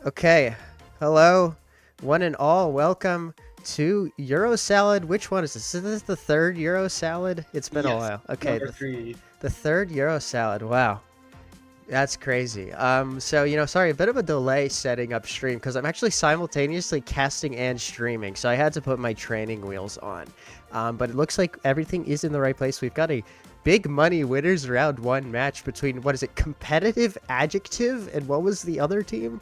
Okay, hello, one and all. Welcome to Euro Salad. Which one is this? Is this the third Euro Salad? It's been a Yes, while. Okay, number three. the third Euro Salad. Wow, that's crazy. So sorry, a bit of a delay setting up stream because I'm actually simultaneously casting and streaming, so I had to put my training wheels on. But it looks like everything is in the right place. We've got a big money winners round one match between what is it? Competitive Adjective and what was the other team?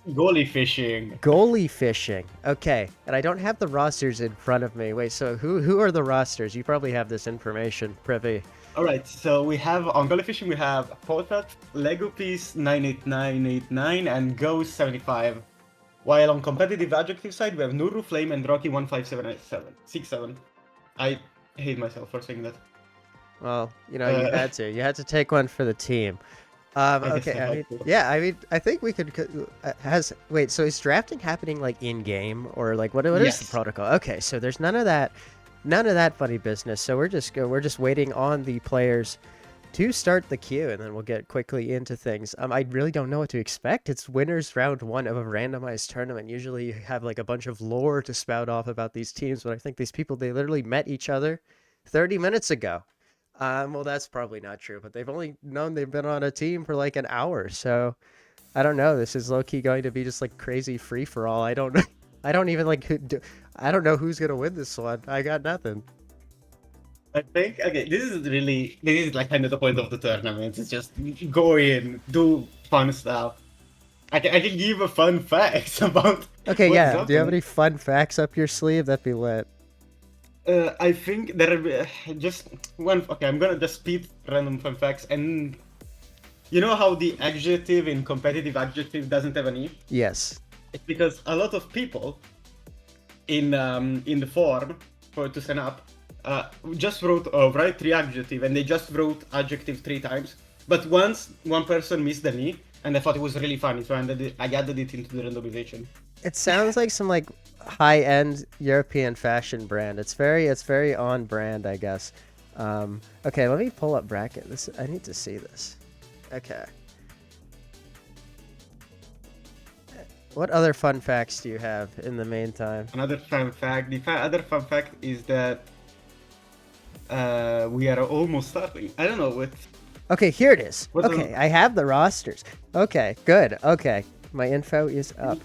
Goalie fishing. Goalie fishing. Okay, and I don't have the rosters in front of me. Wait, so who are the rosters? You probably have this information privy. All right, so we have on goalie fishing we have Potat, Lego Piece 98989, and Ghost 75. While on competitive adjective side we have Nuru, Flame, and Rocky 15767. I hate myself for saying that. Well, you Uh, had to. You had to take one for the team. I guess I Okay. have to. I think we could. Wait. So is drafting happening like in game or like what is the Yes. protocol? Okay. So there's none of that funny business. So we're just waiting on the players to start the queue, and then we'll get quickly into things. I really don't know what to expect. It's winners round one of a randomized tournament. Usually you have like a bunch of lore to spout off about these teams, but I think these people they literally met each other 30 minutes ago. Well, that's probably not true, but they've been on a team for like an hour, so I don't know. This is low key going to be just like crazy free for all. I don't know. I don't even like. I don't know who's gonna win this one. I got nothing. I think okay, this is like kind of the point of the tournament. It's just go in, do fun stuff. I can give a fun facts about Okay, what's yeah. Do you have happening. any fun facts up your sleeve? That'd be lit. I think there are just one. Okay, I'm gonna just speed random fun facts. And you know how the adjective in competitive adjective doesn't have an E? Yes. It's because a lot of people in the form for to sign up just wrote write three adjective, and they just wrote adjective three times. But once one person missed an E, and I thought it was really funny, so I added it into the randomization. It sounds like some like high-end European fashion brand. It's very on brand, I guess. Okay, let me pull up bracket. This I need to see this. Okay. What other fun facts do you have in the meantime? Another fun fact. The other fun fact is that we are almost starting. I don't know what. Okay, here it is. What's Okay, I have the rosters. Okay, good. Okay, my info is up.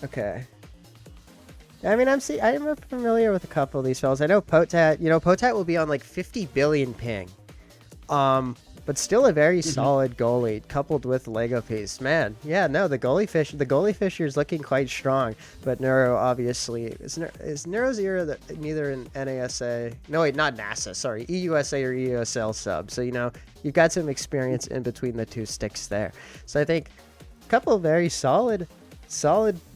Okay. I mean, I'm familiar with a couple of these fellas. I know Potat. Potat will be on like 50 billion ping. But still a very solid goalie, coupled with Lego piece. Man, yeah, no, the goalie fisher is looking quite strong. But Neuro obviously is Neuro's era that neither in NASA. No, wait, not NASA. Sorry, EUSA or EUSL sub. So you've got some experience in between the two sticks there. So I think a couple of very solid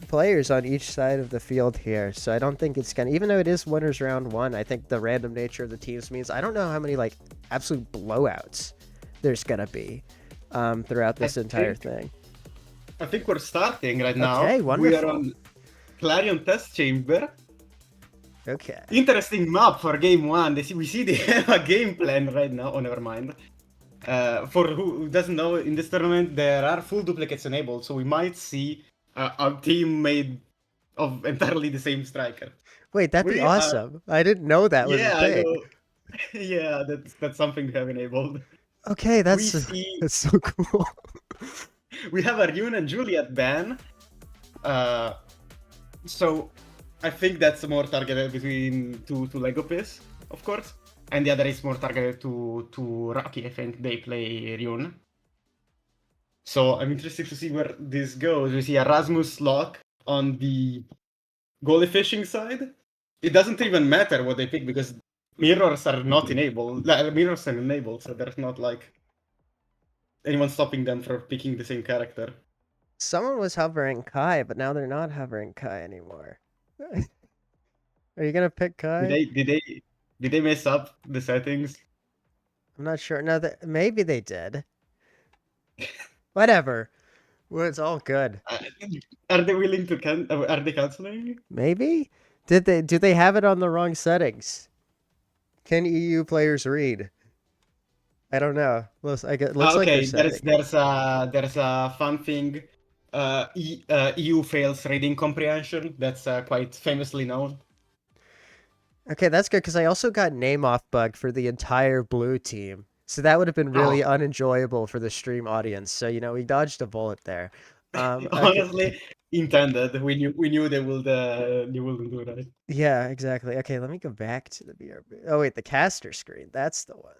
players on each side of the field here. So I don't think it's gonna, even though it is winners round one, I think the random nature of the teams means I don't know how many like absolute blowouts there's gonna be throughout this entire thing. I think we're starting right now. Okay, We are wonderful. on Clarion Test Chamber. Okay. Interesting map for game one. We see they have a game plan right now. Oh, never mind. For who doesn't know, in this tournament there are full duplicates enabled, so we might see a team made of entirely the same striker. Wait, that'd be We are, awesome. I didn't know that was a yeah, I thing. know. Yeah, that's something we have enabled. Okay, We that's see that's so cool. we have Arjun and Juliet ban. Uh, so I think that's more targeted between two Lego Piss, of course, and the other is more targeted to Rocky. I think they play Ryun. So I'm interested to see where this goes. We see Erasmus Lock on the goalie fishing side. It doesn't even matter what they pick because mirrors are not enabled. Mirrors are enabled, so there's not like anyone stopping them from picking the same character. Someone was hovering Kai, but now they're not hovering Kai anymore. Are you gonna pick Did Kai? they did they did they mess up the settings? I'm not sure. No, maybe they did. Whatever. Well, it's all good. Uh, Are they willing to are they canceling? Maybe? Do they have it on the wrong settings? Can EU players read? I don't know. It looks like they're Okay, setting. there's a fun thing. EU fails reading comprehension. That's quite famously known. Okay, that's good because I also got name off bug for the entire blue team. So that would have been really Oh, unenjoyable for the stream audience. So, we dodged a bullet there. Okay. honestly, intended. We knew they wouldn't do that. Yeah, exactly. Okay, let me go back to the BRB. Oh, wait, the caster screen. That's the one.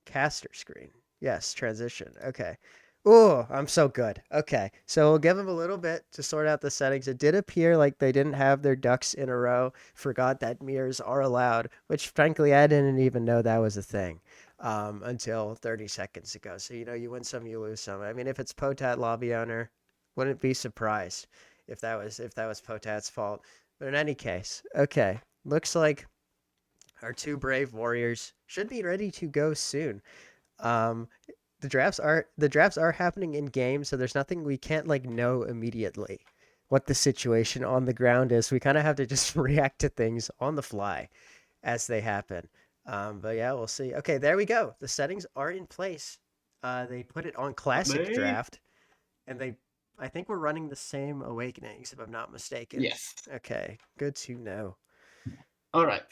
Caster screen. Yes, transition. Okay. Oh, I'm so good. Okay. So we'll give them a little bit to sort out the settings. It did appear like they didn't have their ducks in a row, forgot that mirrors are allowed, which frankly, I didn't even know that was a thing until 30 seconds ago. So, you win some, you lose some. I mean, if it's Potat lobby owner, wouldn't be surprised if that was Potat's fault. But in any case, okay. Looks like our two brave warriors should be ready to go soon. Um, the drafts are happening in game, so there's nothing we can't know immediately what the situation on the ground is. We kind of have to just react to things on the fly as they happen. But yeah, we'll see. Okay, there we go. The settings are in place. They put it on classic They- draft, and I think we're running the same awakenings if I'm not mistaken. Yes. Okay, good to know. All right.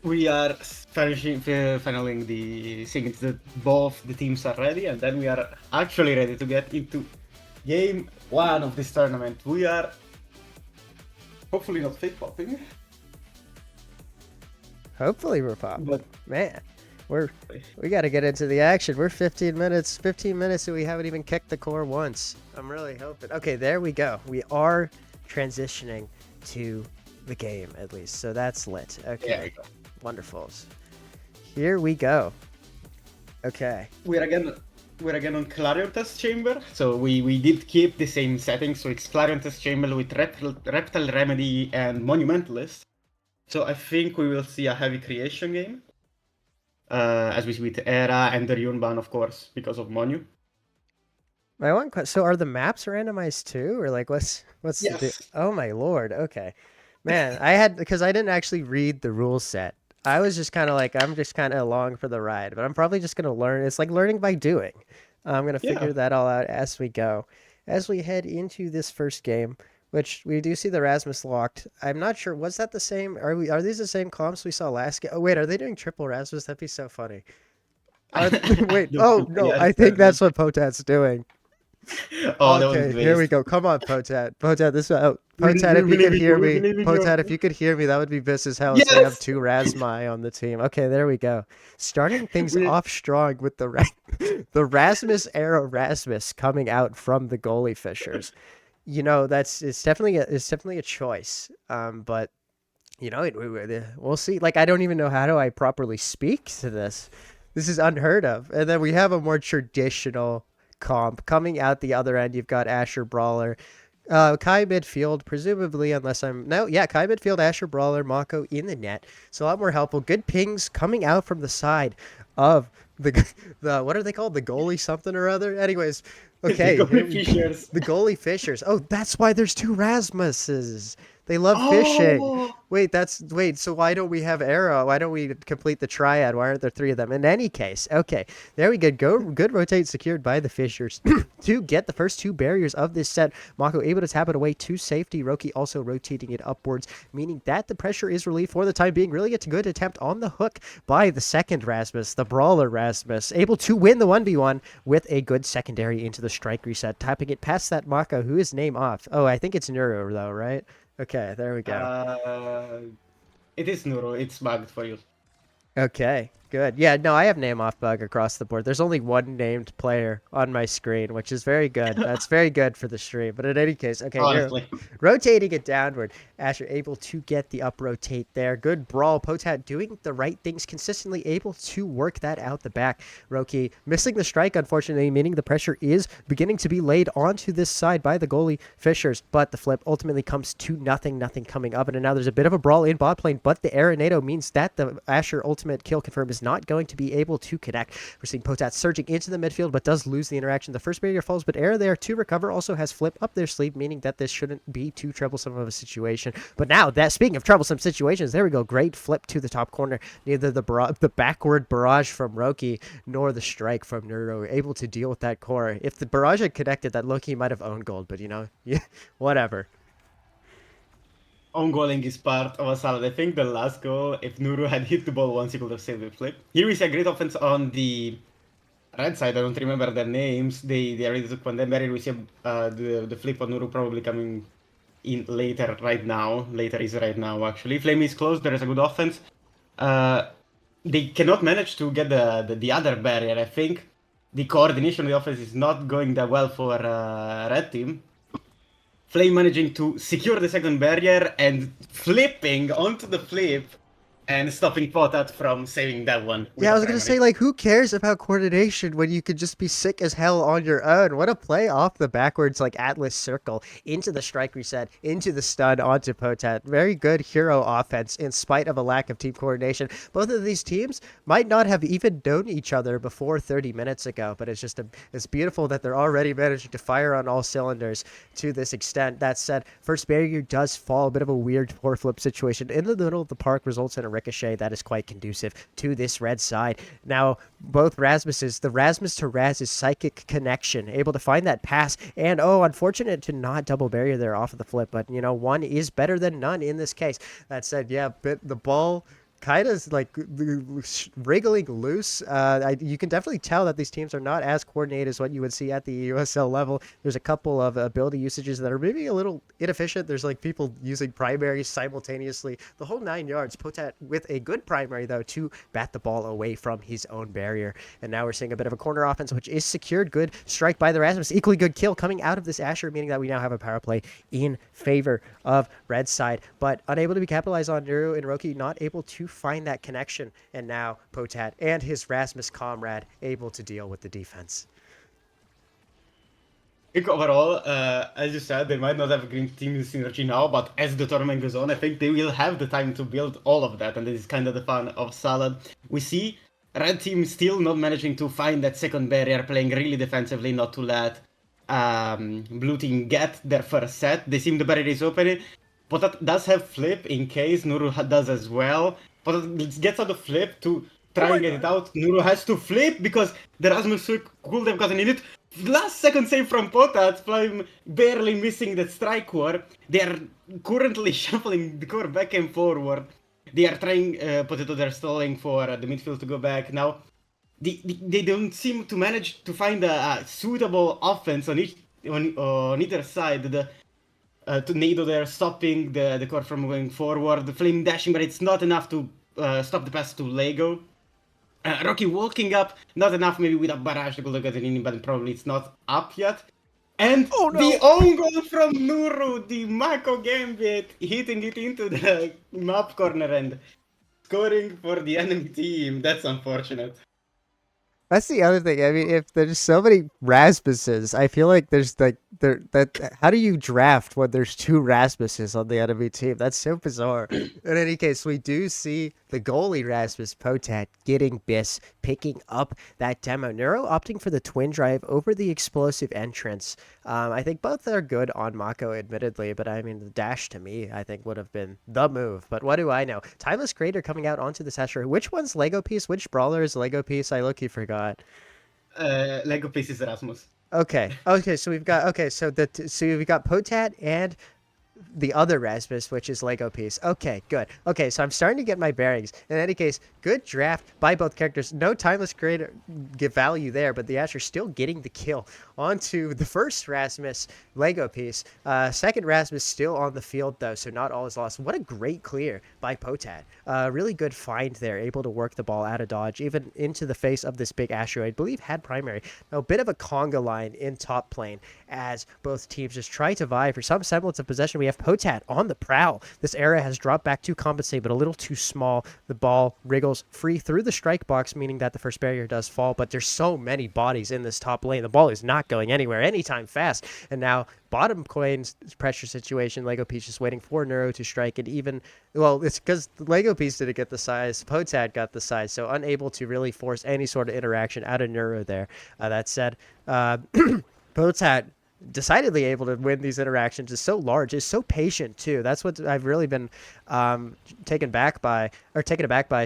We are finalizing the things that both the teams are ready, and then we are actually ready to get into game one of this tournament. We are hopefully not fake popping, Hopefully we're popping. but Man, we got to get into the action. We're 15 minutes and we haven't even kicked the core once. I'm really hoping. Okay, there we go. We are transitioning to the game at least. So that's lit. Okay. there we go. Wonderful. Here we go. Okay. We're again on Clarion Test Chamber, so we did keep the same settings. So it's Clarion Test Chamber with Reptile Remedy and Monumentalist. So I think we will see a heavy creation game, as we see with Era and the Ryunban, of course, because of Monu. My one question. So are the maps randomized too, or what's Yes. Oh my lord. Okay. Man, because I didn't actually read the rule set. I was just kind of I'm just kind of along for the ride, but I'm probably just gonna learn. It's like learning by doing. I'm gonna figure Yeah. that all out as we go, as we head into this first game, which we do see the Rasmus locked. I'm not sure. Was that the same? Are these the same comps we saw last game? Oh wait, are they doing triple Rasmus? That'd be so funny. Wait. Oh no, Yeah, I think that's what Potat's doing. Oh, that was Okay, here we waste. go. Come on, Potat. Potat, We Potat, if you believe could in hear you, we me. believe in Potat, you. if you could hear me, that would be biz as hell. So we have Yes! two Rasmi on the team. Okay, there we go. Starting things We- off strong with the Rasmus era Rasmus coming out from the goalie fishers. It's definitely a choice. But we'll see. I don't even know how do I properly speak to this. This is unheard of. And then we have a more traditional comp coming out the other end. You've got Asher Brawler, Kai midfield, presumably, Kai midfield, Asher Brawler, Mako in the net. So a lot more helpful. Good pings coming out from the side of the what are they called? The goalie something or other. Anyways, okay, The goalie fishers. the goalie fishers. Oh, that's why there's two Rasmuses. They love fishing. Oh! Wait, so why don't we have Arrow? Why don't we complete the triad? Why aren't there three of them? In any case, okay, there we go. Good rotate secured by the Fishers to get the first two barriers of this set. Mako able to tap it away to safety. Roki also rotating it upwards, meaning that the pressure is relieved for the time being. Really a good attempt on the hook by the second Rasmus, the Brawler Rasmus, able to win the 1v1 with a good secondary into the strike reset, tapping it past that Mako, who is name off. Oh, I think it's Neuro though, right? Okay, there we go. It is Nuro. It's bugged for you. Okay, good. Yeah, no, I have name off bug across the board. There's only one named player on my screen, which is very good. That's very good for the stream. But in any case, okay, Honestly. rotating it downward. Asher able to get the up rotate there. Good brawl. Potat doing the right things, consistently able to work that out the back. Roki missing the strike, unfortunately, meaning the pressure is beginning to be laid onto this side by the goalie Fishers. But the flip ultimately comes to nothing coming up. And now there's a bit of a brawl in bot lane, but the Arenado means that the Asher ultimate kill confirm is is not going to be able to connect. We're seeing Potat surging into the midfield, but does lose the interaction. The first barrier falls, but Air there to recover also has Flip up their sleeve, meaning that this shouldn't be too troublesome of a situation. But now, that speaking of troublesome situations, there we go. Great flip to the top corner. Neither the backward barrage from Roki nor the strike from Nuro were able to deal with that core. If the barrage had connected, that Loki might have owned gold, but yeah, whatever. Own goaling is part of a salad. I think the last goal, if Nuru had hit the ball once, he could have saved the flip. Here we see a great offense on the red side. I don't remember their names. They already took one. Then we see the flip on Nuru probably coming in later right now. Later is right now, actually. Flame is close. There is a good offense. They cannot manage to get the other barrier. I think the coordination of the offense is not going that well for red team. Flame managing to secure the second barrier and flipping onto the flip and stopping Potat from saving that one. Yeah, I was going to say, like, who cares about coordination when you could just be sick as hell on your own? What a play off the backwards, like, Atlas circle into the strike reset, into the stun, onto Potat. Very good hero offense in spite of a lack of team coordination. Both of these teams might not have even known each other before 30 minutes ago, but it's just it's beautiful that they're already managing to fire on all cylinders to this extent. That said, first barrier does fall, a bit of a weird poor flip situation in the middle of the park, results in a ricochet that is quite conducive to this red side. Now, both Rasmuses, the Rasmus to Raz's psychic connection, able to find that pass, and unfortunate to not double barrier there off of the flip, but one is better than none in this case. That said, yeah, but the ball kind of like wriggling loose. You can definitely tell that these teams are not as coordinated as what you would see at the USL level. There's a couple of ability usages that are maybe a little inefficient. There's like people using primaries simultaneously, the whole 9 yards. Potat with a good primary though to bat the ball away from his own barrier. And now we're seeing a bit of a corner offense, which is secured. Good strike by the Rasmus. Equally good kill coming out of this Asher, meaning that we now have a power play in favor of red side, but unable to be capitalized on. Nero and Roki not able to find that connection, and now Potat and his Rasmus comrade able to deal with the defense. I think overall, as you said, they might not have a green team synergy now, but as the tournament goes on, I think they will have the time to build all of that, and this is kind of the fun of Salad. We see red team still not managing to find that second barrier, playing really defensively, not to let blue team get their first set. They seem the barrier is open, but that does have flip in case Nuru does as well. But it gets out the flip to try and get it out. Nuru has to flip because the Rasmus could have gotten in it. Last second save from Potat, Flame barely missing that strike core. They are currently shuffling the core back and forward. They are trying, Potato, they're stalling for the midfield to go back. Now, they don't seem to manage to find a suitable offense on either side. To Nado there, stopping the core from going forward. The Flame dashing, but it's not enough to stop the pass to Lego. Rocky walking up, not enough maybe with a barrage to go get it in, but probably it's not up yet. And the own goal from Nuru, the Mako Gambit, hitting it into the map corner and scoring for the enemy team. That's unfortunate. That's the other thing. I mean, if there's so many Rasmuses, I feel like there's like how do you draft when there's 2 Rasmuses on the enemy team? That's so bizarre. In any case, we do see the goalie Rasmus Potat getting Biss, picking up that demo. Neuro opting for the twin drive over the explosive entrance. I think both are good on Mako, admittedly, but I mean, the dash to me, I think, would have been the move. But what do I know? Timeless Creator coming out onto the Sasher. Which one's Lego piece? Which brawler is Lego piece? I low-key forgot. Lego piece is Erasmus. Okay. So we've got So we've got Potat and the other Rasmus, which is Lego piece. Okay, good. Okay, so I'm starting to get my bearings. In any case, good draft by both characters. No Timeless Creator give value there, but the Asher still getting the kill onto the first Rasmus Lego piece. Second Rasmus still on the field though, so not all is lost. What a great clear by Potat. Really good find there, able to work the ball out of dodge, even into the face of this big Asher, I believe had primary. Now, a bit of a conga line in top lane as both teams just try to vie for some semblance of possession. We have Potat on the prowl. This era has dropped back to compensate, but a little too small. The ball wriggles free through the strike box, meaning that the first barrier does fall, but there's so many bodies in this top lane. The ball is not going anywhere anytime fast. And now bottom coin's pressure situation, Lego Peach is waiting for Neuro to strike it even. Well, it's because Lego Piece didn't get the size. Potat got the size, so unable to really force any sort of interaction out of Neuro there. That said, Potat decidedly able to win these interactions, is so large, is so patient too. That's what I've really been taken aback by.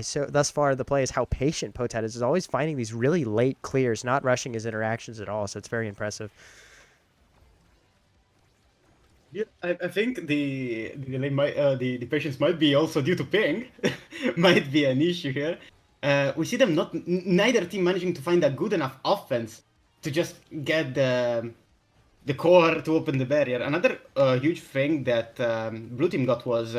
So thus far in the play is how patient Potat is always finding these really late clears, not rushing his interactions at all. So it's very impressive. Yeah, I think the patience might be also due to ping, might be an issue here. We see them neither team managing to find a good enough offense to just get the core to open the barrier. Another huge thing that blue team got was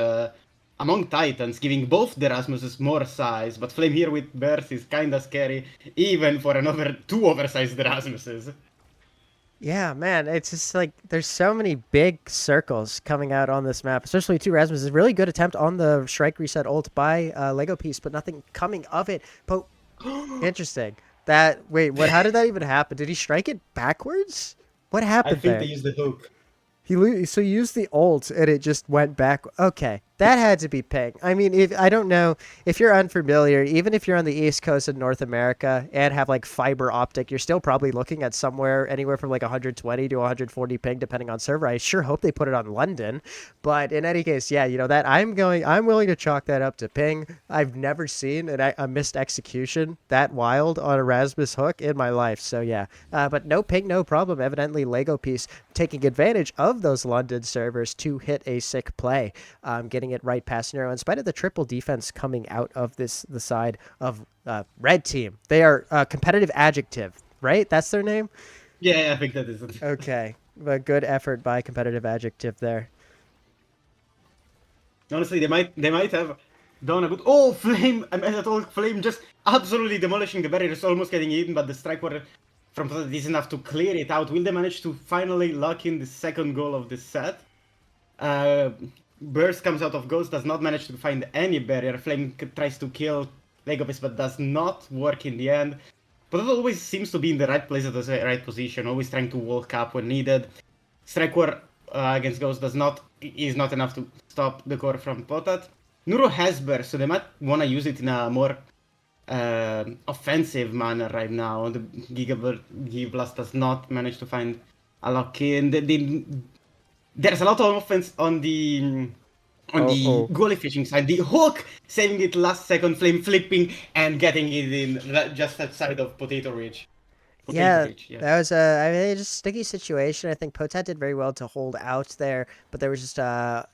among Titans, giving both the Rasmuses more size, but Flame here with Burst is kinda scary, even for two oversized Rasmuses. Yeah, man, it's just like there's so many big circles coming out on this map, especially two Rasmus. A really good attempt on the strike reset ult by Lego Piece, but nothing coming of it. Interesting. Wait, what? How did that even happen? Did he strike it backwards? What happened there? I think they used the hook. So he used the ult and it just went back. Okay, that had to be ping. I mean, I don't know if you're unfamiliar, even if you're on the East Coast of North America and have like fiber optic, you're still probably looking at anywhere from like 120 to 140 ping, depending on server. I sure hope they put it on London, but in any case, yeah, that I'm willing to chalk that up to ping. I've never seen a missed execution that wild on a Rasmus hook in my life. So yeah, but no ping, no problem. Evidently, Lego Piece taking advantage of those London servers to hit a sick play, getting it right past Nero. In spite of the triple defense coming out of the side of red team, they are competitive adjective, right? That's their name. Yeah, I think that is it. Okay, but good effort by competitive adjective there. Honestly, they might have done a good. Flame! I mean, I thought Flame just absolutely demolishing the barriers, almost getting eaten, but the strike were from is enough to clear it out. Will they manage to finally lock in the second goal of this set? Burst comes out of Ghost, does not manage to find any barrier. Flame tries to kill Legopis, but does not work in the end. But it always seems to be in the right place at the right position, always trying to walk up when needed. Strike War against Ghost is not enough to stop the core from Potat. Nuro has Burst, so they might want to use it in a more offensive manner right now. The Gigablast does not manage to find a lock in. There's a lot of offense on the goalie fishing side. The hook saving it last second, Flame flipping and getting it in just outside of Potato Ridge. Yeah, that was just a sticky situation. I think Potat did very well to hold out there, but there was just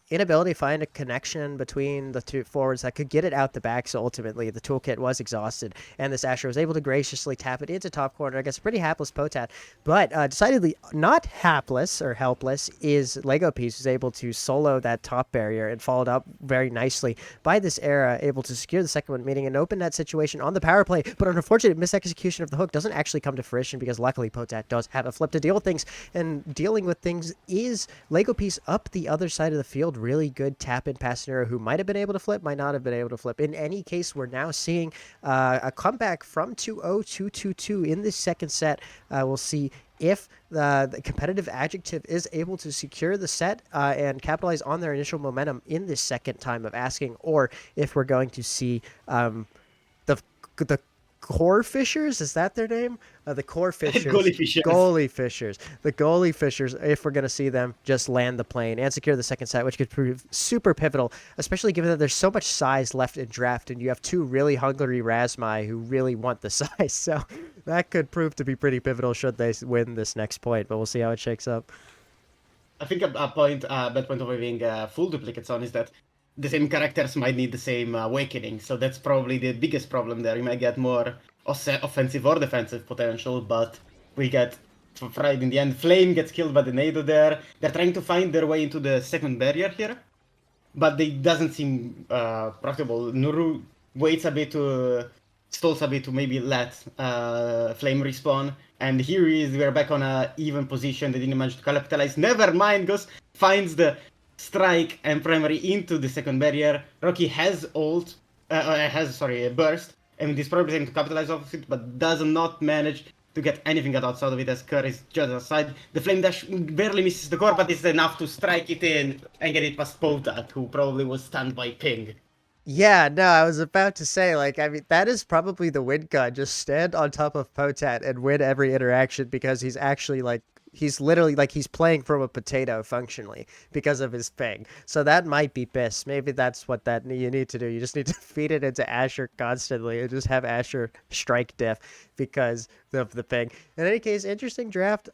inability to find a connection between the two forwards that could get it out the back. So ultimately, the toolkit was exhausted, and this Asher was able to graciously tap it into top corner against a pretty hapless Potat. But decidedly not hapless or helpless is Lego Piece, who's able to solo that top barrier and followed up very nicely by this era, able to secure the second one, meaning an open net situation on the power play. But an unfortunate misexecution of the hook doesn't actually come to fruition, because luckily Potat does have a flip to deal with things, and dealing with things is Lego Piece up the other side of the field. Really good tap in past Nero, who might have been able to flip, might not have been able to flip. In any case, we're now seeing a comeback from 2-0 to 2-2 in this second set. We'll see if the competitive adjective is able to secure the set and capitalize on their initial momentum in this second time of asking, or if we're going to see the Core Fishers, is that their name? The Core Fishers. Goalie Fishers. The Goalie Fishers, if we're going to see them just land the plane and secure the second set, which could prove super pivotal, especially given that there's so much size left in draft, and you have two really hungry Razmai who really want the size. So that could prove to be pretty pivotal should they win this next point, but we'll see how it shakes up. I think a bad point of having full duplicates on is that the same characters might need the same awakening, so that's probably the biggest problem there. You might get more offensive or defensive potential, but we get fried in the end. Flame gets killed by the Nado there. They're trying to find their way into the second barrier here, but they doesn't seem profitable. Nuru waits a bit stalls a bit to maybe let Flame respawn, and here we're back on a even position. They didn't manage to capitalize. Never mind, Ghost finds the strike and primary into the second barrier. Rocky has burst, and is probably trying to capitalize off it, but does not manage to get anything outside of it as Kerr is just aside. The Flame Dash barely misses the core, but it's enough to strike it in and get it past Potat, who probably was stunned by Ping. Yeah, no, I was about to say, like, I mean, that is probably the win gun. Just stand on top of Potat and win every interaction because he's actually like, he's literally like he's playing from a potato functionally because of his ping. So that might be BIS. Maybe that's what that you need to do. You just need to feed it into Asher constantly and just have Asher strike diff because of the ping. In any case, interesting draft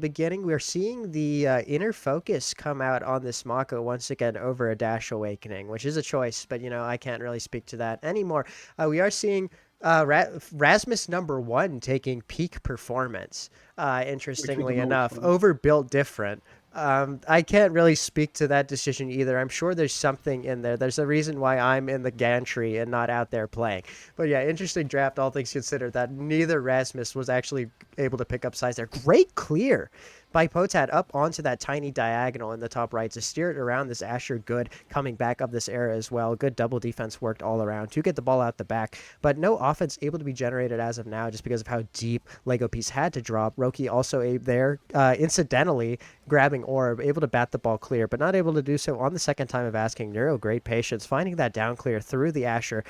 beginning. We're seeing the inner focus come out on this Mako once again over a Dash Awakening, which is a choice, but I can't really speak to that anymore. We are seeing Rasmus #1 taking peak performance. Interestingly enough, overbuilt different. I can't really speak to that decision either. I'm sure there's something in there. There's a reason why I'm in the gantry and not out there playing. But yeah, interesting draft, all things considered, that neither Rasmus was actually able to pick up size there. Great clear by Potat up onto that tiny diagonal in the top right to steer it around this Asher. Good coming back of this era as well. Good double defense worked all around to get the ball out the back, but no offense able to be generated as of now just because of how deep Lego Piece had to drop. Roki also there, incidentally, grabbing orb, able to bat the ball clear, but not able to do so on the second time of asking. Neuro, great patience, finding that down clear through the Asher,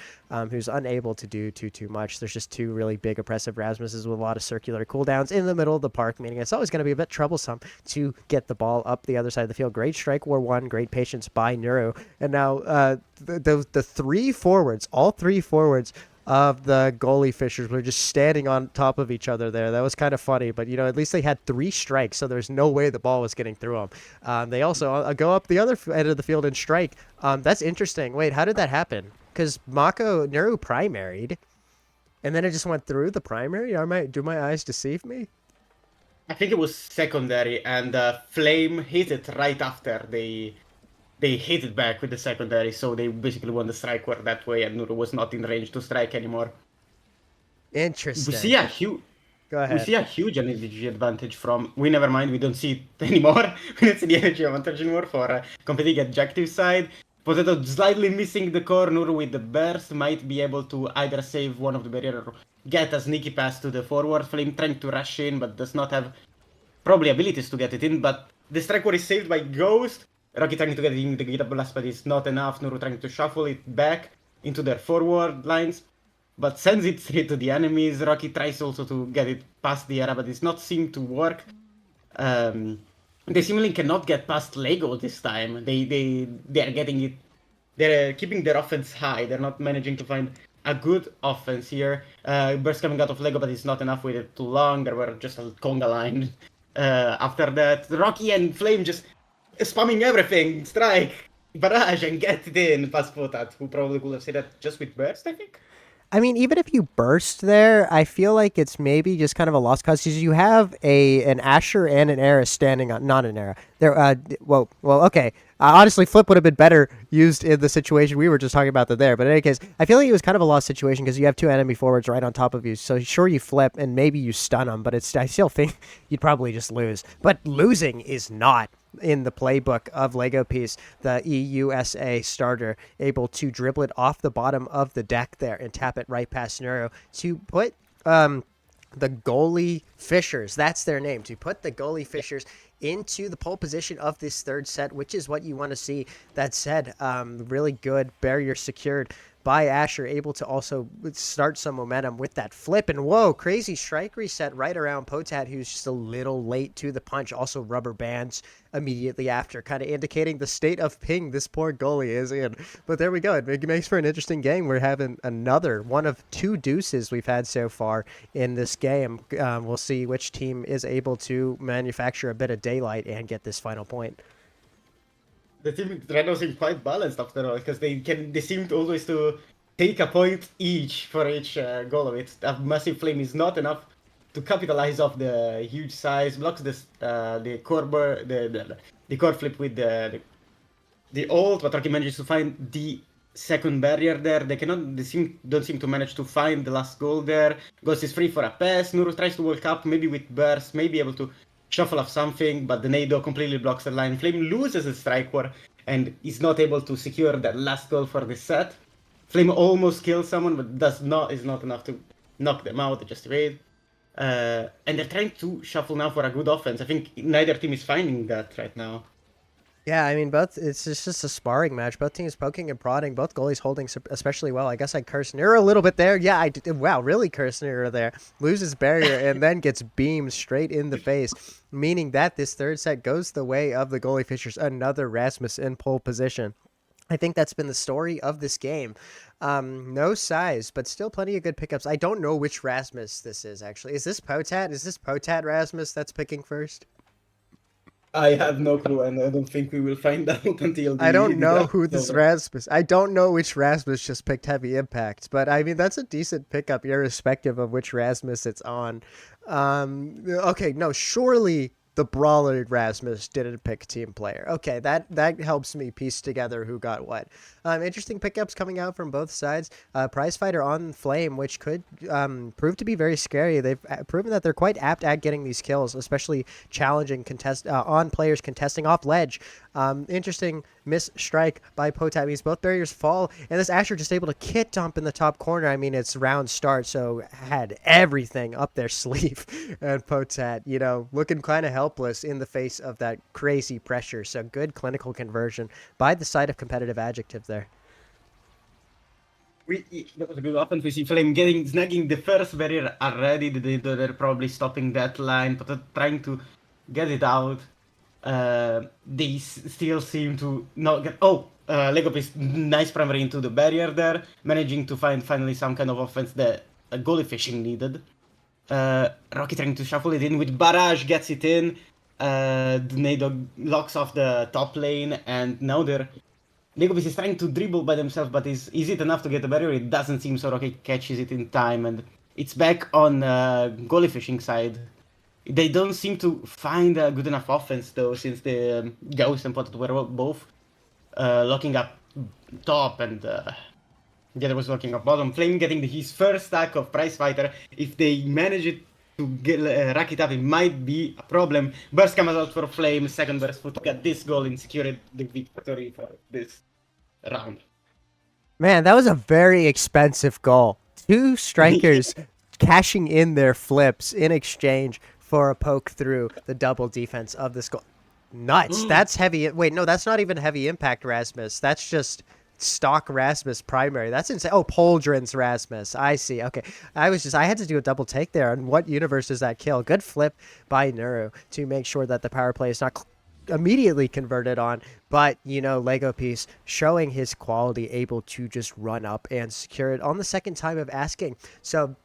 who's unable to do too much. There's just two really big oppressive Rasmuses with a lot of circular cooldowns in the middle of the park, meaning it's always going to be a bit troublesome to get the ball up the other side of the field. Great strike war one, great patience by Neuro, and now the three forwards, all three forwards of the goalie fishers were just standing on top of each other there. That was kind of funny, but at least they had three strikes, so there's no way the ball was getting through them. They also go up the other end of the field and strike. That's interesting. Wait, how did that happen? Because Mako Neuro primaried, and then it just went through the primary? Do my eyes deceive me? I think it was secondary, and Flame hit it right after they hit it back with the secondary, so they basically won the strike war that way, and Nuru was not in range to strike anymore. Interesting. We see a huge. Go ahead. We see a huge energy advantage from. We never mind. We don't see it anymore. We don't see the energy advantage anymore for competing objective side. Potato slightly missing the core. Nuru with the burst might be able to either save one of the barrier or get a sneaky pass to the forward. Flame trying to rush in, but does not have probably abilities to get it in. But the strike war is saved by Ghost. Rocky trying to get in the Gita Blast, but it's not enough. Nuru trying to shuffle it back into their forward lines, but sends it straight to the enemies. Rocky tries also to get it past the era, but it's not seem to work. They seemingly cannot get past Lego this time. They are getting it. They're keeping their offense high. They're not managing to find a good offense here. Burst coming out of Lego, but it's not enough. Waited too long. There were just a conga line. After that, Rocky and Flame just spamming everything, strike, barrage, and get it in past Potat, who probably could have said that just with burst, I think. I mean, even if you burst there, I feel like it's maybe just kind of a lost cause because you have an Asher and an Era standing on, not an Era. There, okay. Honestly, Flip would have been better used in the situation we were just talking about there. But in any case, I feel like it was kind of a lost situation because you have two enemy forwards right on top of you. So sure, you flip and maybe you stun them, but I still think you'd probably just lose. But losing is not in the playbook of Lego Piece. The EUSA starter able to dribble it off the bottom of the deck there and tap it right past Neuro to put the goalie fishers, that's their name, to put the goalie fishers into the pole position of this third set, which is what you want to see. That said, really good barrier secured by Asher, able to also start some momentum with that flip. And whoa, crazy strike reset right around Potat, who's just a little late to the punch. Also rubber bands immediately after, kind of indicating the state of ping this poor goalie is in. But there we go. It makes for an interesting game. We're having another one of two deuces we've had so far in this game. We'll see which team is able to manufacture a bit of daylight and get this final point. The team right now seems quite balanced after all, because they seem to always to take a point each for each goal of it. A massive flame is not enough to capitalize off the huge size, blocks the core the core flip with the ult, but Rocky manages to find the second barrier there. They don't seem to manage to find the last goal there. Ghost is free for a pass. Nuru tries to walk up, maybe with burst, maybe able to shuffle off something, but the Nado completely blocks the line. Flame loses his Strike War and is not able to secure that last goal for this set. Flame almost kills someone, but is not enough to knock them out, just evade. And they're trying to shuffle now for a good offense. I think neither team is finding that right now. Yeah, I mean, it's just a sparring match. Both teams poking and prodding. Both goalies holding especially well. I guess I cursed Nero a little bit there. Yeah, I did. Wow, really cursed Nero there. Loses barrier and then gets beamed straight in the face, meaning that this third set goes the way of the goalie fishers. Another Rasmus in pole position. I think that's been the story of this game. No size, but still plenty of good pickups. I don't know which Rasmus this is, actually. Is this Potat? Is this Potat Rasmus that's picking first? I have no clue, and I don't think we will find out until I don't know draft who is this over. Rasmus. I don't know which Rasmus just picked Heavy Impact, but I mean that's a decent pickup, irrespective of which Rasmus it's on. Okay, no, surely the Brawler Rasmus didn't pick team player. Okay, that helps me piece together who got what. Interesting pickups coming out from both sides. Prize Fighter on Flame, which could prove to be very scary. They've proven that they're quite apt at getting these kills, especially challenging on players contesting off ledge. Interesting miss strike by Potat means both barriers fall, and this Asher just able to kit dump in the top corner. I mean, it's round start, so had everything up their sleeve, and Potat, looking kind of helpless in the face of that crazy pressure. So good clinical conversion by the side of competitive adjective there. That was a good offense. We see Flame snagging the first barrier already. They're probably stopping that line, but trying to get it out. They still seem to not get. Lego is nice primary into the barrier there, managing to find finally some kind of offense that goalie fishing needed. Rocky trying to shuffle it in with Barrage, gets it in. The Nado locks off the top lane, and now Legobis is trying to dribble by themselves, but is it enough to get the barrier? It doesn't seem so. Rocky catches it in time, and it's back on goalie fishing side. They don't seem to find a good enough offense though, since the Ghost and Potat were both locking up top, and the other was locking up bottom. Flame getting his first stack of Prize Fighter. If they manage it to rack it up, it might be a problem. Burst comes out for Flame, second burst to get this goal and secure the victory for this round. Man, that was a very expensive goal. Two strikers cashing in their flips in exchange for a poke through the double defense of this goal. Nuts. That's heavy. Wait, no, that's not even heavy impact Rasmus. That's just stock Rasmus primary. That's insane. Oh, Poldrin's Rasmus. I see. Okay. I had to do a double take there. On what universe does that kill? Good flip by Nuru to make sure that the power play is not immediately converted on, but Lego piece showing his quality, able to just run up and secure it on the second time of asking. So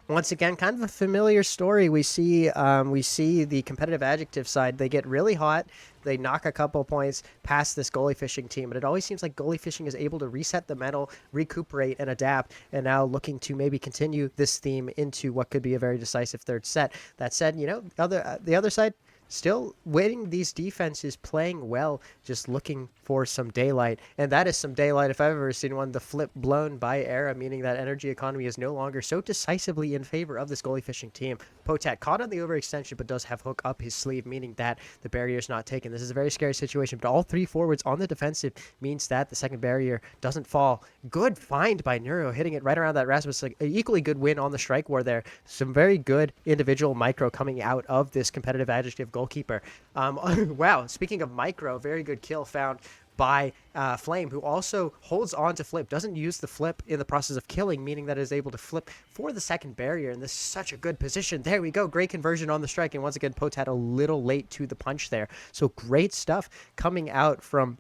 once again, kind of a familiar story. We see the competitive adjective side. They get really hot. They knock a couple points past this goalie fishing team, but it always seems like goalie fishing is able to reset the metal, recuperate, and adapt, and now looking to maybe continue this theme into what could be a very decisive third set. That said, the other side, still winning these defenses, playing well, just looking for some daylight. And that is some daylight if I've ever seen one. The flip blown by Era, meaning that energy economy is no longer so decisively in favor of this goalie fishing team. Potat caught on the overextension, but does have hook up his sleeve, meaning that the barrier is not taken. This is a very scary situation, but all three forwards on the defensive means that the second barrier doesn't fall. Good find by Neuro, hitting it right around that Rasmus. Like, an equally good win on the strike war there. Some very good individual micro coming out of this competitive adjective goalkeeper. Wow, speaking of micro, very good kill found by Flame, who also holds on to flip, doesn't use the flip in the process of killing, meaning that it is able to flip for the second barrier, and this is such a good position. There we go, great conversion on the strike, and once again Potat a little late to the punch there. So great stuff coming out from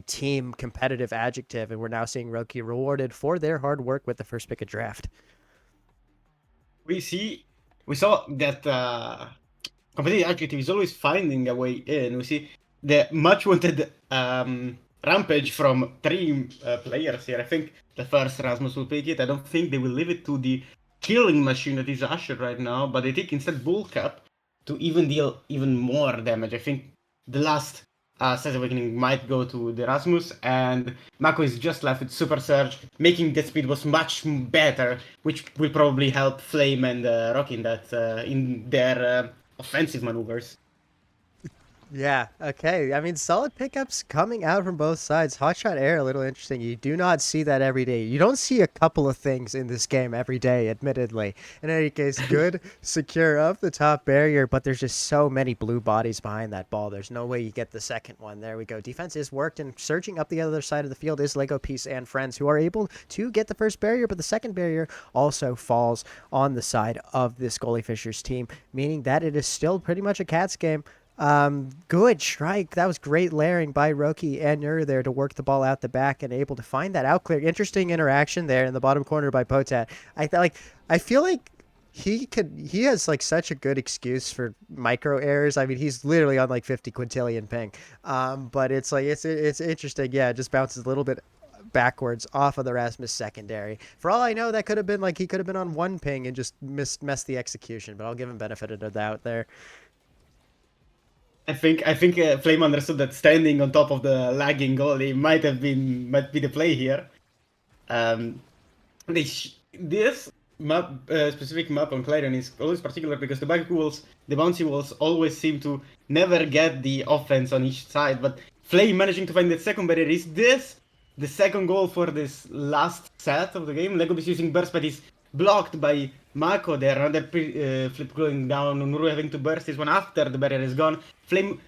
team competitive adjective, and we're now seeing Roki rewarded for their hard work with the first pick of draft. We saw that competitive adjective is always finding a way in. We see the much wanted rampage from three players here. I think the first Rasmus will pick it. I don't think they will leave it to the killing machine that is Asher right now, but they take instead bulk up to even deal even more damage. I think the last Set Awakening might go to the Rasmus, and Mako is just left with Super Surge, making that speed was much better, which will probably help Flame and Rocky in that in their offensive maneuvers. Yeah, okay. I mean, solid pickups coming out from both sides. Hotshot air, a little interesting. You do not see that every day. You don't see a couple of things in this game every day, admittedly. In any case, good, secure up the top barrier, but there's just so many blue bodies behind that ball. There's no way you get the second one. There we go. Defense is worked, and surging up the other side of the field is Lego Piece and friends, who are able to get the first barrier, but the second barrier also falls on the side of this Goalie Fishers team, meaning that it is still pretty much a Cats game. Good strike. That was great layering by Roki and Nur there to work the ball out the back and able to find that out clear. Interesting interaction there in the bottom corner by Potat. I feel like he has like such a good excuse for micro errors. I mean, he's literally on like 50 quintillion ping. But it's like it's interesting. Yeah, it just bounces a little bit backwards off of the Rasmus secondary. For all I know, that could have been like he could have been on one ping and just messed the execution, but I'll give him benefit of the doubt there. I think Flame understood that standing on top of the lagging goalie might be the play here. This map, specific map on Clarion is always particular because the bouncy walls always seem to never get the offense on each side. But Flame managing to find that second barrier, is this the second goal for this last set of the game? Lego is using burst, but is blocked by Mako there. Another flip going down. Nuru having to burst this one after the barrier is gone. Flame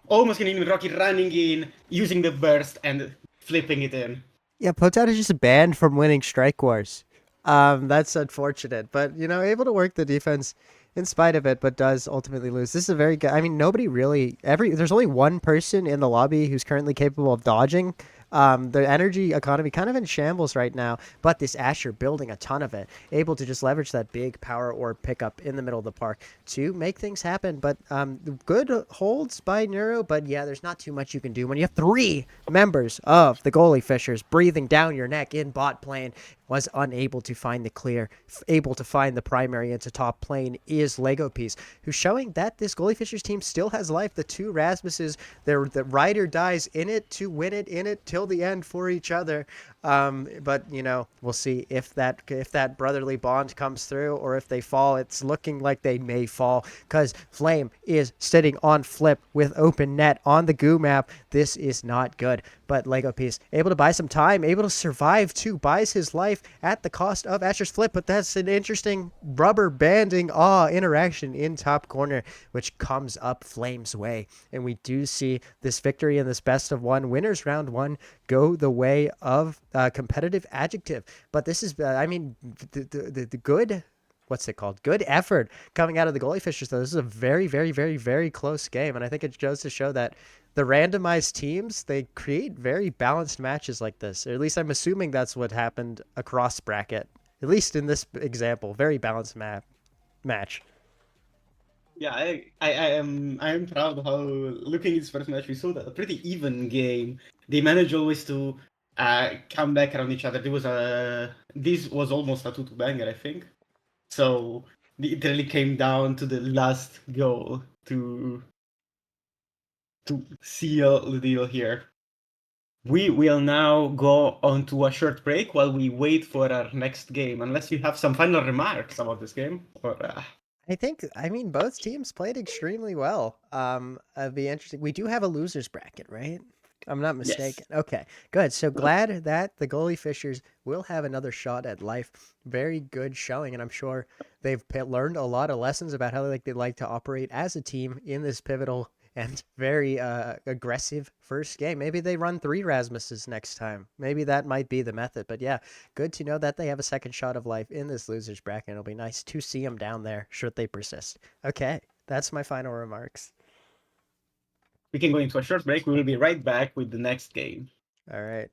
almost getting Rocky running in, using the burst and flipping it in. Yeah, Potat is just banned from winning Strike Wars. That's unfortunate, but able to work the defense in spite of it, but does ultimately lose. This is a very good. I mean, nobody really. There's only one person in the lobby who's currently capable of dodging. The energy economy kind of in shambles right now, but this Asher building a ton of it, able to just leverage that big power orb pickup in the middle of the park to make things happen. But good holds by Neuro, but yeah, there's not too much you can do when you have three members of the Goalie Fishers breathing down your neck in bot lane. Was unable to find the clear, able to find the primary into top lane is Lego Piece, who's showing that this Goalie Fishers team still has life. The two Rasmuses, the ride or dies in it to win it in it till the end for each other. But we'll see if that brotherly bond comes through or if they fall. It's looking like they may fall because Flame is sitting on flip with open net on the goo map. This is not good. But Lego Piece able to buy some time, able to survive too, buys his life at the cost of Asher's flip. But that's an interesting rubber banding interaction in top corner, which comes up Flame's way. And we do see this victory in this best of one winners round one go the way of competitive adjective. But this is, the good. What's it called? Good effort coming out of the Goalie Fishers, though. This is a very, very, very, very close game. And I think it goes to show that the randomized teams, they create very balanced matches like this. Or at least I'm assuming that's what happened across bracket. At least in this example, very balanced match. Yeah, I am proud how looking at this first match we saw that a pretty even game. They managed always to come back around each other. This was almost a 2-2 banger, I think. So it really came down to the last goal to seal the deal here. We will now go on to a short break while we wait for our next game. Unless you have some final remarks about this game, or I mean, both teams played extremely well. It'd be interesting. We do have a losers bracket, right? I'm not mistaken. Yes. Okay, good. So glad that the Goalie Fishers will have another shot at life. Very good showing, and I'm sure they've learned a lot of lessons about how they like to operate as a team in this pivotal and very aggressive first game. Maybe they run 3 Rasmuses next time. Maybe that might be the method. But yeah, good to know that they have a second shot of life in this losers bracket. It'll be nice to see them down there should they persist. Okay, that's my final remarks. We can go into a short break. We will be right back with the next game. All right.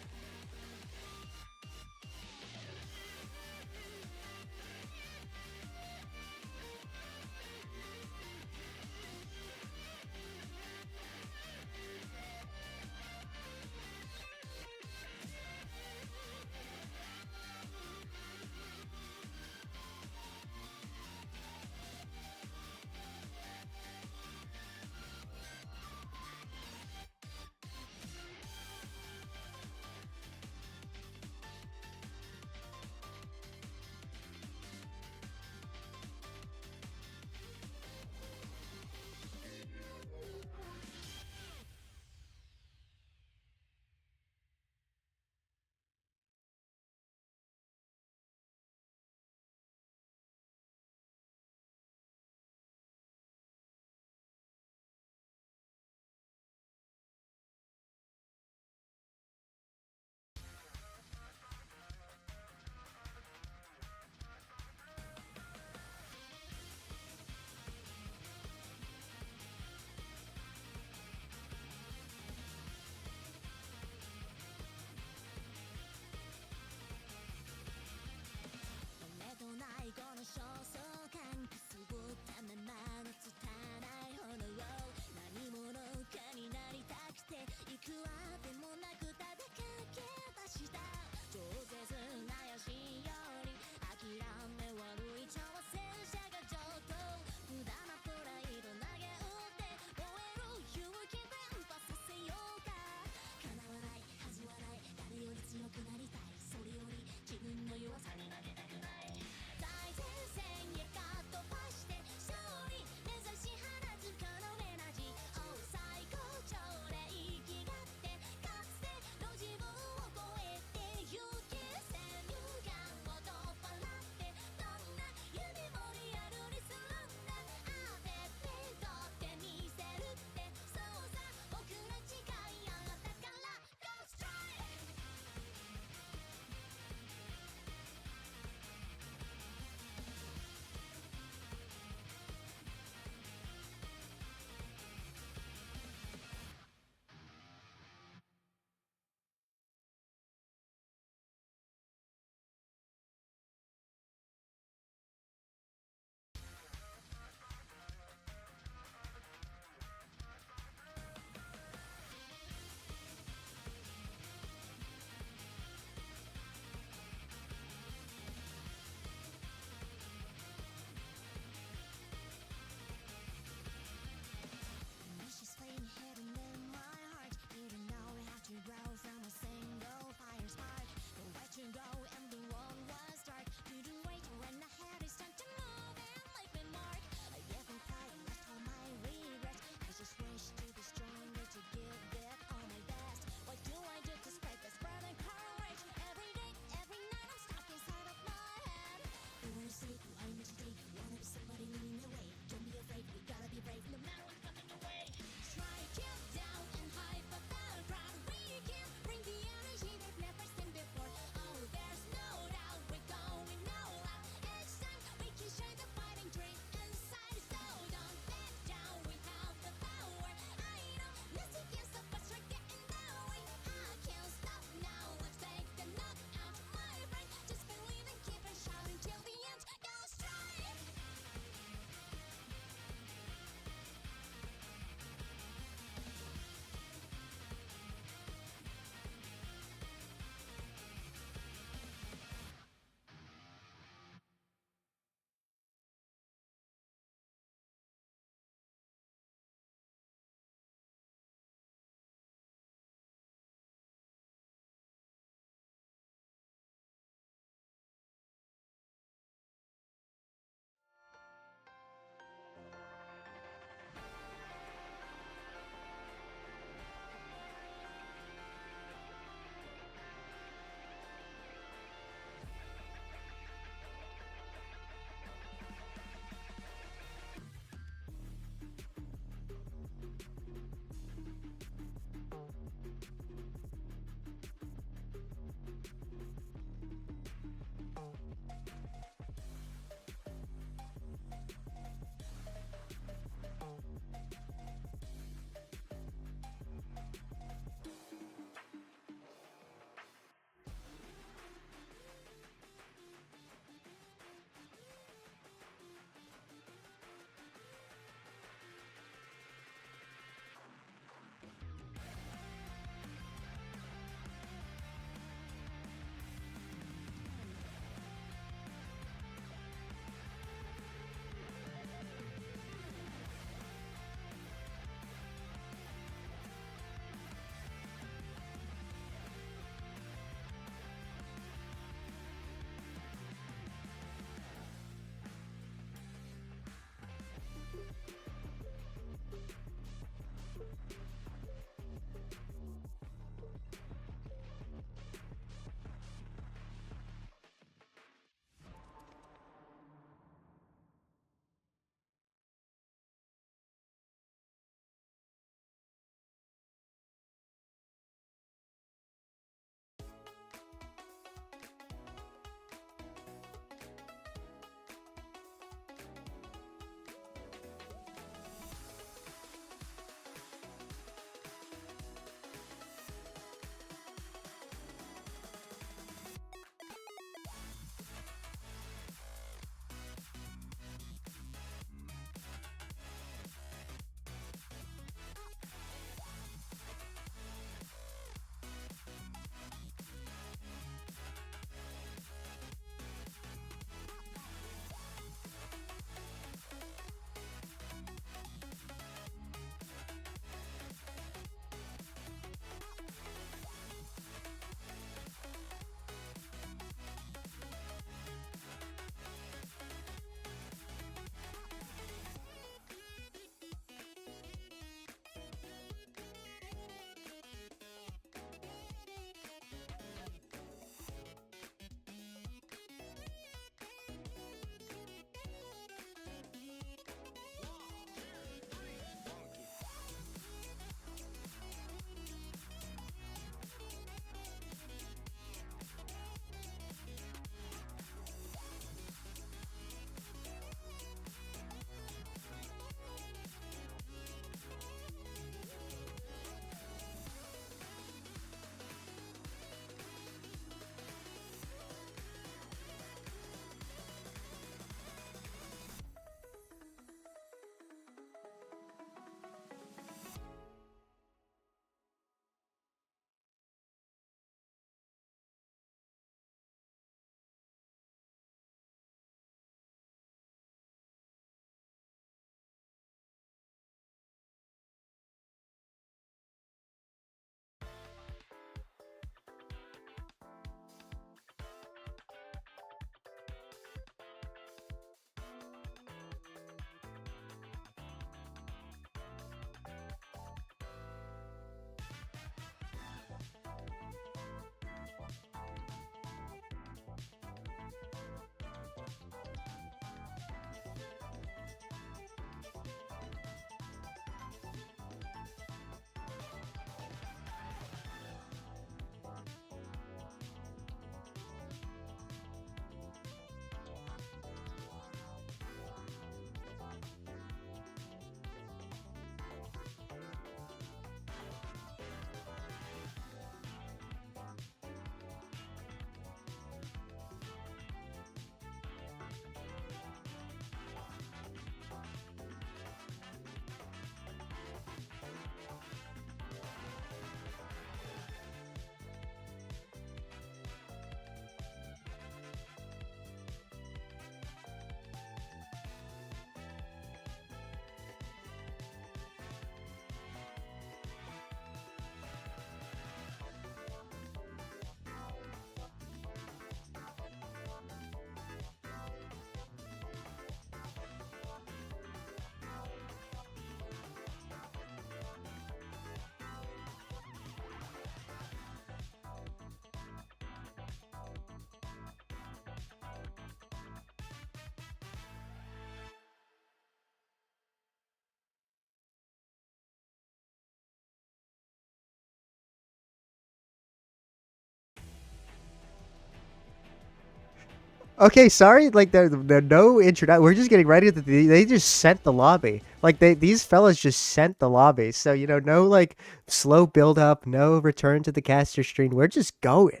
Okay, sorry. Like there no introduction. We're just getting right into they just sent the lobby. Like these fellas just sent the lobby. So no like slow build up, no return to the caster screen. We're just going.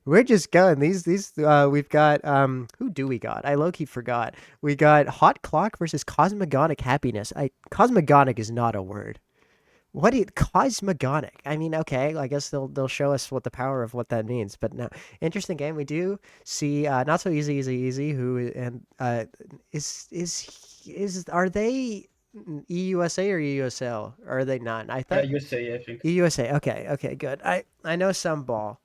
We're just going. These we've got who do we got? I low key forgot. We got Hot Clock versus Cosmogonic Happiness. Cosmogonic is not a word. What is cosmogonic? I mean, okay, I guess they'll show us what the power of what that means. But no, interesting game. We do see not so easy. Who and is are they EUSA or EUSL? Or are they not? I thought You say, I think. EUSA. Okay, good. I know some ball.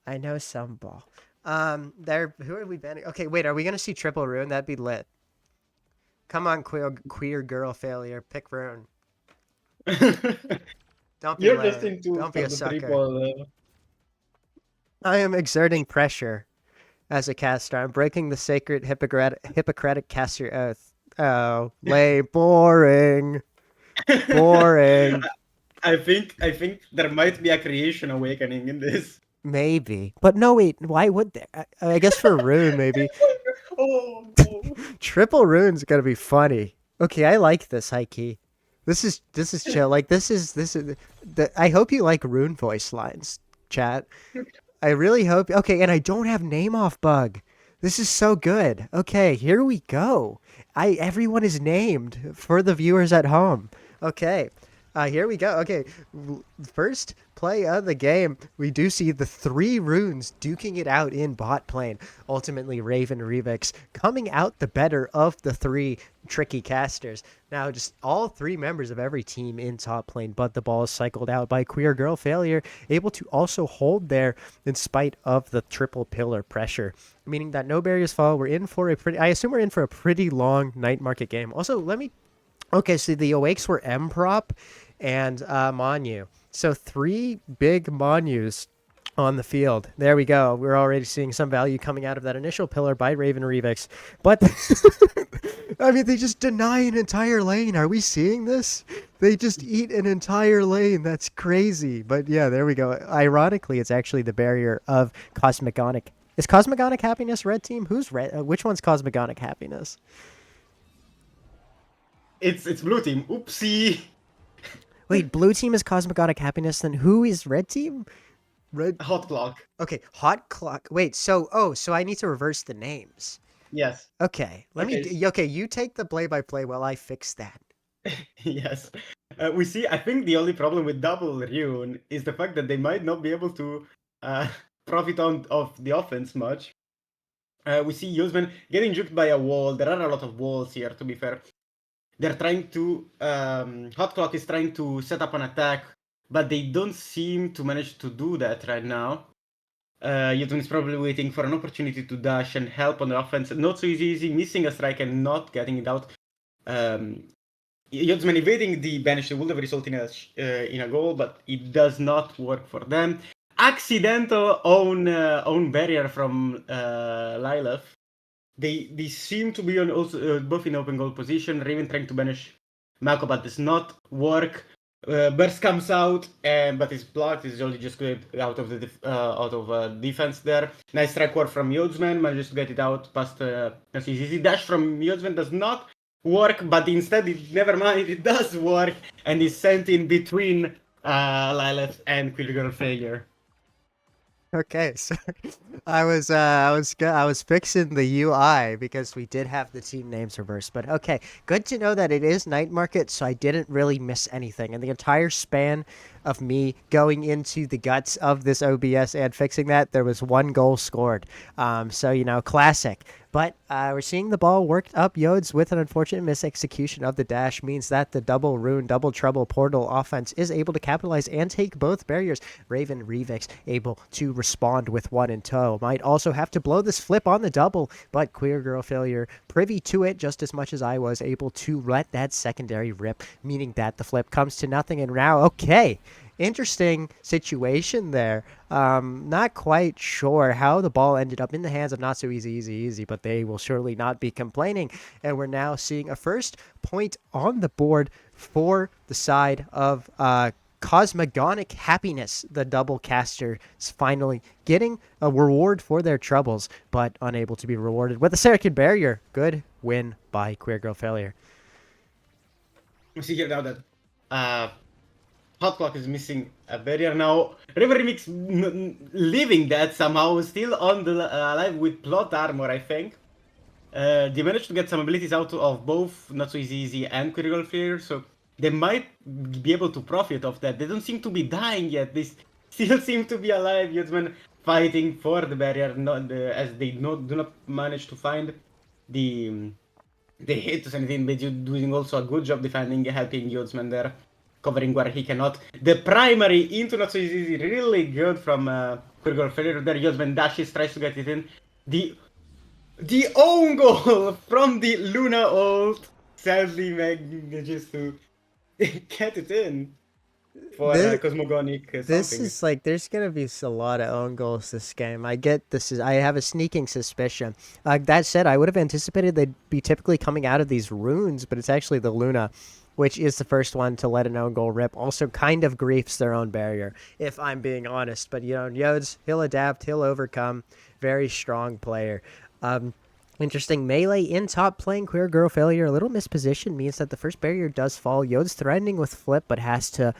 I know some ball. There. Who are we banning? Okay, wait. Are we gonna see triple rune? That'd be lit. Come on, queer girl failure. Pick rune. Don't be You're just lame. into Don't be for a the sucker. triple. I am exerting pressure as a caster. I'm breaking the sacred Hippocratic caster oath. Oh, lame, boring, boring. I think there might be a creation awakening in this. Maybe, but no, wait. Why would there? I guess for rune, maybe Oh no. triple rune's gonna be funny. Okay, I like this high key. This is chill. Like this is. I hope you like rune voice lines, chat. I really hope. Okay, and I don't have name off bug. This is so good. Okay, here we go. Everyone is named for the viewers at home. Okay. Here we go. Okay, first play of the game, we do see the three runes duking it out in bot lane. Ultimately, Raven Revix coming out the better of the three tricky casters. Now, just all three members of every team in top lane, but the ball is cycled out by Queer Girl Failure, able to also hold there in spite of the triple pillar pressure, meaning that no barriers fall. We're in for a pretty, I assume we're in for a pretty long night market game. Also, okay, so the awakes were M prop and Monu. So three big Monus on the field. There we go. We're already seeing some value coming out of that initial pillar by Raven Revix. But I mean, they just deny an entire lane. Are we seeing this? They just eat an entire lane. That's crazy. But yeah, there we go. Ironically, it's actually the barrier of Cosmogonic. Is Cosmogonic Happiness red team? Who's red? Which one's Cosmogonic Happiness? It's blue team. Oopsie. Wait, blue team is Cosmogonic Happiness. Then who is red team? Red. Hot clock. Okay, Hot Clock. Wait, so I need to reverse the names. Yes. Okay, Okay. Okay, you take the play-by-play while I fix that. Yes. We see. I think the only problem with double Rune is the fact that they might not be able to uh, profit on of the offense much. We see Yuzman getting juked by a wall. There are a lot of walls here. To be fair, they're trying to. Hot Clock is trying to set up an attack, but they don't seem to manage to do that right now. Yuzman is probably waiting for an opportunity to dash and help on the offense. Not so easy, missing a strike and not getting it out. Yoddsman evading the banish would have resulted in a goal, but it does not work for them. Accidental own barrier from Lilith. They seem to be on also both in open goal position. Raven trying to banish Malco, but does not work. Burst comes out, but is blocked. Is only just good out of the defense there. Nice strike work from Yoddsman. Manages to get it out past easy dash from Yoddsman does not work, but instead, never mind, it does work, and is sent in between Lilith and Quilligan Failure. Okay, so I was fixing the UI because we did have the team names reversed. But okay, good to know that it is night market, so I didn't really miss anything. And the entire span of me going into the guts of this OBS and fixing that, there was one goal scored. So classic. But we're seeing the ball worked up Yodes with an unfortunate misexecution of the dash means that the double rune, double trouble portal offense is able to capitalize and take both barriers. Raven Revix able to respond with one in tow. Might also have to blow this flip on the double, but Queer Girl Failure privy to it just as much as I was able to let that secondary rip, meaning that the flip comes to nothing. And now, okay, interesting situation there. Not quite sure how the ball ended up in the hands of Not So Easy, but they will surely not be complaining. And we're now seeing a first point on the board for the side of cosmogonic happiness. The double caster is finally getting a reward for their troubles, but unable to be rewarded with a second barrier. Good win by Queer Girl Failure. We see here now that Hot Clock is missing a barrier now. River Remix leaving that somehow, still on the alive with plot armor, I think. They managed to get some abilities out of both Not So Easy and Queer Girl Failure, so they might be able to profit of that. They don't seem to be dying yet. They still seem to be alive. Yodesman fighting for the barrier, as they do not manage to find the hits and anything. But doing also a good job defending, helping Yodesman there, covering where he cannot. The primary into Not So Easy is really good from Queer Girl Failure. There, Yodesman dashes, tries to get it in. The own goal from the Luna ult sadly manages to get it in for Cosmogonic This something. is like, there's gonna be a lot of own goals this game. I get this is. I have a sneaking suspicion. That said, I would have anticipated they'd be typically coming out of these runes, but it's actually the Luna, which is the first one to let an own goal rip. Also, kind of griefs their own barrier, if I'm being honest. But Yodes, he'll adapt, he'll overcome. Very strong player. Interesting melee in top playing Queer Girl Failure. A little misposition means that the first barrier does fall. Yode's threatening with flip, but has to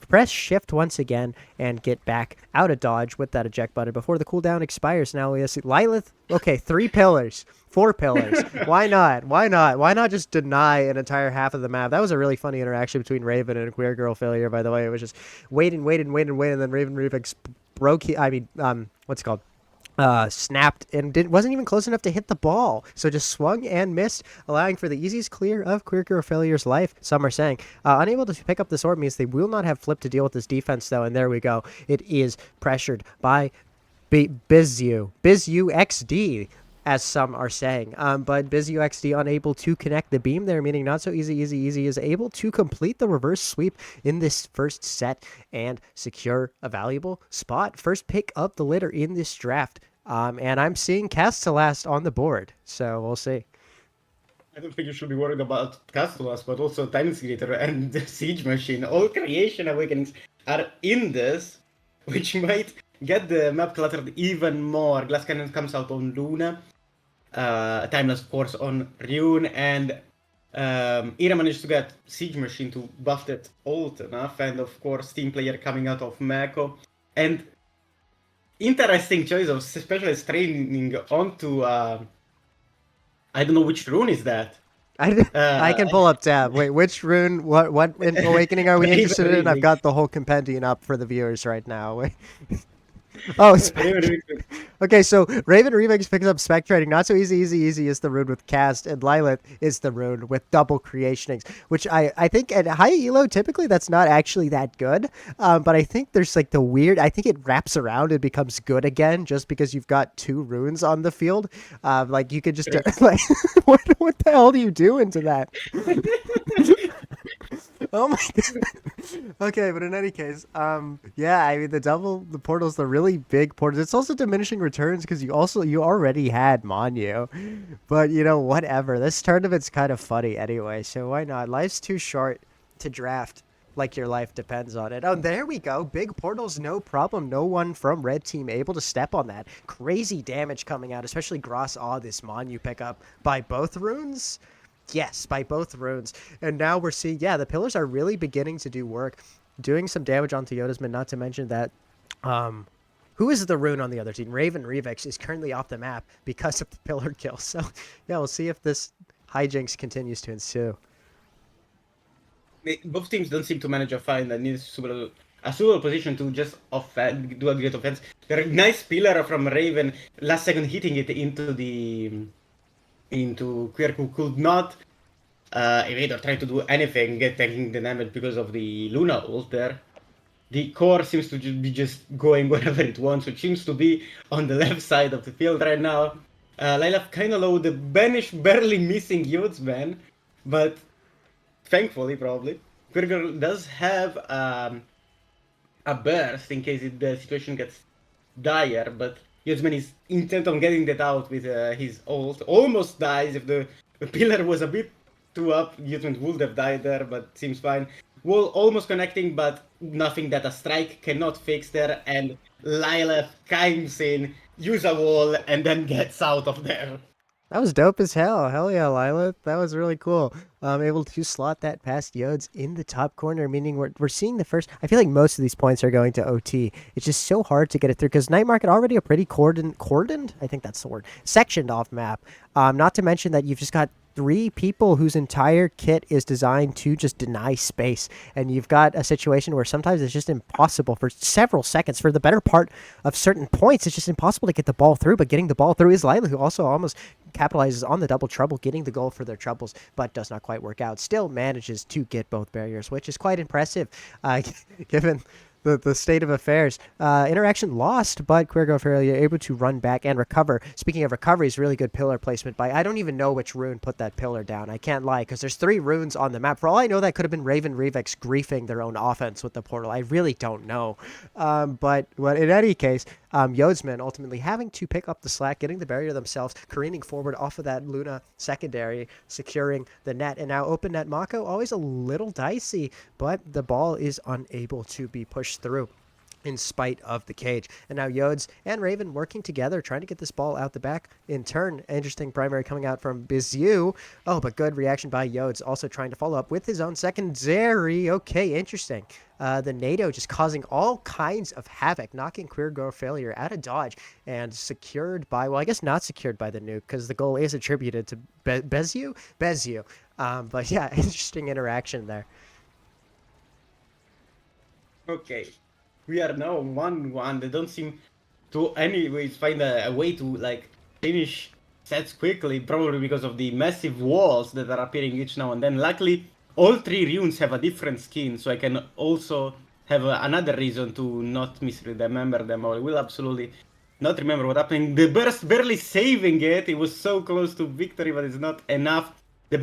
press shift once again and get back out of dodge with that eject button before the cooldown expires. Now we have Lilith. Okay, 3 pillars, 4 pillars. Why not? Why not? Why not just deny an entire half of the map? That was a really funny interaction between Raven and Queer Girl Failure, by the way. It was just wait, and then Raven Rubik broke. What's it called? Snapped and wasn't even close enough to hit the ball, so just swung and missed, allowing for the easiest clear of Queer Girl Failure's life. Some are saying unable to pick up this orb means they will not have flip to deal with this defense, though, and there we go. It is pressured by Bizu XD, as some are saying. But Bizu XD unable to connect the beam there, meaning Not So Easy is able to complete the reverse sweep in this first set and secure a valuable spot. First pick up the litter in this draft. And I'm seeing Castellast on the board, so we'll see. I don't think you should be worried about Castellas, but also Time Creator and the Siege Machine. All Creation Awakenings are in this, which might get the map cluttered even more. Glass Cannon comes out on Luna. Timeless, of course, on Rune. And Ira managed to get Siege Machine to buff that ult enough. And, of course, Team Player coming out of Mako. And interesting choice of specialist training onto... I don't know which rune is that. I can pull up tab. Wait, which rune? What awakening are we interested in? I've got the whole compendium up for the viewers right now. Wait. Oh, okay. So Raven Remix picks up Spectrating. Not So Easy is the rune with Cast, and Lilith is the rune with Double Creationings, which I think at high elo typically that's not actually that good. But I think there's like the weird. I think it wraps around and becomes good again just because you've got 2 runes on the field. Like you could just like what the hell do you do into that? Oh my god. Okay, but in any case, yeah, I mean the portals, the really big portals. It's also diminishing returns because you already had Manu, but whatever. This tournament's kind of funny anyway, so why not? Life's too short to draft like your life depends on it. Oh, there we go. Big portals, no problem. No one from red team able to step on that. Crazy damage coming out, especially Gross. This Manu pickup by both runes. Yes, by both runes. And now we're seeing, the pillars are really beginning to do work, doing some damage on Theodosman, not to mention that, who is the rune on the other team? Raven Revex is currently off the map because of the pillar kill. So, yeah, we'll see if this hijinks continues to ensue. Both teams don't seem to manage to find a suitable position to just do a great offense. There a nice pillar from Raven, last second hitting it into Queer, who could not evade or try to do anything, taking the damage because of the Luna ult there. The core seems to be just going wherever it wants, which seems to be on the left side of the field right now. Lilaf kind of low, the Banish barely missing Youthsman, but thankfully, probably, Queer Girl does have a burst in case the situation gets dire, but Youthsman is intent on getting that out with his ult. Almost dies. If the pillar was a bit too up, Youthsman would have died there, but seems fine. wall almost connecting, but nothing that a strike cannot fix there. And Lila comes in, use a wall, and then gets out of there. That was dope as hell. Hell yeah, Lila. That was really cool. Able to slot that past Yodes in the top corner, meaning we're seeing the first. I feel like most of these points are going to OT. It's just so hard to get it through because Night Market already a pretty cordoned. I think that's the word. Sectioned off map. Not to mention that you've just got three people whose entire kit is designed to just deny space. And you've got a situation where sometimes it's just impossible for several seconds, for the better part of certain points. It's just impossible to get the ball through, but getting the ball through is Lila, who also almost capitalizes on the double trouble, getting the goal for their troubles, but does not quite work out. Still manages to get both barriers, which is quite impressive, given the state of affairs. Interaction lost, but Quirgo Fairly able to run back and recover. Speaking of recoveries, really good pillar placement by, I don't even know which rune put that pillar down. I can't lie, because there's 3 runes on the map. For all I know, that could have been Raven Revex griefing their own offense with the portal. I really don't know. But in any case, Yodsman ultimately having to pick up the slack, getting the barrier themselves, careening forward off of that Luna secondary, securing the net, and now open net Mako, always a little dicey, but the ball is unable to be pushed through in spite of the cage. And now Yodes and Raven working together, trying to get this ball out the back. In turn, interesting primary coming out from Bizu. Oh, but good reaction by Yodes, also trying to follow up with his own secondary. Okay, interesting. The NATO just causing all kinds of havoc, knocking Queer Girl Failure out of dodge and secured by, well, I guess not secured by the nuke because the goal is attributed to Bezu. But yeah, interesting interaction there. Okay. We are now 1-1. They don't seem to anyways find a way to like finish sets quickly, probably because of the massive walls that are appearing each now and then. Luckily, all 3 runes have a different skin, so I can also have another reason to not misremember them. I will absolutely not remember what happened. The burst barely saving it. It was so close to victory, but it's not enough. The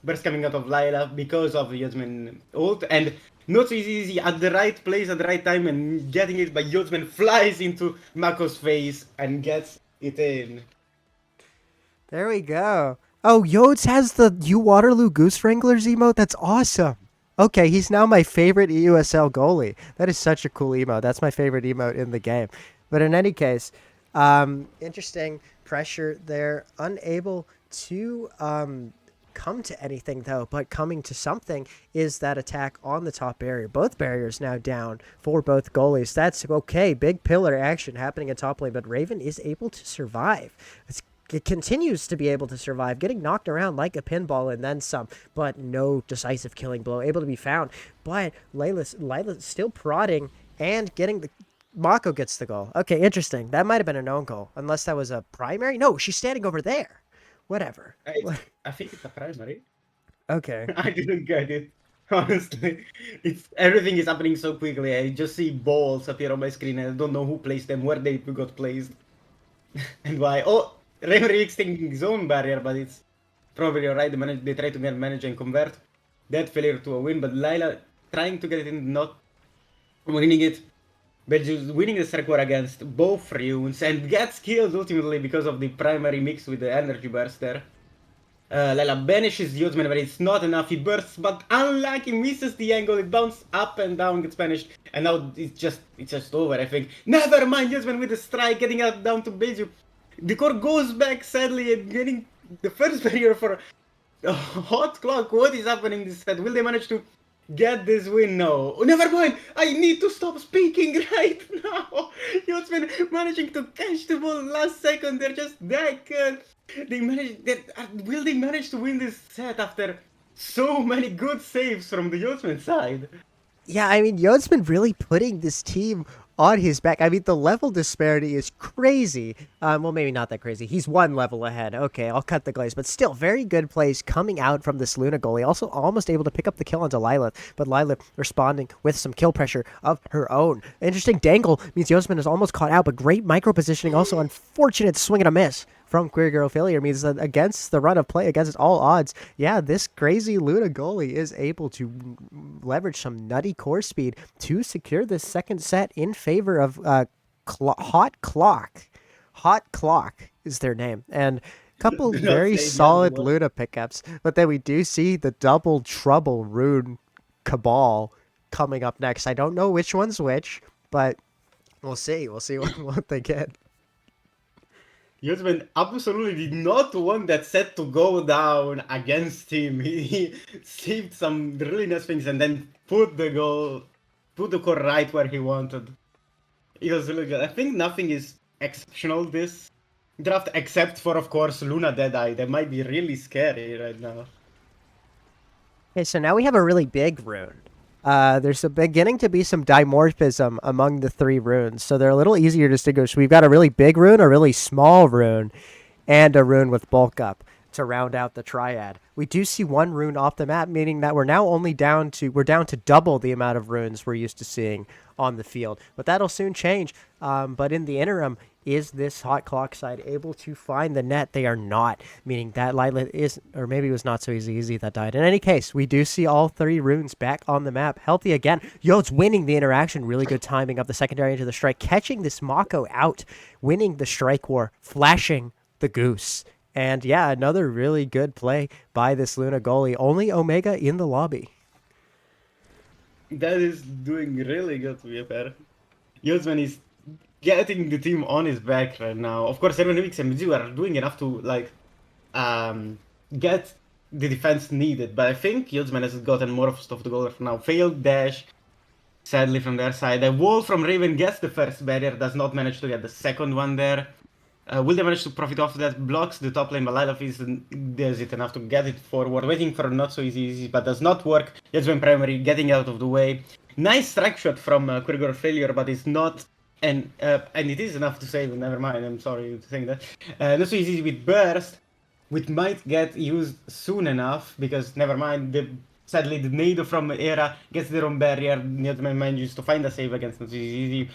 burst coming out of Lila because of the Yasmin ult, and not so easy at the right place at the right time, and getting it by Yodsman flies into Mako's face and gets it in. There we go. Oh, Yodes has the You Waterloo Goose Wranglers emote? That's awesome. Okay, he's now my favorite EUSL goalie. That is such a cool emote. That's my favorite emote in the game. But in any case, interesting pressure there. Unable to come to anything, though, but coming to something is that attack on the top barrier. Both barriers now down for both goalies. That's okay. Big pillar action happening at top lane, but Raven is able to survive. It continues to be able to survive, getting knocked around like a pinball and then some, but no decisive killing blow able to be found. But Lila's still prodding and getting the... Mako gets the goal. Okay, interesting. That might have been a known goal, unless that was a primary. No, she's standing over there. Whatever. I think it's a primary. Okay. I didn't get it. Honestly, it's everything is happening so quickly. I just see balls appear on my screen and I don't know who placed them, where they got placed, and why. Oh, Reverie taking his own barrier, but it's probably alright. They try to manage and convert that failure to a win, but Lila trying to get it in, not winning it. But just winning the strike war against both runes and gets killed ultimately because of the primary mix with the energy burst there. Lila banishes the Yodsman, but it's not enough. He bursts, but unlucky, misses the angle. It bounces up and down, gets banished, and now it's just over. I think. Never mind, Yodsman with the strike, getting out down to Beju. The core goes back sadly and getting the first barrier for a hot clock. What is happening this set? Will they manage to get this win? No. Oh, never mind. I need to stop speaking right now. Yodsman managing to catch the ball last second. They're just that good. Will they manage to win this set after so many good saves from the Yodsman side? Yeah, I mean, Yode's been really putting this team on his back. I mean, the level disparity is crazy. Well, maybe not that crazy. He's 1 level ahead. Okay, I'll cut the glaze. But still, very good plays coming out from this Luna goalie. Also almost able to pick up the kill onto Lilith. But Lilith responding with some kill pressure of her own. Interesting dangle means Yosman is almost caught out, but great micro positioning. Also unfortunate swing and a miss from Queer Girl Failure means that against the run of play, against all odds, yeah, this crazy Luna goalie is able to leverage some nutty core speed to secure this second set in favor of Hot Clock. Hot Clock is their name. And a couple very solid Luna pickups. But then we do see the double trouble rune cabal coming up next. I don't know which one's which, but we'll see. We'll see what they get. Yuzman absolutely did not want that set to go down against him. He saved some really nice things and then put the core right where he wanted. It was really good. I think nothing is exceptional this draft except for, of course, Luna Deadeye. That might be really scary right now. Okay, so now we have a really big rune. There's beginning to be some dimorphism among the 3 runes, so they're a little easier to distinguish. We've got a really big rune, a really small rune, and a rune with bulk up to round out the triad. We do see 1 rune off the map, meaning that we're now only down to double the amount of runes we're used to seeing on the field. But that'll soon change. But in the interim, is this Hot Clock side able to find the net? They are not, meaning that Lilith is, or maybe it was not so easy that died. In any case, we do see all 3 runes back on the map, healthy again. Yode's winning the interaction, really good timing of the secondary into the strike, catching this Mako out, winning the strike war, flashing the goose. And yeah, another really good play by this Luna goalie. Only Omega in the lobby. That is doing really good to be fair. Yuzman is getting the team on his back right now. Of course, Erwin Wix and Mizu are doing enough to get the defense needed, but I think Yuzman has gotten more of stuff to go for now. Failed dash, sadly from their side. The wall from Raven gets the first barrier, does not manage to get the second one there. Will they manage to profit off that? Blocks the top lane, but Lilith does it enough to get it forward. Waiting for a not so easy, but does not work. Yuzman primary getting out of the way. Nice strike shot from Kurgor Failure, but it's not. And it is enough to save. Never mind, I'm sorry to say that. Not so easy with Burst, which might get used soon enough, because never mind, sadly the Nado from Era gets their own barrier. Yuzman manages to find a save against Not so easy.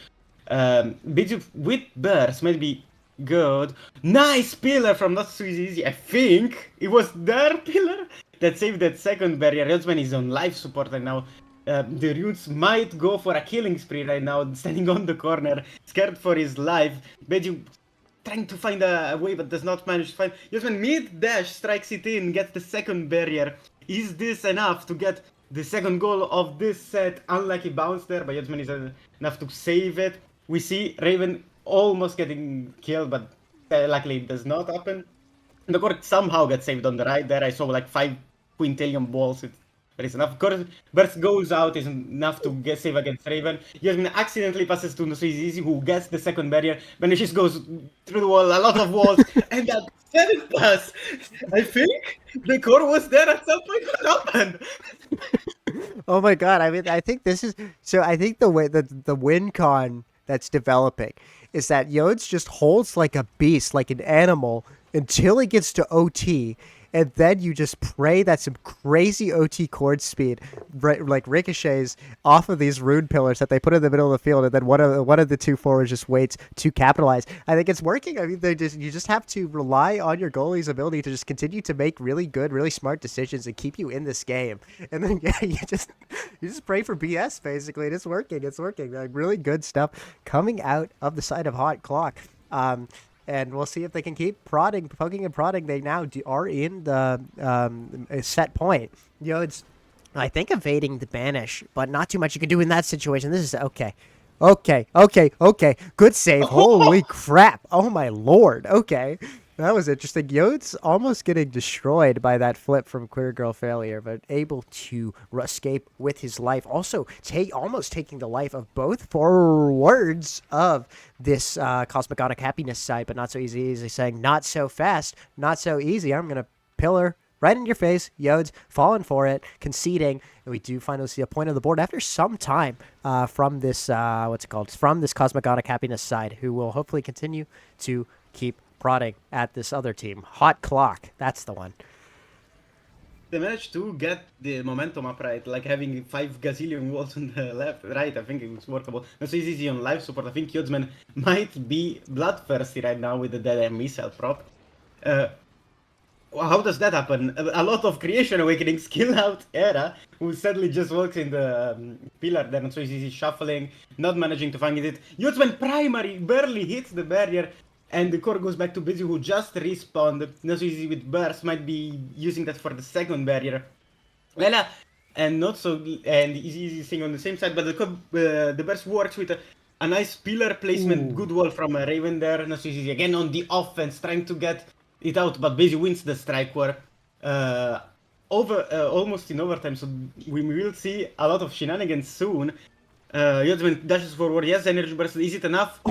Biju with Burst might be good. Nice pillar from Not So Easy. I think it was their pillar that saved that second barrier. Yuzman is on life support right now. The Runes might go for a killing spree right now, standing on the corner, scared for his life. Beju trying to find a way, but does not manage to find. Yuzman mid-dash strikes it in, gets the second barrier. Is this enough to get the second goal of this set? Unlucky bounce there, but Yuzman is enough to save it. We see Raven almost getting killed, but luckily it does not happen. The court somehow gets saved on the right there. I saw like 5 quintillion balls. But it's enough. Of course, Burst goes out, is enough to get save against Raven. Yuzman accidentally passes to Nusuizizi, who gets the second barrier. Benishis goes through the wall, a lot of walls, and that 7th pass. I think the core was there at some point when it happened. Oh my god, I mean, I think this is... So I think the way that the win con that's developing is that Yodes just holds like a beast, like an animal, until he gets to OT, and then you just pray that some crazy OT chord speed like ricochets off of these rune pillars that they put in the middle of the field, and then one of the 2 forwards just waits to capitalize. I think it's working. I mean, you just have to rely on your goalie's ability to just continue to make really good, really smart decisions and keep you in this game. And then yeah, you just pray for BS basically, and it's working. It's working. Like, really good stuff coming out of the side of Hot Clock. And we'll see if they can keep poking and prodding. They now are in the set point. You know, it's, I think, evading the banish, but not too much you can do in that situation. This is okay. Good save. Holy crap. Oh, my lord. Okay. That was interesting. Yode's almost getting destroyed by that flip from Queer Girl Failure, but able to escape with his life. Also, almost taking the life of both forwards of this Cosmogonic Happiness side, but not so easy. Saying, not so fast, not so easy. I'm going to pillar right in your face. Yode's falling for it, conceding, and we do finally see a point on the board after some time from this, from this Cosmogonic Happiness side, who will hopefully continue to keep prodding at this other team. Hot Clock, that's the one. They managed to get the momentum upright, like having 5 gazillion walls on the left, right. I think it was workable. Not so easy on life support. I think Yuzman might be bloodthirsty right now with the dead end missile prop. How does that happen? A lot of Creation Awakening skill out Era, who sadly just walks in the pillar there, not so easy shuffling, not managing to find it. Yuzman primary barely hits the barrier, and the core goes back to Busy, who just respawned. Not so easy with Burst, might be using that for the second barrier. Well, and not so and easy thing on the same side. But the Bears works with a nice pillar placement, Ooh. good wall from Raven there. Not so easy again on the offense, trying to get it out, but Basie wins the strike war. Almost in overtime, so we will see a lot of shenanigans soon. Yodman dashes forward, yes, energy burst, is it enough?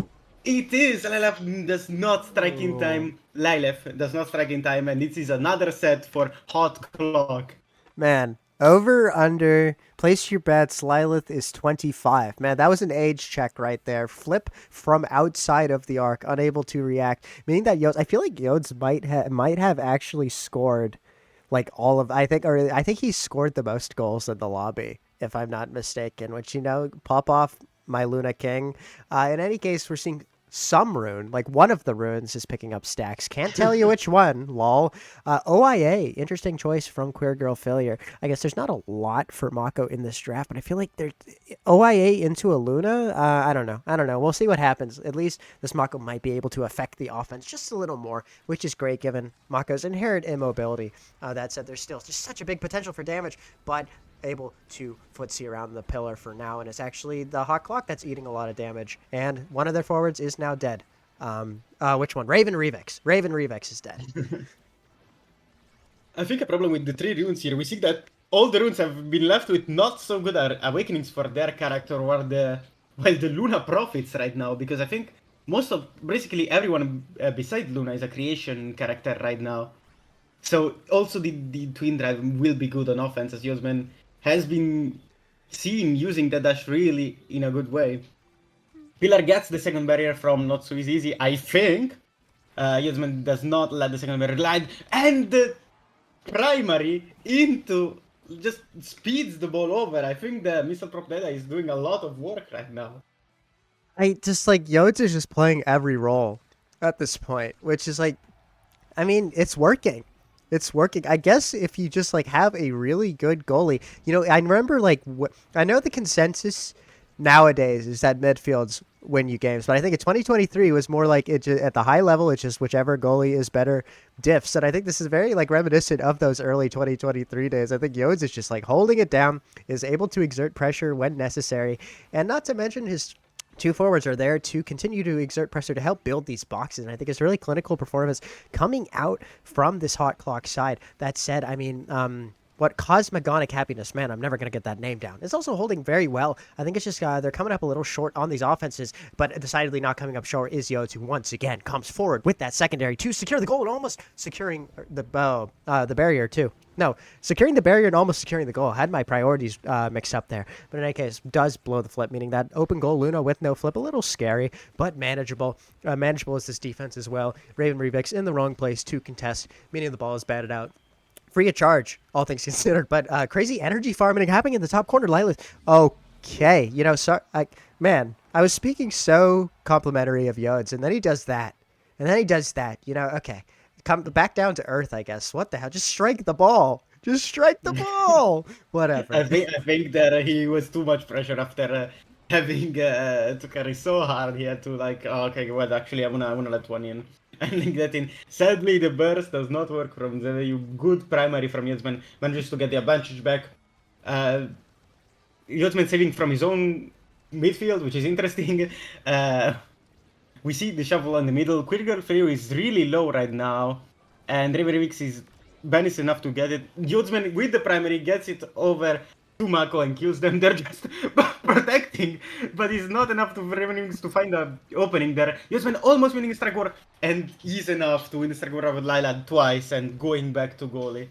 It is! Lilef does not strike in time. Lilef does not strike in time, and this is another set for Hot Clock. Man, over, under, place your bets. Lilith is 25. Man, that was an age check right there. Flip from outside of the arc, unable to react. Meaning that Yodes, I feel like Yodes might have actually scored like all of, I think he scored the most goals in the lobby, if I'm not mistaken, which, pop off my Luna King. In any case, we're seeing some rune, like one of the runes is picking up stacks. Can't tell you which one, lol. OIA, interesting choice from Queer Girl Failure. I guess there's not a lot for Mako in this draft, but I feel like there's OIA into a Luna. I don't know. We'll see what happens. At least this Mako might be able to affect the offense just a little more, which is great given Mako's inherent immobility. That said, there's still just such a big potential for damage, but able to footsie around the pillar for now, and it's actually the Hot Clock that's eating a lot of damage, and one of their forwards is now dead. Which one? Raven Revex. Raven Revex is dead. I think a problem with the 3 runes here, we see that all the runes have been left with not so good awakenings for their character, while the Luna profits right now, because I think basically everyone besides Luna is a creation character right now. So also the Twin Drive will be good on offense, as Yosman has been seen using the dash really in a good way. Pillar gets the second barrier from not so easy, I think. Yosman does not let the second barrier glide, and the primary into just speeds the ball over. I think the Missile Prop Data is doing a lot of work right now. I just like Yodes is just playing every role at this point, which is like, I mean, it's working. It's working. I guess if you just like have a really good goalie, I remember like I know the consensus nowadays is that midfields win you games, but I think in 2023 was more like it just, at the high level, it's just whichever goalie is better diffs. And I think this is very like reminiscent of those early 2023 days. I think Yodes is just like holding it down, is able to exert pressure when necessary, and not to mention his 2 forwards are there to continue to exert pressure to help build these boxes. And I think it's really clinical performance coming out from this Hot Clock side. That said, I mean, what Cosmogonic Happiness, man, I'm never going to get that name down. It's also holding very well. I think it's just they're coming up a little short on these offenses, but decidedly not coming up short is Yodes, who once again comes forward with that secondary to secure the goal and almost securing the barrier too. No, securing the barrier and almost securing the goal. Had my priorities mixed up there. But in any case, does blow the flip, meaning that open goal Luna with no flip. A little scary, but manageable. Manageable is this defense as well. Raven Revex in the wrong place to contest, meaning the ball is batted out. Free of charge, all things considered. But crazy energy farming happening in the top corner. Lilith. Okay. Man, I was speaking so complimentary of Yodes, and then he does that. Okay. Come back down to earth, I guess. What the hell? Just strike the ball. Just strike the ball. Whatever. I think that he was too much pressure after having to carry so hard. He had to okay, well, actually, I wanna let one in. And link that in. Sadly, the burst does not work from the good primary from Yotsman. Manages to get the advantage back. Yotsman saving from his own midfield, which is interesting. We see the shuffle in the middle. Quirger Failure is really low right now. And Reverix is banished enough to get it. Yotsman with the primary gets it over to Mako and kills them. They're just protecting, but it's not enough to Reverix to find an opening there. Yotsman almost winning the strike war, and he's enough to win the strike war with Lila twice and going back to goalie.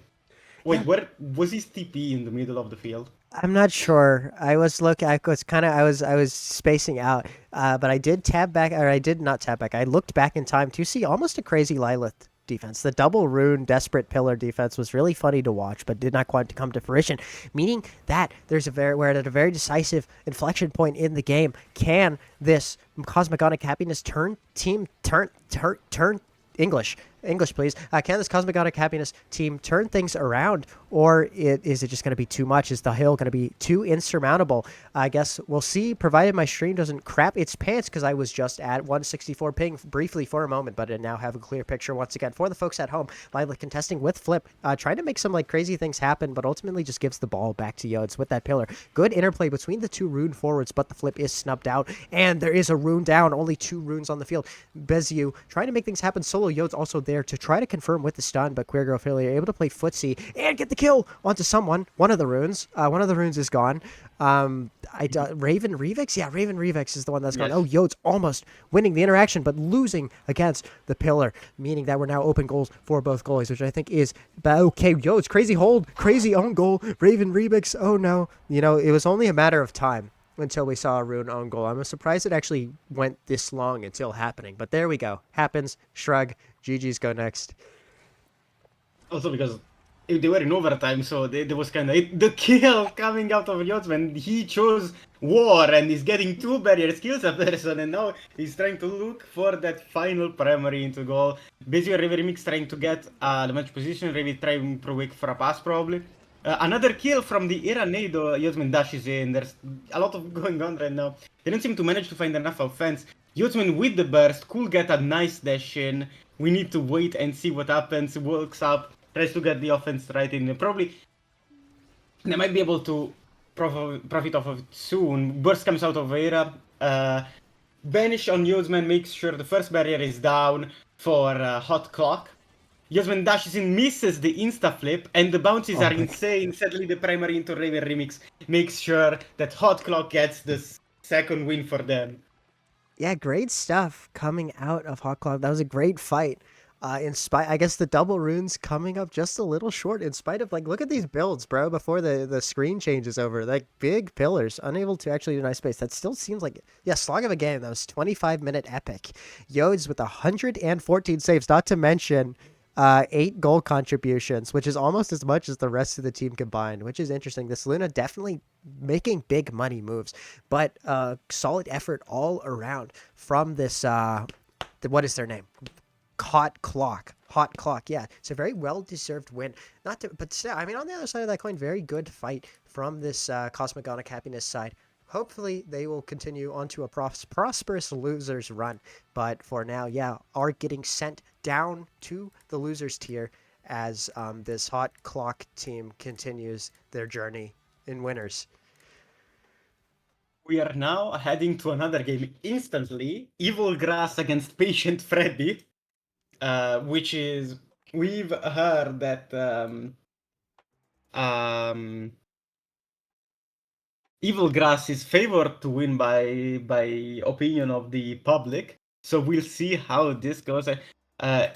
Wait, where was his TP in the middle of the field? I'm not sure. I was spacing out, but I did tab back, or I did not tab back. I looked back in time to see almost a crazy Lilith defense. The double rune desperate pillar defense was really funny to watch, but did not quite come to fruition. Meaning that we're at a very decisive inflection point in the game. Can this Cosmogonic Happiness turn English English, please. Can this Cosmic Gonic Happiness team turn things around, or is it just going to be too much? Is the hill going to be too insurmountable? I guess we'll see, provided my stream doesn't crap its pants, because I was just at 164 ping briefly for a moment, but I now have a clear picture once again for the folks at home. Lively contesting with Flip, trying to make some like crazy things happen, but ultimately just gives the ball back to Yodes with that pillar. Good interplay between the two rune forwards, but the Flip is snubbed out, and there is a rune down. Only 2 runes on the field. Beziu trying to make things happen. Solo Yodes also there to try to confirm with the stun, but Queer Girl failure able to play footsie and get the kill onto someone. One of the runes is gone. Raven Revix? Yeah, Raven Revix is the one that's gone. Oh, Yodes almost winning the interaction, but losing against the pillar, meaning that we're now open goals for both goalies, which I think is okay. Yodes, crazy hold, crazy own goal. Raven Revix, oh no. You know, it was only a matter of time until we saw a rune own goal. I'm surprised it actually went this long until happening, but there we go. Happens. Shrug. GG's go next. Also because they were in overtime, so there was kind of the kill coming out of Yods when he chose war and is getting 2 barrier skills a person, and now he's trying to look for that final primary into goal. Basically, River Mix trying to get the match position, River trying to wait for a pass probably. Another kill from the Iranado. Yodsman dashes in. There's a lot of going on right now. They don't seem to manage to find enough offense. Yodsman with the burst could get a nice dash in. We need to wait and see what happens. Walks up, tries to get the offense right in. Probably they might be able to profit off of it soon. Burst comes out of Era. Banish on Yodsman makes sure the first barrier is down for Hot Clock. Yodsman dashes in, misses the insta-flip, and the bounces are insane. Sadly, the primary into Raven Remix makes sure that Hot Clock gets the second win for them. Yeah, great stuff coming out of Hot Clock. That was a great fight. I guess the double runes coming up just a little short in spite of, like, look at these builds, bro, before the screen changes over. Like, big pillars, unable to actually do nice space. That still seems like, yeah, slog of a game. That was 25-minute epic. Yodes with 114 saves, not to mention 8 goal contributions, which is almost as much as the rest of the team combined, which is interesting. This Luna definitely making big money moves, but solid effort all around from this, what is their name? Hot Clock. Yeah, it's a very well-deserved win. But still, I mean, on the other side of that coin, very good fight from this Cosmic Gonic Happiness side. Hopefully, they will continue onto a prosperous losers run. But for now, yeah, are getting sent down to the losers tier as this Hot Clock team continues their journey in winners. We are now heading to another game instantly. Evil Grass against Patient Freddy. Which is, we've heard that Evil Grass is favored to win by opinion of the public. So we'll see how this goes.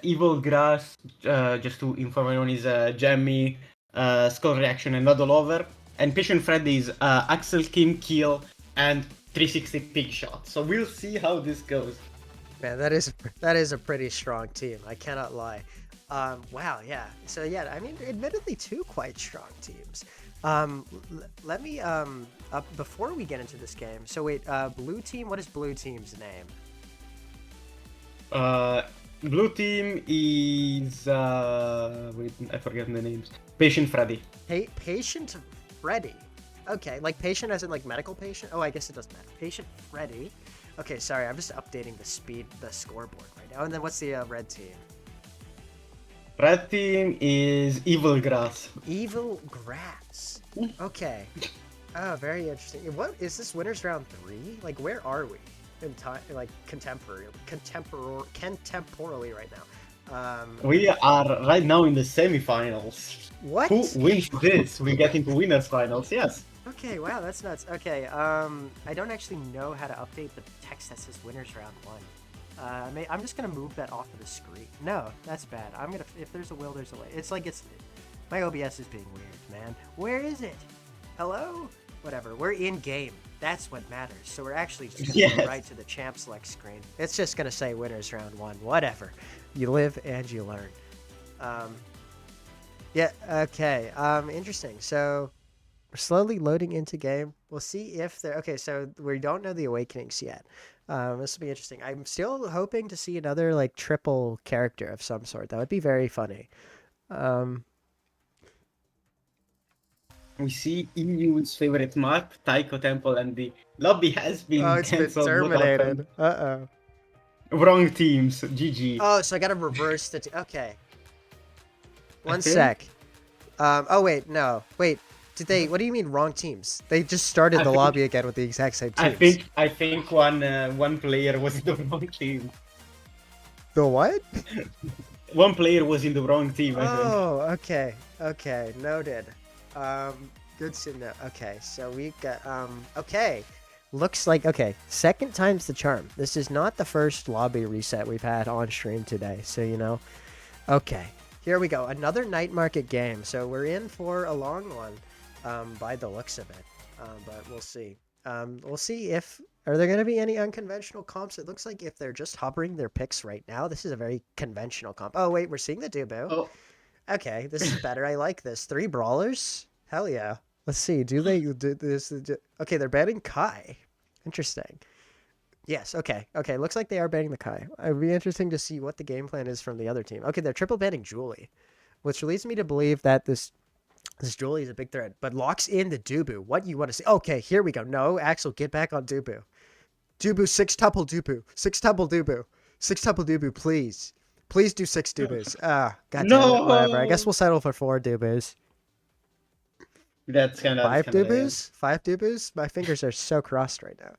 Evil Grass, just to inform everyone, is Jammy, Skull Reaction, and Noddle Over. And Patient Freddy is Axel Kim Kill and 360 Pig Shot. So we'll see how this goes. Man, that is a pretty strong team. I cannot lie. Wow, yeah. So yeah, I mean, admittedly, 2 quite strong teams. Let me before we get into this game. So wait, blue team. What is blue team's name? Blue team is wait, I forget the names. Patient Freddy. Patient Freddy. Okay, like patient as in like medical patient. Oh, I guess it doesn't matter. Patient Freddy. Okay, sorry, I'm just updating the scoreboard right now. And then what's the red team? Red team is Evil Grass. Evil Grass. Okay. Oh, very interesting. What is this? Winners round 3? Like, where are we in time? Like, contemporarily right now. We are right now in the semifinals. What? Who wins this? We get into winners finals. Yes. Okay, wow, that's nuts. Okay, I don't actually know how to update the text that says winners round 1. I'm just gonna move that off of the screen. No, that's bad. If there's a will, there's a way. It's like my OBS is being weird, man. Where is it? Hello? Whatever. We're in game. That's what matters. So we're actually just gonna go right to the champ select screen. It's just gonna say winners round 1. Whatever. You live and you learn. Yeah. Okay. Interesting. So. We're slowly loading into game. We'll see if they're... Okay, so we don't know the Awakenings yet. This will be interesting. I'm still hoping to see another like triple character of some sort. That would be very funny. Um, We see EU's favorite map, Taiko Temple, and the lobby has oh, been it's been cancelled. What happened? terminated. Uh-oh. Wrong teams. GG. Oh, so I gotta reverse the. Okay, I one think. sec. Oh wait, no, wait. Did they? What do you mean wrong teams? They just started I the think. lobby again with the exact same I teams. think. I think one player was in the wrong team. The what? One player was in the wrong team. I think. Oh, okay, okay, noted. Good to know. Okay, so we got okay. Looks like okay. Second time's the charm. This is not the first lobby reset we've had on stream today, so you know. Okay, here we go. Another night market game. So we're in for a long one, by the looks of it. But we'll see. We'll see if are there going to be any unconventional comps. It looks like if they're just hovering their picks right now, this is a very conventional comp. Oh wait, we're seeing the Dubu. Oh, Okay, this is better. I like this. 3 brawlers. Hell yeah. Let's see. Do they do this? Okay, they're banning Kai. Interesting. Yes. Okay. Okay. Looks like they are banning the Kai. It'd be interesting to see what the game plan is from the other team. Okay, they're triple banning Julie, which leads me to believe that this Julie is a big threat, but locks in the Dubu. What you want to see? Okay, here we go. No, Axel, get back on Dubu. Dubu, 6-tuple Dubu. 6-tuple Dubu. 6-tuple Dubu, please. Please do 6 Dubus. Ah, god damn it. Whatever. I guess no! we'll settle for 4 Dubus. That's kind of 5 lame. Dubus? 5 Dubus? My fingers are so crossed right now.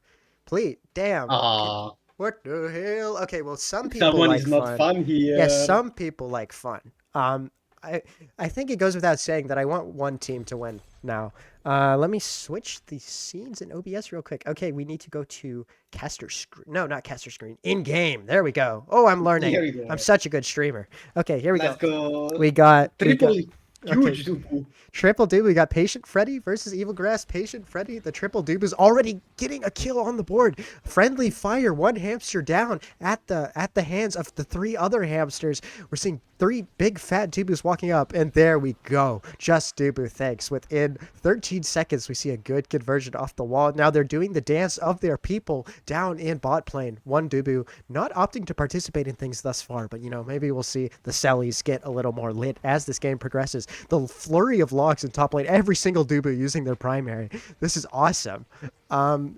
Please, damn. Ah, What the hell? Okay, well, some people someone is like not fun. fun Yes, here. some people like fun. I I think it goes without saying that I want one team to win now. Let me switch the scenes in OBS real quick. Okay, we need to go to caster screen. No, not caster screen. In game. There we go. Oh, I'm learning. Here we go. I'm such a good streamer. Okay, here we Let's go. go. We got Triple okay. huge Dubu. Triple Dubu. We got Patient Freddy versus Evil Grass. Patient Freddy. The Triple Dubu is already getting a kill on the board. Friendly fire. One hamster down at the hands of the 3 other hamsters. We're seeing 3 big fat Dubus walking up, and there we go. Just Dubu, thanks. Within 13 seconds, we see a good conversion off the wall. Now they're doing the dance of their people down in bot lane. One Dubu not opting to participate in things thus far, but you know, maybe we'll see the Sellies get a little more lit as this game progresses. The flurry of logs in top lane, every single Dubu using their primary. This is awesome.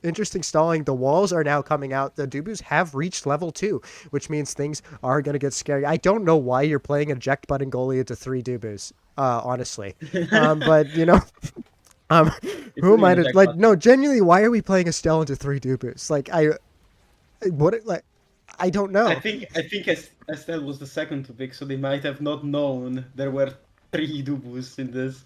Interesting stalling. The walls are now coming out. The Dubus have reached level 2, which means things are going to get scary. I don't know why you're playing eject button goalie into 3 Dubus, honestly. But, you know, um, It's who am really I the to, like, jackpot. no, genuinely, why are we playing Estelle into 3 Dubus? Like, I don't know. I think Estelle was the second to pick, so they might have not known there were 3 Dubus in this.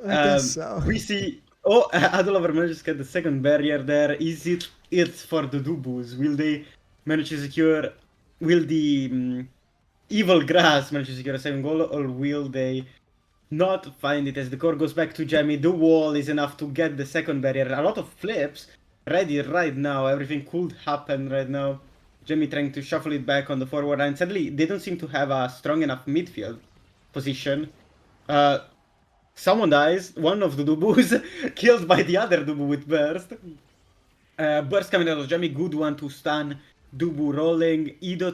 I guess so. We see. Oh, Adolover manages to get the second barrier there. Is it for the Dubus? Will they manage to secure? Will the Evil Grass manage to secure a second goal, or will they not find it as the core goes back to Jamie? The wall is enough to get the second barrier. A lot of flips ready right now. Everything could happen right now. Jamie trying to shuffle it back on the forward line. Sadly, they don't seem to have a strong enough midfield position. Someone dies. One of the Dubus killed by the other Dubu with burst. Burst coming out of Jamie. Good one to stun. Dubu rolling. Ado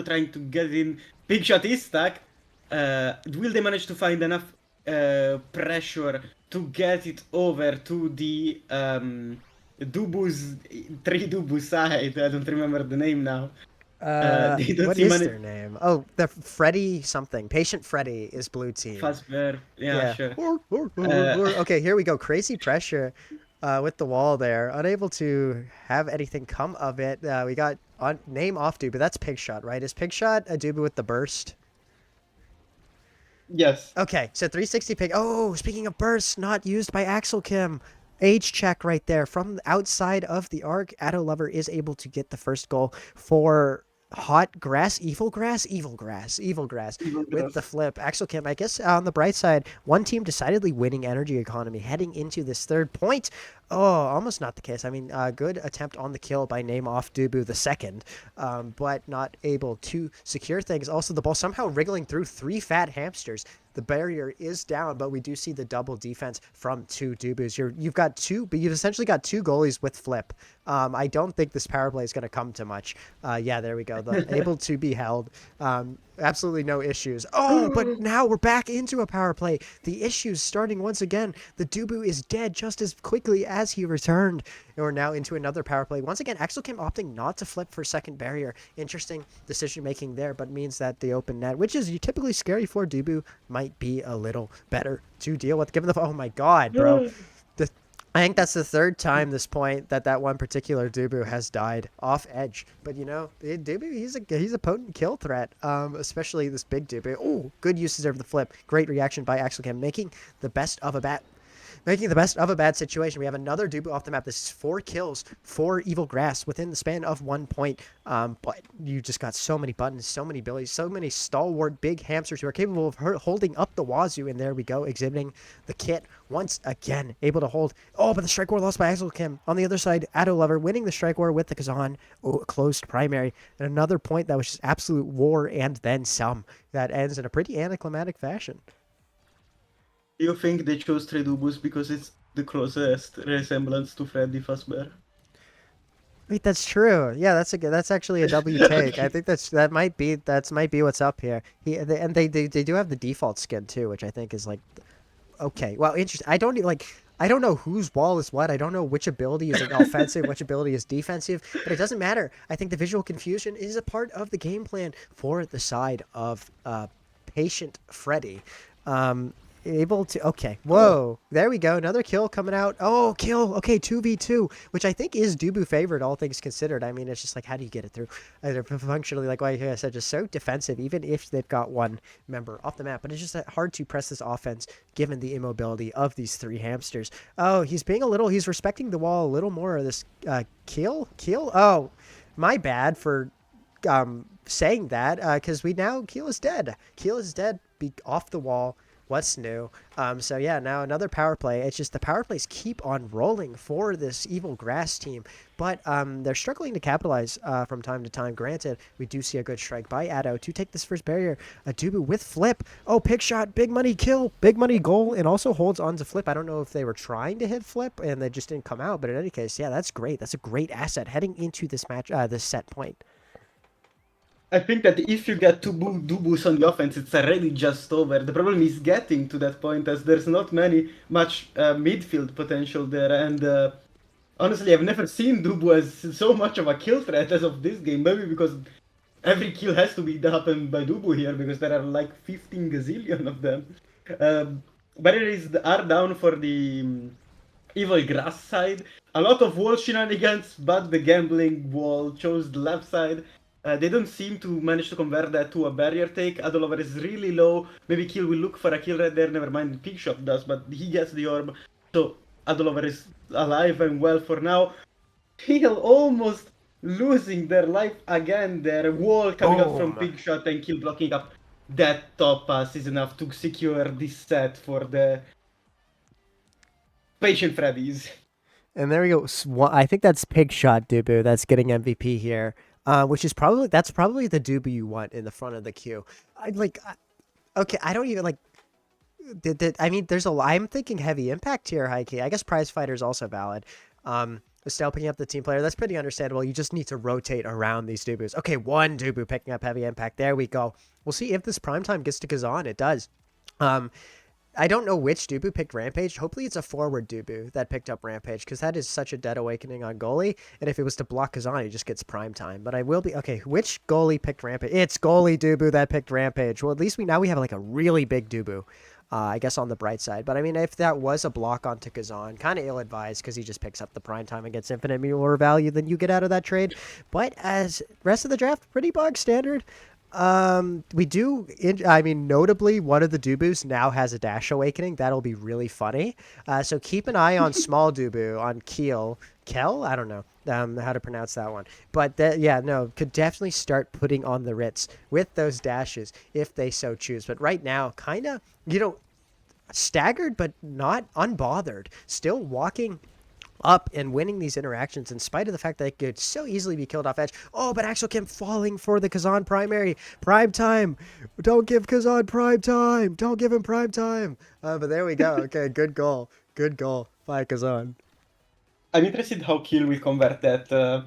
trying to get in. Big shot is stuck. Will they manage to find enough pressure to get it over to the Dubu's 3 Dubu side? I don't remember the name now. They don't What seem is their name? Oh, the Freddy something. Patient Freddy is blue team. Fazbear. Yeah, sure. Okay, here we go. Crazy pressure with the wall there. Unable to have anything come of it. We got name off Dubu. That's Pigshot, right? Is Pigshot a Dubu with the burst? Yes. Okay, so 360 pig. Oh, speaking of bursts, not used by Axel Kim. Age check right there from outside of the arc. Addo Lover is able to get the first goal for hot grass, evil grass, evil grass, evil grass with the flip. Axel Kim, I guess on the bright side, one team decidedly winning energy economy heading into this third point. Oh, almost not the case. I mean, good attempt on the kill by name off Dubu the second, but not able to secure things. Also, the ball somehow wriggling through three fat hamsters. The barrier is down, but we do see the double defense from two Dubus. You've got two, but you've essentially got two goalies with flip. I don't think this power play is going to come to much. Yeah, there we go. Able to be held. Absolutely no issues. Oh, but now we're back into a power play. The issues starting once again. The Dubu is dead just as quickly as he returned. And we're now into another power play. Once again, Exochem opting not to flip for second barrier. Interesting decision making there, but means that the open net, which is typically scary for Dubu, might be a little better to deal with. Given the oh my god, bro. I think that's the third time this point that one particular Dubu has died off edge. But you know, Dubu, he's a potent kill threat, especially this big Dubu. Oh, good usage of the flip. Great reaction by Axelcam, making the best of a bad situation. We have another Dubu off the map. This is 4 kills, 4 evil grass within the span of 1 point. But you just got so many buttons, so many abilities, so many stalwart big hamsters who are capable of holding up the wazoo. And there we go, exhibiting the kit once again, able to hold. Oh, but the strike war lost by Axel Kim. On the other side, Addo Lover winning the strike war with the Kazan. Oh, closed primary. And another point that was just absolute war and then some. That ends in a pretty anticlimactic fashion. Do you think they chose Tredubus because it's the closest resemblance to Freddy Fazbear? Wait, that's true. Yeah, that's actually a W take. I think that might be what's up here. They do have the default skin too, which I think is like okay. Well, interesting. I don't know whose wall is what. I don't know which ability is like offensive, which ability is defensive, but it doesn't matter. I think the visual confusion is a part of the game plan for the side of Patient Freddy. Able to okay, whoa, there we go, another kill coming out. Oh, kill, okay, 2v2, which I think is Dubu favorite, all things considered. I mean, it's just like, how do you get it through? They're functionally, like I said, just so defensive, even if they've got one member off the map, but it's just hard to press this offense given the immobility of these 3 hamsters. Oh, he's respecting the wall a little more. This Keel, oh, my bad for saying that, because Keel is dead. Be off the wall. What's new? So yeah, now another power play. It's just the power plays keep on rolling for this evil grass team, but they're struggling to capitalize from time to time. Granted, we do see a good strike by Addo to take this first barrier. A Dubu with flip. Oh, pick shot, big money kill, big money goal, and also holds on to flip. I don't know if they were trying to hit flip and they just didn't come out, but in any case, yeah, that's great. That's a great asset heading into this match, this set point. I think that if you get 2 Dubus on the offense, it's already just over. The problem is getting to that point, as there's not much midfield potential there. And honestly, I've never seen Dubu as so much of a kill threat as of this game. Maybe because every kill has to be happened by Dubu here, because there are like 15 gazillion of them. Barriers are down for the evil grass side. A lot of wall shenanigans, but the gambling wall chose the left side. They don't seem to manage to convert that to a barrier take. Adolover is really low. Maybe Kill will look for a kill right there. Never mind, Pig Shot does, but he gets the orb. So Adolover is alive and well for now. Kill almost losing their life again. Their wall coming out from Pig Shot and Kill blocking up. That top pass is enough to secure this set for the Patient Freddy's. And there we go. I think that's Pig Shot Dubu that's getting MVP here. Which is probably the Dubu you want in the front of the queue. Okay, I don't even like. I mean, I'm thinking heavy impact here, high key. I guess prize fighter is also valid. Still picking up the team player. That's pretty understandable. You just need to rotate around these Dubus. Okay, one Dubu picking up heavy impact. There we go. We'll see if this primetime gets to Kazan. It does. I don't know which Dubu picked Rampage. Hopefully it's a forward Dubu that picked up Rampage, because that is such a dead awakening on goalie. And if it was to block Kazan, he just gets prime time. But I will be... Okay, which goalie picked Rampage? It's goalie Dubu that picked Rampage. Well, at least we have like a really big Dubu, I guess, on the bright side. But I mean, if that was a block onto Kazan, kind of ill-advised, because he just picks up the prime time and gets infinite more value than you get out of that trade. But as rest of the draft, pretty bog standard. Notably, one of the Dubus now has a dash awakening. That'll be really funny. So keep an eye on small Dubu, on Kel, I don't know how to pronounce that one. But could definitely start putting on the Ritz with those dashes if they so choose. But right now, kind of, staggered, but not unbothered. Still walking up and winning these interactions in spite of the fact that they could so easily be killed off edge. Oh, but Axel Kim falling for the Kazan primary. Prime time. Don't give Kazan prime time. Don't give him prime time. But there we go. Okay, good goal. Good goal by Kazan. I'm interested how Kill will convert that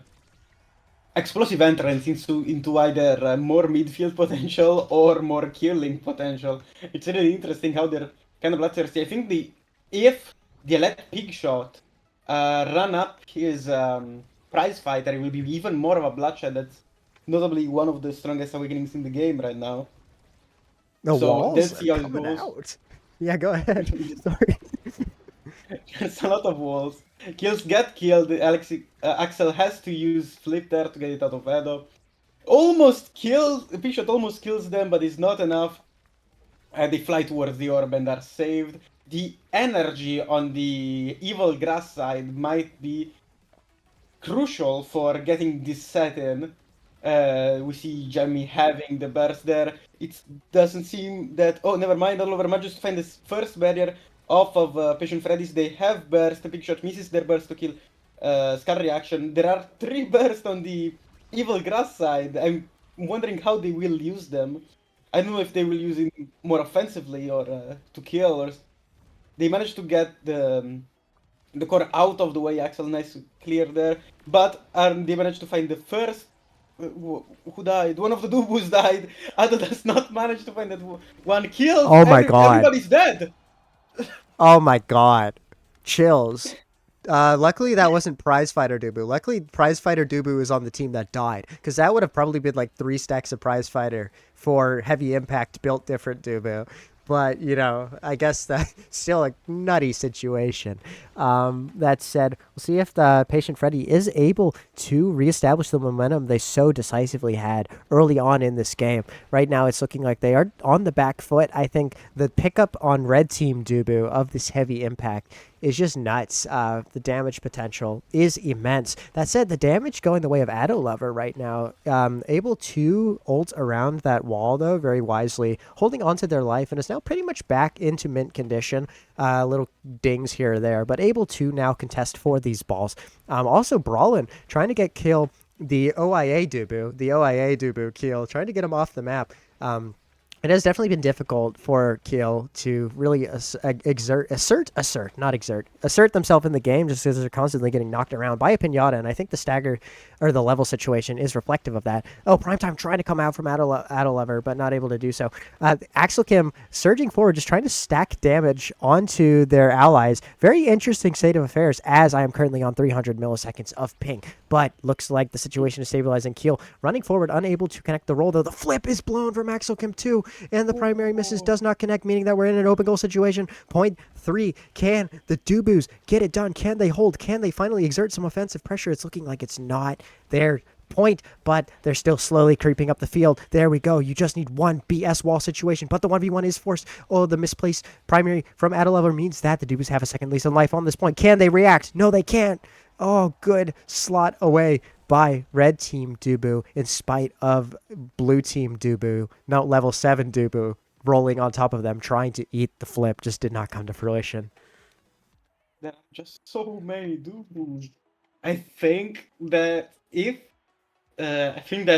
explosive entrance into either more midfield potential or more killing potential. It's really interesting how they're kind of bloodthirsty. I think if the let Pig Shot run up his prize fighter, it will be even more of a bloodshed. That's notably one of the strongest awakenings in the game right now. The So walls let's see are how it coming goes. out. Yeah, go ahead. Sorry. There's a lot of walls. Kills get killed. Axel has to use flip there to get it out of Edo. Almost kills. Pigshot almost kills them, but it's not enough. They fly towards the orb and are saved. The energy on the evil grass side might be crucial for getting this set in. We see Jamie having the burst there. It doesn't seem that. Oh, never mind. Oliver manages to find this first barrier off of Patient Freddy's. They have burst. The Big Shot misses their burst to kill Scar Reaction. There are 3 bursts on the evil grass side. I'm wondering how they will use them. I don't know if they will use it more offensively or to kill, or they managed to get the core out of the way. Axel nice clear there, but they managed to find the first who died. One of the Dubus died. Ada does not manage to find that one kill. Oh my god. Everybody's dead. Oh my god. Chills. Luckily that wasn't Prizefighter Dubu. Luckily Prizefighter Dubu is on the team that died, because that would have probably been like 3 stacks of Prizefighter for Heavy Impact built different Dubu. But, you know, I guess that's still a nutty situation. That said, we'll see if the Patient Freddy is able to reestablish the momentum they so decisively had early on in this game. Right now, it's looking like they are on the back foot. I think the pickup on Red Team Dubu of this Heavy Impact is just nuts. The damage potential is immense. That said, the damage going the way of Addo Lover right now, able to ult around that wall, though, very wisely, holding onto their life, and is now pretty much back into mint condition. Little dings here or there, but able to now contest for these balls. Also, Brawlin trying to get kill the OIA Dubu kill, trying to get him off the map. It has definitely been difficult for Kiel to really assert themselves in the game, just because they're constantly getting knocked around by a pinata, and I think the stagger or the level situation is reflective of that. Oh, Primetime trying to come out from Adelover, but not able to do so. Axel Kim surging forward, just trying to stack damage onto their allies. Very interesting state of affairs, as I am currently on 300 milliseconds of ping, but looks like the situation is stabilizing. Kiel running forward, unable to connect the roll, though. The flip is blown from Axel Kim too, and the primary misses, does not connect, meaning that we're in an open goal situation. Point 3. Can the Dubus get it done? Can they hold? Can they finally exert some offensive pressure? It's looking like it's not their point, but they're still slowly creeping up the field. There we go. You just need one BS wall situation, but the 1v1 is forced. Oh, the misplaced primary from Adelover means that the Dubus have a second lease on life on this point. Can they react? No, they can't. Oh, good slot away by Red Team Dubu in spite of Blue Team Dubu, not level 7 Dubu, rolling on top of them, trying to eat the flip. Just did not come to fruition. There are just so many Dubus. I think that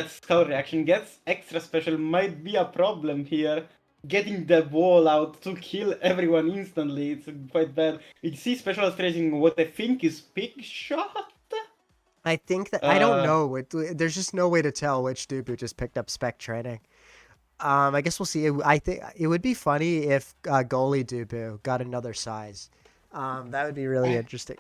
Scout Reaction gets extra special might be a problem here. Getting the ball out to kill everyone instantly, it's quite bad. You see special tracing what I think is Pig Shot? I think that, I don't know. There's just no way to tell which Dubu just picked up spec training. I guess we'll see. I think it would be funny if goalie Dubu got another size. That would be really interesting.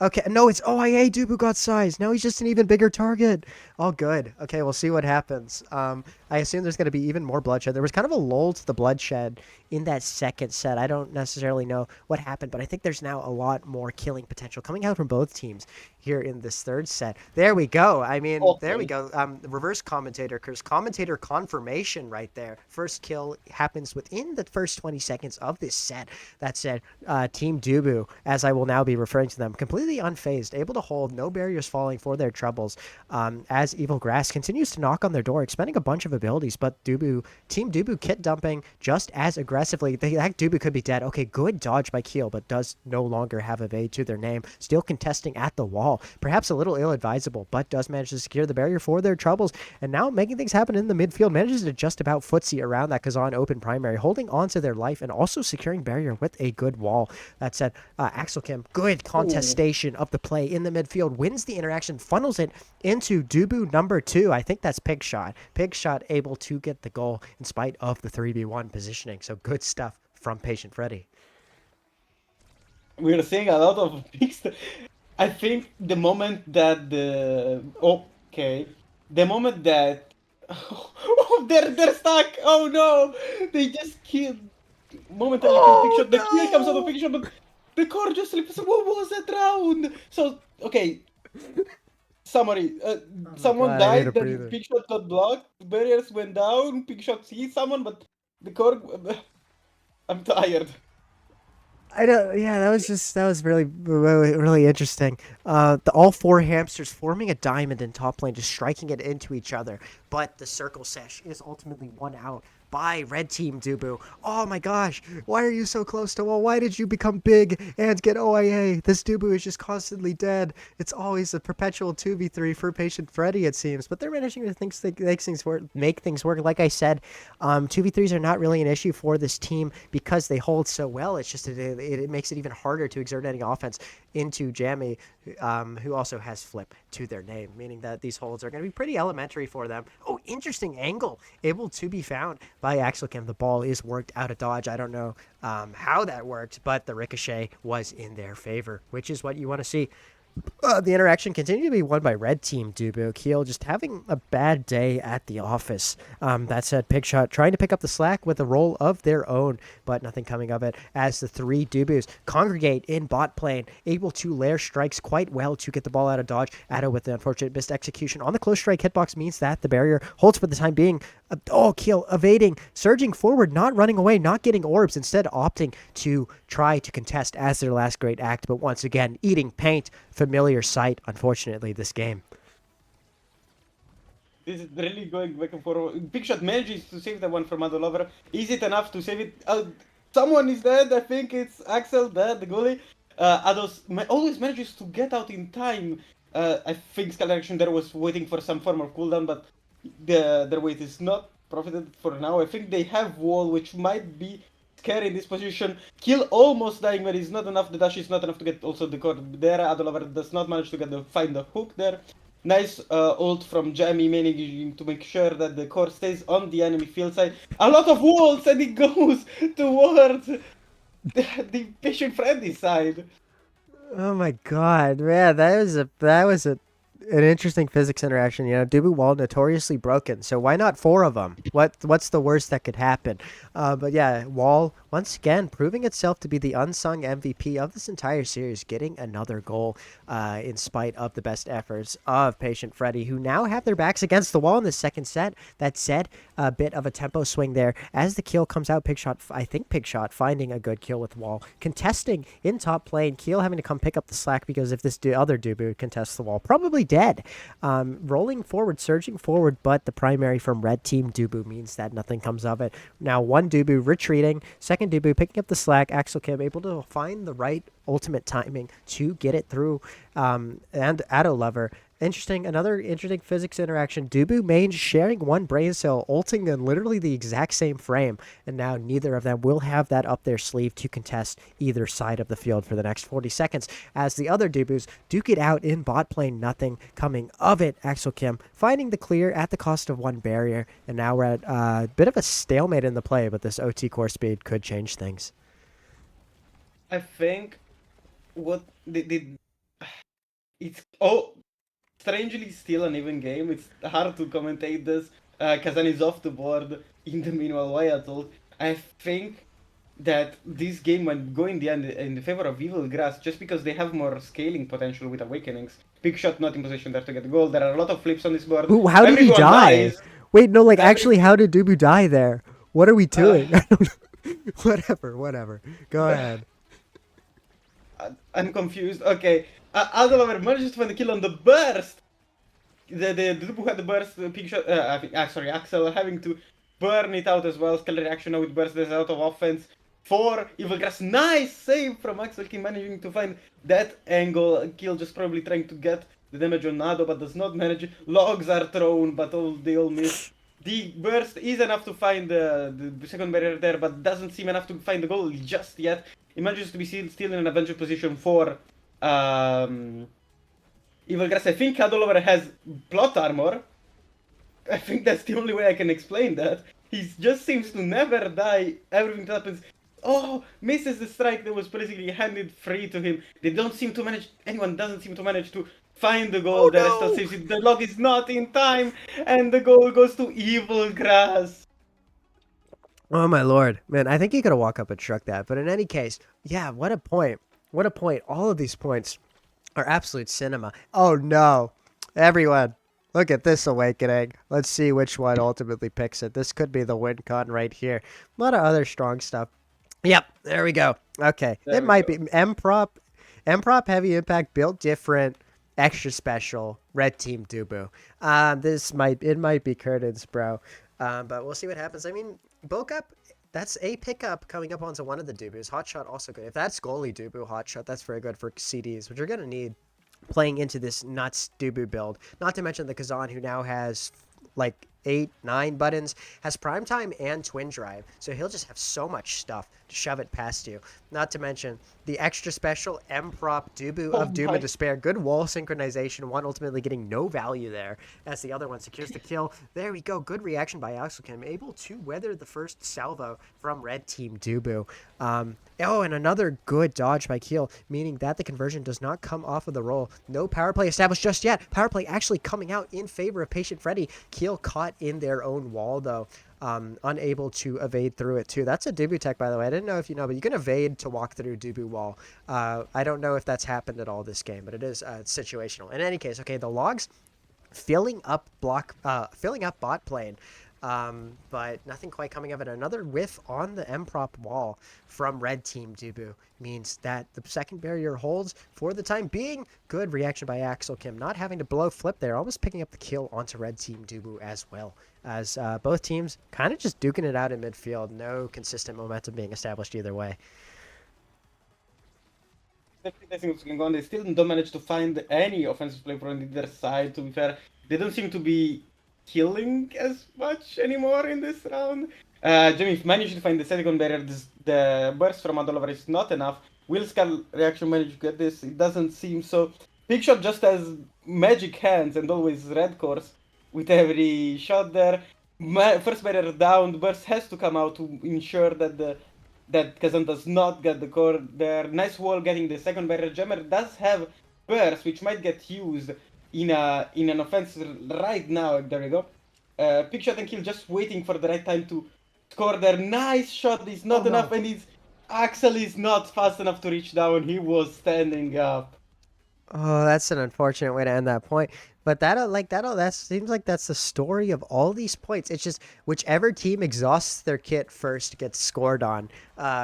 Okay, no, it's OIA Dubu got size. Now he's just an even bigger target. All good. Okay, we'll see what happens. I assume there's going to be even more bloodshed. There was kind of a lull to the bloodshed in that second set. I don't necessarily know what happened, but I think there's now a lot more killing potential coming out from both teams. here in this third set. There we go. I mean, there we Okay. go. Reverse commentator, because commentator confirmation right there. First kill happens within the first 20 seconds of this set. That said, Team Dubu, as I will now be referring to them, completely unfazed, able to hold, no barriers falling for their troubles. As Evil Grass continues to knock on their door, expending a bunch of abilities, but Team Dubu kit dumping just as aggressively. That Dubu could be dead. Okay, good dodge by Keel, but does no longer have evade to their name. Still contesting at the wall. Perhaps a little ill-advisable, but does manage to secure the barrier for their troubles. And now making things happen in the midfield, manages to just about footsie around that Kazan open primary, holding on to their life and also securing barrier with a good wall. That said, Axel Kim, good contestation of the play in the midfield, wins the interaction, funnels it into Dubu number 2. I think that's Pig Shot. Pig Shot able to get the goal in spite of the 3v1 positioning. So good stuff from Patient Freddy. We're seeing a lot of mixed. I think the moment that the moment that they're stuck. Oh no, they just killed momentarily killed Picture. The kill comes out of Picture, but the core just slips. What was that round? So okay, summary. Someone God, I need a died, then breather. Picture got blocked. Barriers went down. Picture sees someone, but the core. I'm tired. I don't. Yeah, that was really interesting. All four hamsters forming a diamond in top lane, just striking it into each other. But the circle sesh is ultimately won out by Red Team Dubu. Oh my gosh, why are you so close to wall? Why did you become big and get OIA? This Dubu is just constantly dead. It's always a perpetual 2v3 for Patient Freddy, it seems. But they're managing to make things work. Like I said, 2v3s are not really an issue for this team because they hold so well. It's just it makes it even harder to exert any offense into Jammy, who also has Flip to their name, meaning that these holds are going to be pretty elementary for them. Oh, interesting angle able to be found by Axel Kim. The ball is worked out of dodge. I don't know how that worked, but the ricochet was in their favor, which is what you want to see. The interaction continued to be won by Red Team Dubu. Keel just having a bad day at the office. That said, Pigshot trying to pick up the slack with a role of their own, but nothing coming of it as the three Dubus congregate in bot lane, able to lair strikes quite well to get the ball out of dodge. Addo with the unfortunate missed execution on the close strike hitbox means that the barrier holds for the time being. Keel evading, surging forward, not running away, not getting orbs, instead opting to try to contest as their last great act, but once again, eating paint. Familiar sight, unfortunately, this game. This is really going back and forth. Big Shot manages to save that one from Adol Lover. Is it enough to save it? Someone is dead. I think it's Axel, dead, the goalie. Ados always manages to get out in time. I think Skull Action there was waiting for some form of cooldown, but their wait is not profited for now. I think they have wall, which might be scary in this position. Kill almost dying, but it's not enough. The dash is not enough to get also the core there. Adolover does not manage to find the hook there. Nice ult from Jamie managing to make sure that the core stays on the enemy field side. A lot of walls, and it goes towards the Patient Freddy side. Oh my god, man, that was an interesting physics interaction. You know, Dubu Wall notoriously broken, so why not four of them? What's the worst that could happen? But yeah, Wall once again proving itself to be the unsung MVP of this entire series, getting another goal in spite of the best efforts of Patient Freddy, who now have their backs against the wall in the second set. That said, a bit of a tempo swing there as the kill comes out. Pigshot finding a good kill with Wall, contesting in top lane. Keel having to come pick up the slack because if this other Dubu contests the wall, probably dead. Rolling forward, surging forward, but the primary from Red Team Dubu means that nothing comes of it. Now one Dubu retreating, second Dubu picking up the slack. Axel Kim able to find the right ultimate timing to get it through. And Addo Lover. Another interesting physics interaction. Dubu main sharing one brain cell, ulting in literally the exact same frame, and now neither of them will have that up their sleeve to contest either side of the field for the next 40 seconds, as the other Dubus duke it out in bot lane, nothing coming of it. Axel Kim finding the clear at the cost of one barrier, and now we're at a bit of a stalemate in the play, but this OT core speed could change things. I think what it's strangely still an even game. It's hard to commentate this. Kazan is off the board in the meanwhile. Why at all? I think that this game might go in the end in the favor of Evil Grass just because they have more scaling potential with Awakenings. Big Shot not in position there to get the goal. There are a lot of flips on this board. Ooh, how did he Everyone die? dies. Wait, no, like Every actually, how did Dubu die there? What are we uh, doing? Whatever. Go ahead. I'm confused. Okay, Aldalover manages to find the kill on the burst. The Dubu had the burst. Big Shot. I think. Sorry, Axel having to burn it out as well. Skill reaction now with burst. There's a lot of offense. For Evil Grass, nice save from Axel Kim, managing to find that angle. Kill just probably trying to get the damage on Nado, but does not manage. Logs are thrown, but they all miss. The burst is enough to find the second barrier there, but doesn't seem enough to find the goal just yet. He manages to be still in an advantage position for Evil Grass. I think Adolover has plot armor. I think that's the only way I can explain that. He just seems to never die. Everything that happens. Oh, misses the strike that was basically handed free to him. They don't seem to manage. Anyone doesn't seem to manage to find the goal. Oh The rest no! saves it. The log is not in time, and the goal goes to Evil Grass. Oh my lord, man! I think he could have walked up and struck that. But in any case, yeah, what a point! What a point! All of these points are absolute cinema. Oh no, everyone! Look at this awakening. Let's see which one ultimately picks it. This could be the win con right here. A lot of other strong stuff. Yep, there we go. Okay, There it we might go. be M-Prop heavy impact built different, extra special red team Dubu. It might be curtains, bro. But we'll see what happens. I mean, bulk up. That's a pickup coming up onto one of the Dubus. Hotshot also good. If that's goalie Dubu Hotshot, that's very good for CDs, which you're gonna need playing into this nuts Dubu build. Not to mention the Kazan, who now has like 8, 9 buttons, has prime time and twin drive, so he'll just have so much stuff to shove it past you. Not to mention the extra special M-Prop Dubu Oh of Doom and my. Despair. Good wall synchronization, one ultimately getting no value there as the other one secures the kill. There we go. Good reaction by Axelkim, able to weather the first salvo from red team Dubu. Oh, and another good dodge by Keel, meaning that the conversion does not come off of the roll. No power play established just yet. Power play actually coming out in favor of Patient Freddy. Keel caught in their own wall, though. Unable to evade through it, too. That's a Dubu tech, by the way. I didn't know if you know, but you can evade to walk through Dubu wall. I don't know if that's happened at all this game, but it is situational. In any case, okay, the logs filling up bot plane. But nothing quite coming of it. Another whiff on the M-Prop wall from red team Dubu means that the second barrier holds for the time being. Good reaction by Axel Kim, not having to blow flip there, almost picking up the kill onto red team Dubu as well, as both teams kind of just duking it out in midfield. No consistent momentum being established either way. Definitely what's going on. They still don't manage to find any offensive play from either side, to be fair. They don't seem to be killing as much anymore in this round. Jimmy managed to find the second barrier. The burst from Adolover is not enough. Will Skull reaction managed to get this? It doesn't seem so. Big Shot just has magic hands and always red course with every shot there. First barrier down. The burst has to come out to ensure that Kazan does not get the core there. Nice wall getting the second barrier. Jammer does have burst, which might get used in an offense right now. There we go. Pick shot and kill, just waiting for the right time to score there. Nice shot is not enough, and Axel is not fast enough to reach down. He was standing up. Oh, that's an unfortunate way to end that point. But that seems like that's the story of all these points. It's just whichever team exhausts their kit first gets scored on,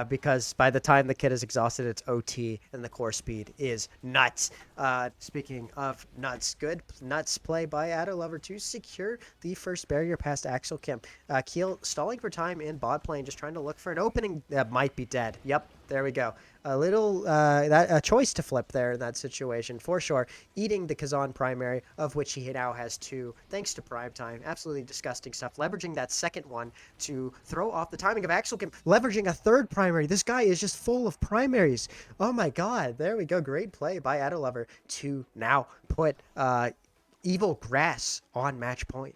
because by the time the kit is exhausted, it's OT and the core speed is nuts. Speaking of nuts, good nuts play by Addo Lover to secure the first barrier past Axel Kim. Keel stalling for time in bot lane, just trying to look for an opening that might be dead. Yep, there we go. A choice to flip there in that situation for sure. Eating the Kazan primary, of which he now has 2, thanks to prime time. Absolutely disgusting stuff. Leveraging that second one to throw off the timing of Axel Kim. Leveraging a third primary. This guy is just full of primaries. Oh my god. There we go. Great play by Adolover to now put Evil Grass on match point.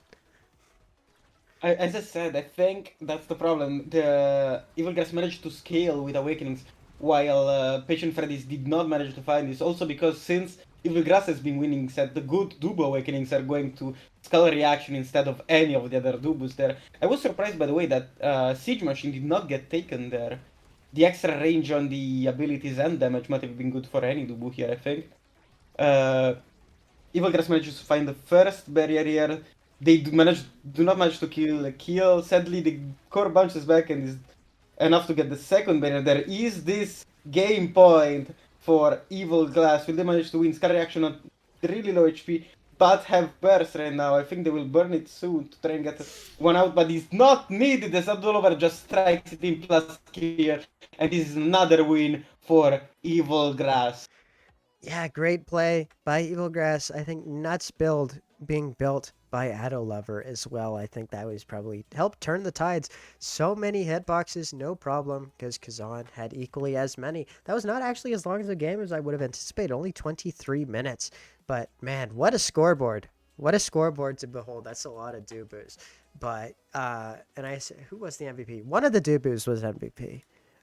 As I said, I think that's the problem. The Evil Grass managed to scale with Awakenings, while Patient Freddy's did not manage to find this. Also because since Evil Grass has been winning set, the good Dubo Awakenings are going to Skull Reaction instead of any of the other Dubos there. I was surprised by the way that Siege Machine did not get taken there. the extra range on the abilities and damage might have been good for any Dubu here, I think. Uh, Evil Grass manages to find the first barrier here. They do not manage to kill a kill. Sadly, the core bounces back and is enough to get the second barrier. There is this game point for Evil Glass. Will they manage to win? Scar reaction on really low HP, but have burst right now. I think they will burn it soon to try and get one out, but it's not needed as Abdulover just strikes it in plus here, and this is another win for Evil Grass. Yeah, great play by Evil Grass. I think Nuts build being built by Lover as well. I think that was probably helped turn the tides. So many hitboxes, no problem, because Kazan had equally as many. That was not actually as long as the game as I would have anticipated, only 23 minutes. But man, what a scoreboard. What a scoreboard to behold. That's a lot of Dubus. But, and I said, who was the MVP? One of the Dubus was MVP.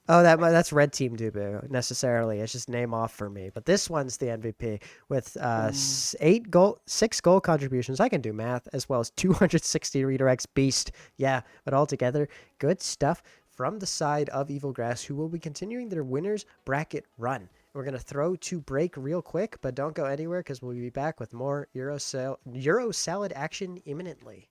Oh, that's Red Team Dubu necessarily. It's just name off for me. But this one's the MVP with 6 goal contributions. I can do math, as well as 260 redirects. Beast, yeah. But altogether, good stuff from the side of Evil Grass, who will be continuing their winners bracket run. We're gonna throw to break real quick, but don't go anywhere because we'll be back with more Euro Salad action imminently.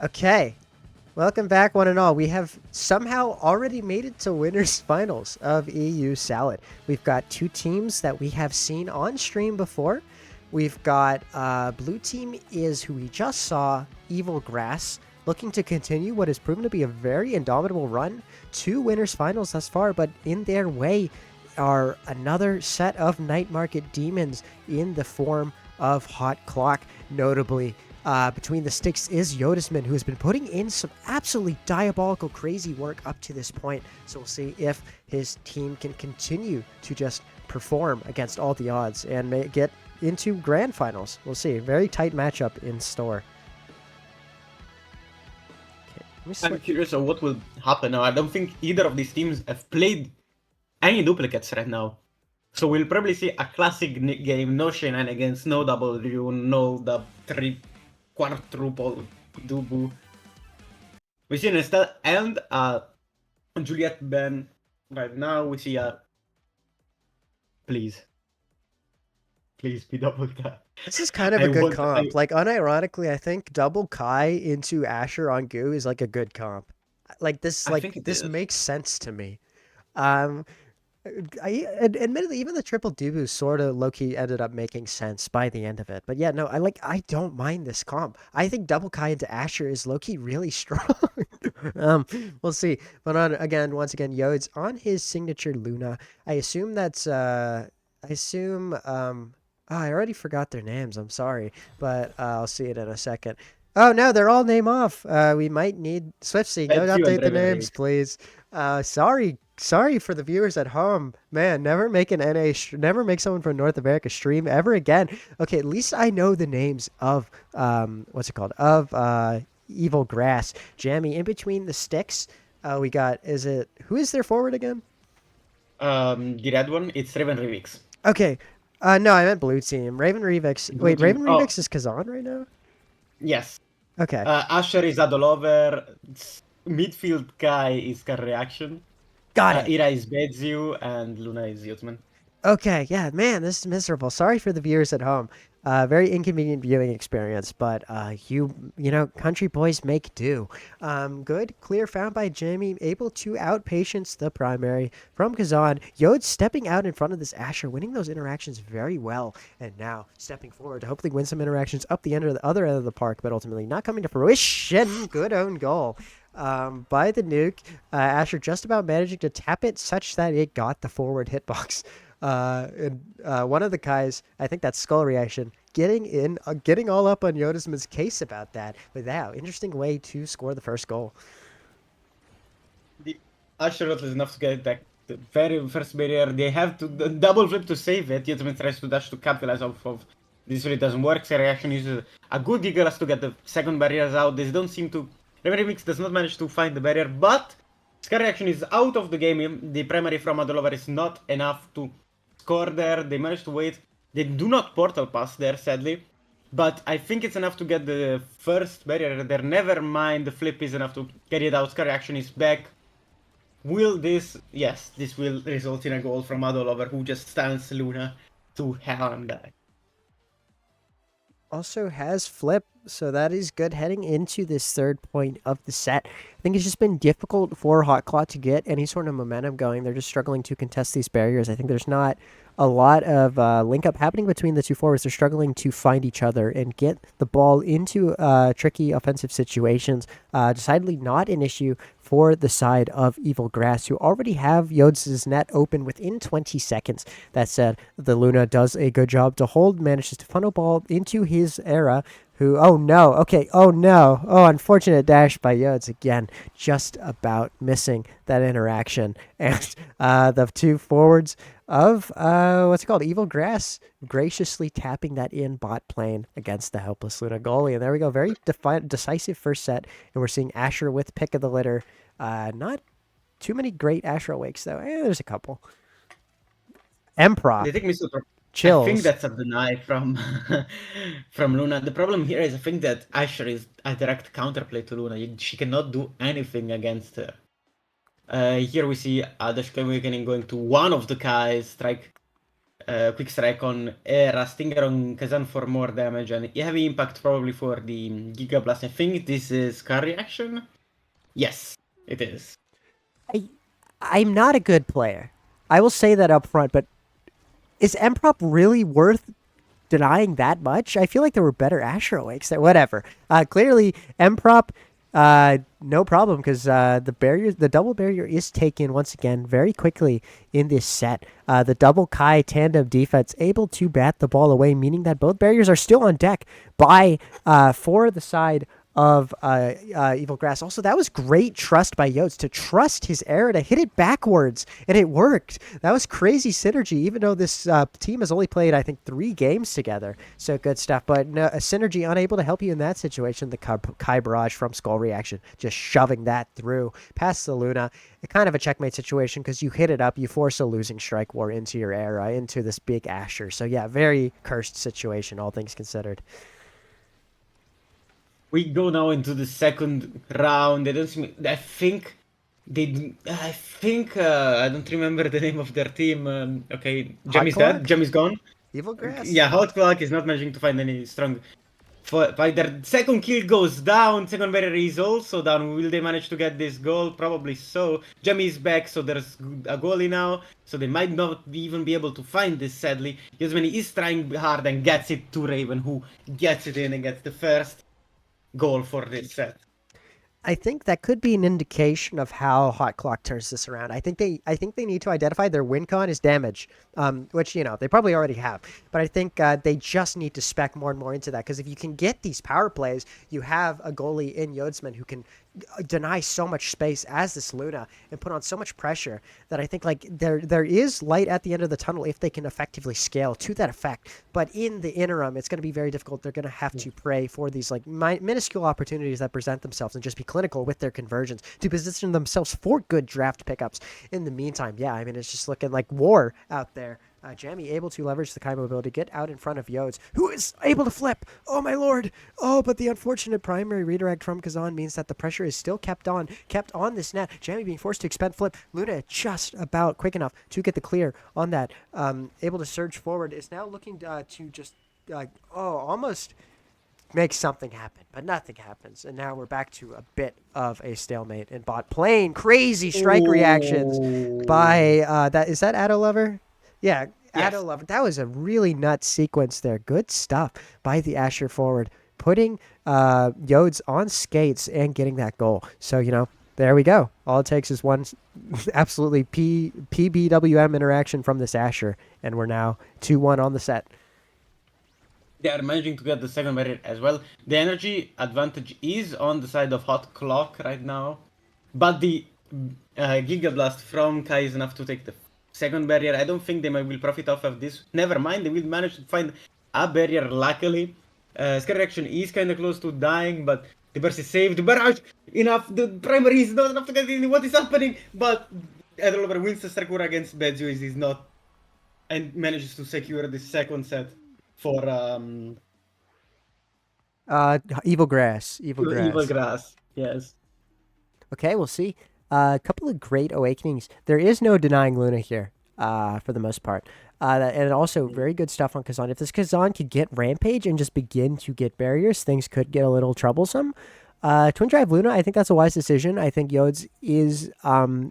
Okay. Welcome back, one and all. We have somehow already made it to winners finals of EU Salad. We've got two teams that we have seen on stream before. We've got blue team is who we just saw, Evil Grass, looking to continue what has proven to be a very indomitable run to winners finals thus far, but in their way are another set of night market demons in the form of Hot Clock, notably. Between the sticks is Yodisman, who has been putting in some absolutely diabolical, crazy work up to this point. So we'll see if his team can continue to just perform against all the odds and may get into grand finals. We'll see. Very tight matchup in store. Okay, I'm curious of what will happen now. I don't think either of these teams have played any duplicates right now. So we'll probably see a classic game, no shenanigans, no double rune, no quadruple dubu. We see instead and Juliet Ben right now. We see a please be double Kai. this is kind of a good comp. Like, unironically, I think double Kai into Asher on Goo is like a good comp. Like this, this makes sense to me. Admittedly, even the triple Dubu sort of low-key ended up making sense by the end of it. But yeah, no, I don't mind this comp. I think double Kai into Asher is low-key really strong. We'll see. But once again, Yode's on his signature Luna. I assume that's I already forgot their names. I'm sorry, but I'll see it in a second. Oh no, they're all name off. We might need Swiftsy. Go update the names, please. Sorry for the viewers at home. Man, never make never make someone from North America stream ever again. Okay, at least I know the names of what's it called? Of Evil Grass. Jammy, in between the sticks, we got who is their forward again? The red one, it's Raven Revix. Okay. No, I meant blue team. Raven Revix. Wait, Raven Revix is Kazan right now? Yes. Okay. Asher is Adolover. Midfield Kai is Car Reaction. Got it. Ira is Bedziu, and Luna is Yotsman. Okay, yeah, man, this is miserable. Sorry for the viewers at home. Very inconvenient viewing experience, but you know, country boys make do. Good, clear found by Jamie, able to outpatience the primary from Kazan. Yod stepping out in front of this Asher, winning those interactions very well, and now stepping forward to hopefully win some interactions up the other end of the park, but ultimately not coming to fruition. Good own goal. By the nuke, Asher just about managing to tap it such that it got the forward hitbox. One of the guys, I think that's Skull Reaction, getting all up on Yodisman's case about that. But wow, interesting way to score the first goal. The Asher is enough to get back the very first barrier. They have to double flip to save it. Yodisman tries to dash to capitalize off of this. Really doesn't work. Their reaction uses a good Gigalas to get the second barriers out. They don't seem to. Remix does not manage to find the barrier, but Scar Reaction is out of the game. The primary from Adolover is not enough to score there. They managed to wait. They do not portal pass there, sadly. But I think it's enough to get the first barrier there. Never mind, the flip is enough to carry it out. Scar Reaction is back. Will this... Yes, this will result in a goal from Adolover, who just stands Luna to hell and back. Also has flip, so that is good heading into this third point of the set. I think it's just been difficult for Hot Claw to get any sort of momentum going. They're just struggling to contest these barriers. I think there's not a lot of link up happening between the two forwards. They're struggling to find each other and get the ball into tricky offensive situations. Decidedly not an issue for the side of Evil Grass, who already have Yods' net open within 20 seconds. That said, the Luna does a good job to hold, manages to funnel ball into his era, who, oh no, okay, oh no, oh, unfortunate dash by Yods again, just about missing that interaction. And the two forwards of, what's it called, Evil Grass, graciously tapping that in bot plane against the helpless Luna goalie. And there we go, very decisive first set, and we're seeing Asher with pick of the litter. Not too many great Asher awakes, though. There's a couple. Emperor. They take me to Chills. I think that's a deny from from Luna. The problem here is I think that Asher is a direct counterplay to Luna. She cannot do anything against her. Here we see Dash Awakening going to one of the Kai's, strike quick strike on Era, Stinger on Kazan for more damage, and heavy impact probably for the Giga Blast. I think this is car reaction. Yes, it is. I'm not a good player. I will say that up front, but is Emprop really worth denying that much? I feel like there were better Asher Awakes there. Whatever. Clearly, Emprop, no problem because the double barrier is taken once again very quickly in this set. The double Kai tandem defense able to bat the ball away, meaning that both barriers are still on deck by for the side of Evil Grass. Also, that was great trust by Yotes to trust his arrow to hit it backwards, and it worked. That was crazy synergy, even though this team has only played, I think, 3 games together. So good stuff. But no, a synergy unable to help you in that situation. The Kai Barrage from Skull Reaction, just shoving that through past the Luna. Kind of a checkmate situation because you hit it up, you force a losing strike war into your era, into this big Asher. So yeah, very cursed situation, all things considered. We go now into the second round. I think I don't remember the name of their team. Okay, Jem is dead. Jem is gone. Evil Grass. Yeah, Hot Clock is not managing to find any strong fighter. Second kill goes down. Second barrier is also down. Will they manage to get this goal? Probably so. Jem is back, so there's a goalie now. So they might not even be able to find this, sadly. Yasmani is trying hard and gets it to Raven, who gets it in and gets the first goal for this set. I think that could be an indication of how Hot Clock turns this around. I think they need to identify their win con is damage, which they probably already have. But I think they just need to spec more and more into that because if you can get these power plays, you have a goalie in Yodsman who can deny so much space as this Luna and put on so much pressure that I think like there is light at the end of the tunnel if they can effectively scale to that effect. But in the interim, it's going to be very difficult. They're going to have to pray for these like minuscule opportunities that present themselves and just be clinical with their conversions to position themselves for good draft pickups. In the meantime, yeah, I mean, it's just looking like war out there. Jammy able to leverage the Kai mobility, get out in front of Yodes, who is able to flip. Oh, my lord. Oh, but the unfortunate primary redirect from Kazan means that the pressure is still kept on this net. Jammy being forced to expend flip. Luna just about quick enough to get the clear on that. Able to surge forward. Is now looking to just, almost make something happen, but nothing happens. And now we're back to a bit of a stalemate in bot lane. Crazy strike reactions by, is that Addo Lover? Yeah, Yes. Addo Lover. That was a really nuts sequence there. Good stuff by the Asher forward, putting Yodes on skates and getting that goal. So, there we go. All it takes is one absolutely PBWM interaction from this Asher, and we're now 2-1 on the set. They are managing to get the second barrier as well. The energy advantage is on the side of Hot Clock right now, but the Giga Blast from Kai is enough to take the second barrier. I don't think they will profit off of this. Never mind, they will manage to find a barrier, luckily. Scare Reaction is kind of close to dying, but the burst is saved. The barrage, enough. The primary is not enough to get in. What is happening? But Adolover wins the Strike War against Bezu is not, and manages to secure the second set for Evil Grass. Evil Grass. Yes. Okay, we'll see. A couple of great awakenings. There is no denying Luna here, for the most part. And also very good stuff on Kazan. If this Kazan could get Rampage and just begin to get barriers, things could get a little troublesome. Twin Drive Luna, I think that's a wise decision. I think Yodes is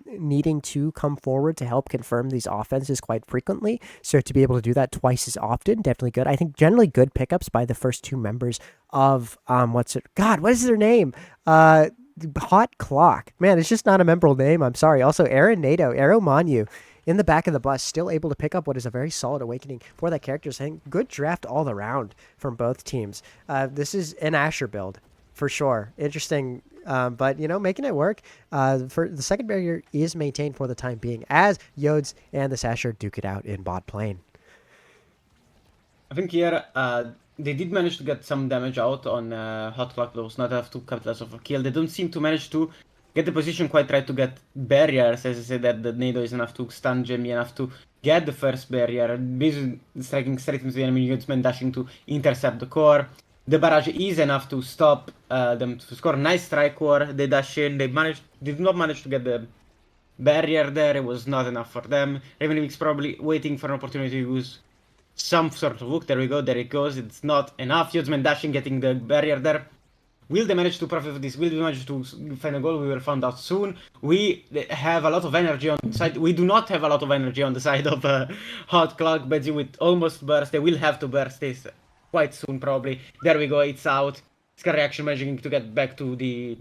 needing to come forward to help confirm these offenses quite frequently. So to be able to do that twice as often, definitely good. I think generally good pickups by the first 2 members of, what is their name? Hot Clock. Man, it's just not a memorable name. I'm sorry. Also, Aaron Nato, Arrow Manu in the back of the bus, still able to pick up what is a very solid awakening for that character. Saying good draft all around from both teams. This is an Asher build for sure. Interesting, but making it work. For the second barrier is maintained for the time being as Yodes and this Asher duke it out in bot lane. I think here they did manage to get some damage out on Hot Clock, those not enough to capitalize off a kill. They don't seem to manage to get the position quite right to get barriers, as I said, that the Nado is enough to stun Jimmy, enough to get the first barrier. Basically striking straight into the enemy unitsman, dashing to intercept the core. The barrage is enough to stop them to score. Nice strike war. They dash in. They do not manage to get the barrier there. It was not enough for them. Ravenwing's probably waiting for an opportunity to use some sort of hook. There we go. There it goes. It's not enough. Yodesman dashing, getting the barrier there. Will they manage to profit of this? Will they manage to find a goal? We will find out soon. We have a lot of energy on the side. We do not have a lot of energy on the side of Hot Clock, but with almost burst. They will have to burst this quite soon, probably. There we go. It's out. Scar reaction managing to get back to the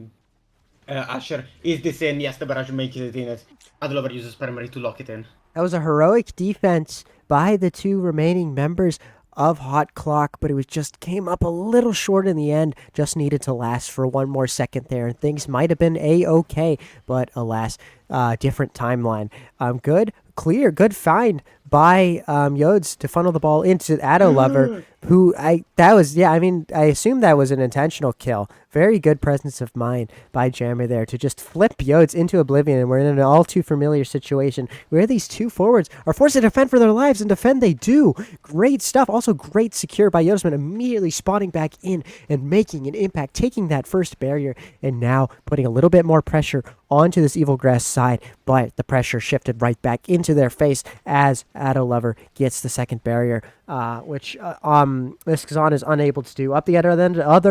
Asher. Is this in? Yes, the barrage makes it in it. Adlover uses Permery to lock it in. That was a heroic defense by the two remaining members of Hot Clock, but it was just came up a little short in the end. Just needed to last for one more second there, and things might have been a-okay, but alas, different timeline. Good, clear, good find by Yodes to funnel the ball into Adolover, who I assume that was an intentional kill. Very good presence of mind by Jammer there to just flip Yodes into oblivion, and we're in an all too familiar situation where these two forwards are forced to defend for their lives, and defend they do. Great stuff. Also great secure by Yodesman, immediately spawning back in and making an impact, taking that first barrier, and now putting a little bit more pressure onto this Evil Grass side, but the pressure shifted right back into their face as Adolover gets the second barrier, which this Kazan is unable to do. Up the other end, up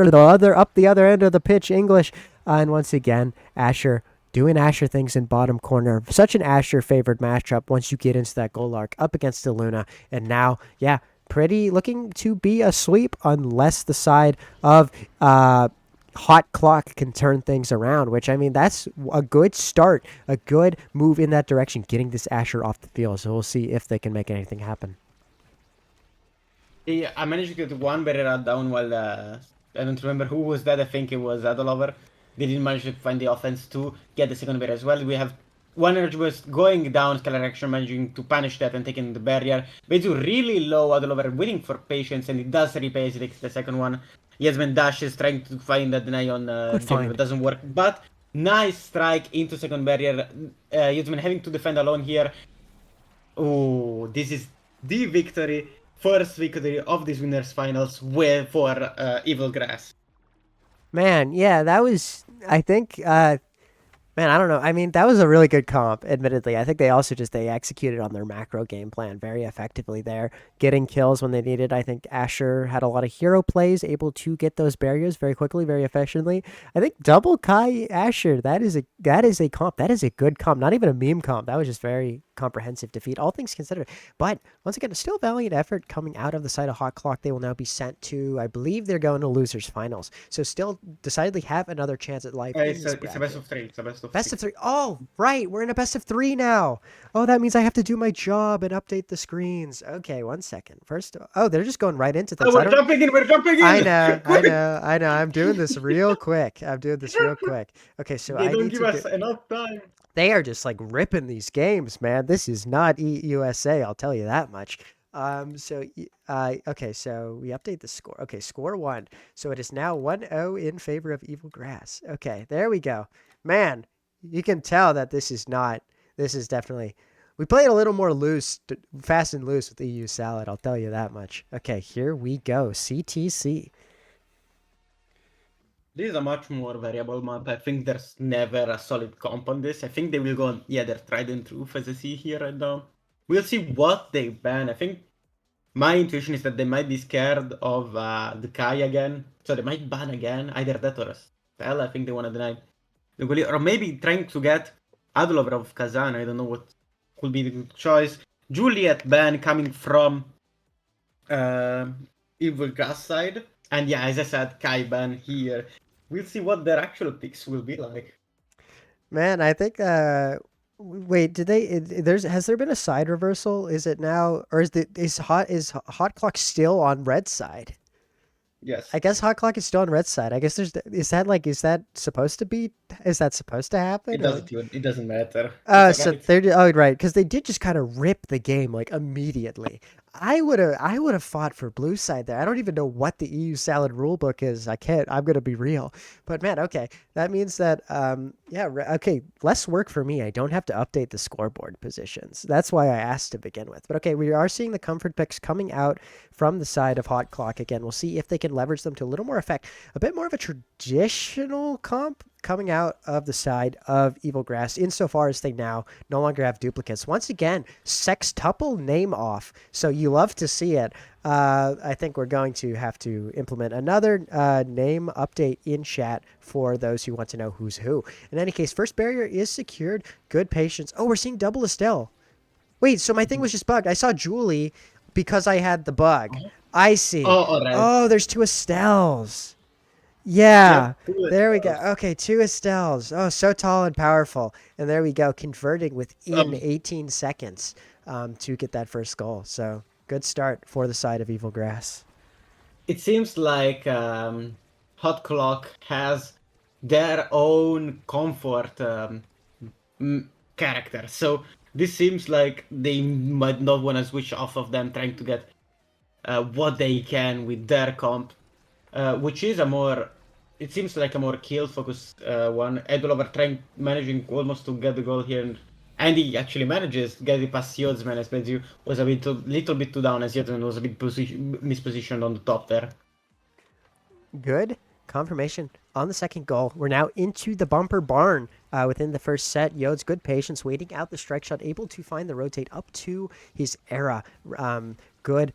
the other end of the pitch, English, and once again, Asher doing Asher things in bottom corner. Such an Asher favored matchup once you get into that goal arc up against the Luna, and now, yeah, pretty looking to be a sweep unless the side of Hot Clock can turn things around, which, I mean, that's a good start, a good move in that direction, getting this Asher off the field. So we'll see if they can make anything happen. Yeah, I managed to get one barrier down while I don't remember who was that. I think it was Adolover. They didn't manage to find the offense to get the second barrier as well. We have one energy burst going down, Scalar Action managing to punish that and taking the barrier. But it's really low. Adolover waiting for patience, and it does repay as he takes the second one. Yasmin dashes, trying to find that deny on Jimmy, but doesn't work. But nice strike into second barrier. Yasmin having to defend alone here. Oh, this is the victory. First victory of this winners finals for Evil Grass. Man, yeah, that was, I think, man, I don't know. I mean, that was a really good comp, admittedly. I think they also they executed on their macro game plan very effectively there, getting kills when they needed. I think Asher had a lot of hero plays, able to get those barriers very quickly, very efficiently. I think double Kai Asher, that is a comp. That is a good comp. Not even a meme comp. That was just very comprehensive defeat, all things considered. But once again, still valiant effort coming out of the side of Hot Clock. They will now be sent to, I believe they're going to losers finals. So still decidedly have another chance at life. It's a best of three. It's a best of three. Oh, right. We're in a best of three now. Oh, that means I have to do my job and update the screens. Okay, 1 second. First, they're just going right into things. Oh, we're jumping in. We're jumping in. I know. I'm doing this real quick. Okay, so they don't give us enough time. They are just like ripping these games, man. This is not USA, I'll tell you that much. Okay, so we update the score. Okay, score 1. So it is now 1-0 in favor of Evil Grass. Okay, there we go. Man, you can tell that this is definitely, we played a little more loose, fast and loose with EU Salad, I'll tell you that much. Okay, here we go. CTC. This is a much more variable map. I think there's never a solid comp on this. I think they will go on, their tried and true as I see here right now. We'll see what they ban. I think my intuition is that they might be scared of the Kai again. So they might ban again, either that or a spell. I think they want to deny the goalie. Or maybe trying to get Adolover of Kazan. I don't know what could be the good choice. Juliet ban coming from Evil Grass side. And yeah, as I said, Kai ban here. We'll see what their actual picks will be like. Man, I think wait, has there been a side reversal? Is it now, or is Hot Clock still on red side? Yes. I guess Hot Clock is still on red side. I guess is that supposed to happen? It doesn't matter. Right, because they did just kind of rip the game like immediately. I would have fought for blue side there. I don't even know what the EU Salad rulebook is. I'm gonna be real. But man, okay, that means that okay, less work for me. I don't have to update the scoreboard positions. That's why I asked to begin with. But okay, we are seeing the comfort picks coming out from the side of Hot Clock again. We'll see if they can leverage them to a little more effect, a bit more of a traditional comp coming out of the side of Evil Grass insofar as they now no longer have duplicates. Once again, sextuple name off. So you love to see it. I think we're going to have to implement another name update in chat for those who want to know who's who. In any case, first barrier is secured. Good patience. Oh, we're seeing double Estelle. Wait, so my thing was just bugged. I saw Julie because I had the bug. I see. Oh, alright. Oh, there's 2 Estelles. Yeah, Yep, two there we go. Estelles. Okay, 2 Estelles. Oh, so tall and powerful. And there we go, converting within Um, 18 seconds to get that first goal. So good start for the side of Evil Grass. it seems like Hot Clock has their own comfort character. So this seems like they might not want to switch off of them, trying to get what they can with their comp, which is a more. It seems like a more kill focused one. Edlover managing almost to get the goal here, and he actually manages to get it past Yodsman, as Bezu was a little bit too down, as Yodsman was a bit mispositioned on the top there. Good confirmation on the second goal. We're now into the bumper barn within the first set. Yode's good patience, waiting out the strike shot, able to find the rotate up to his era. Good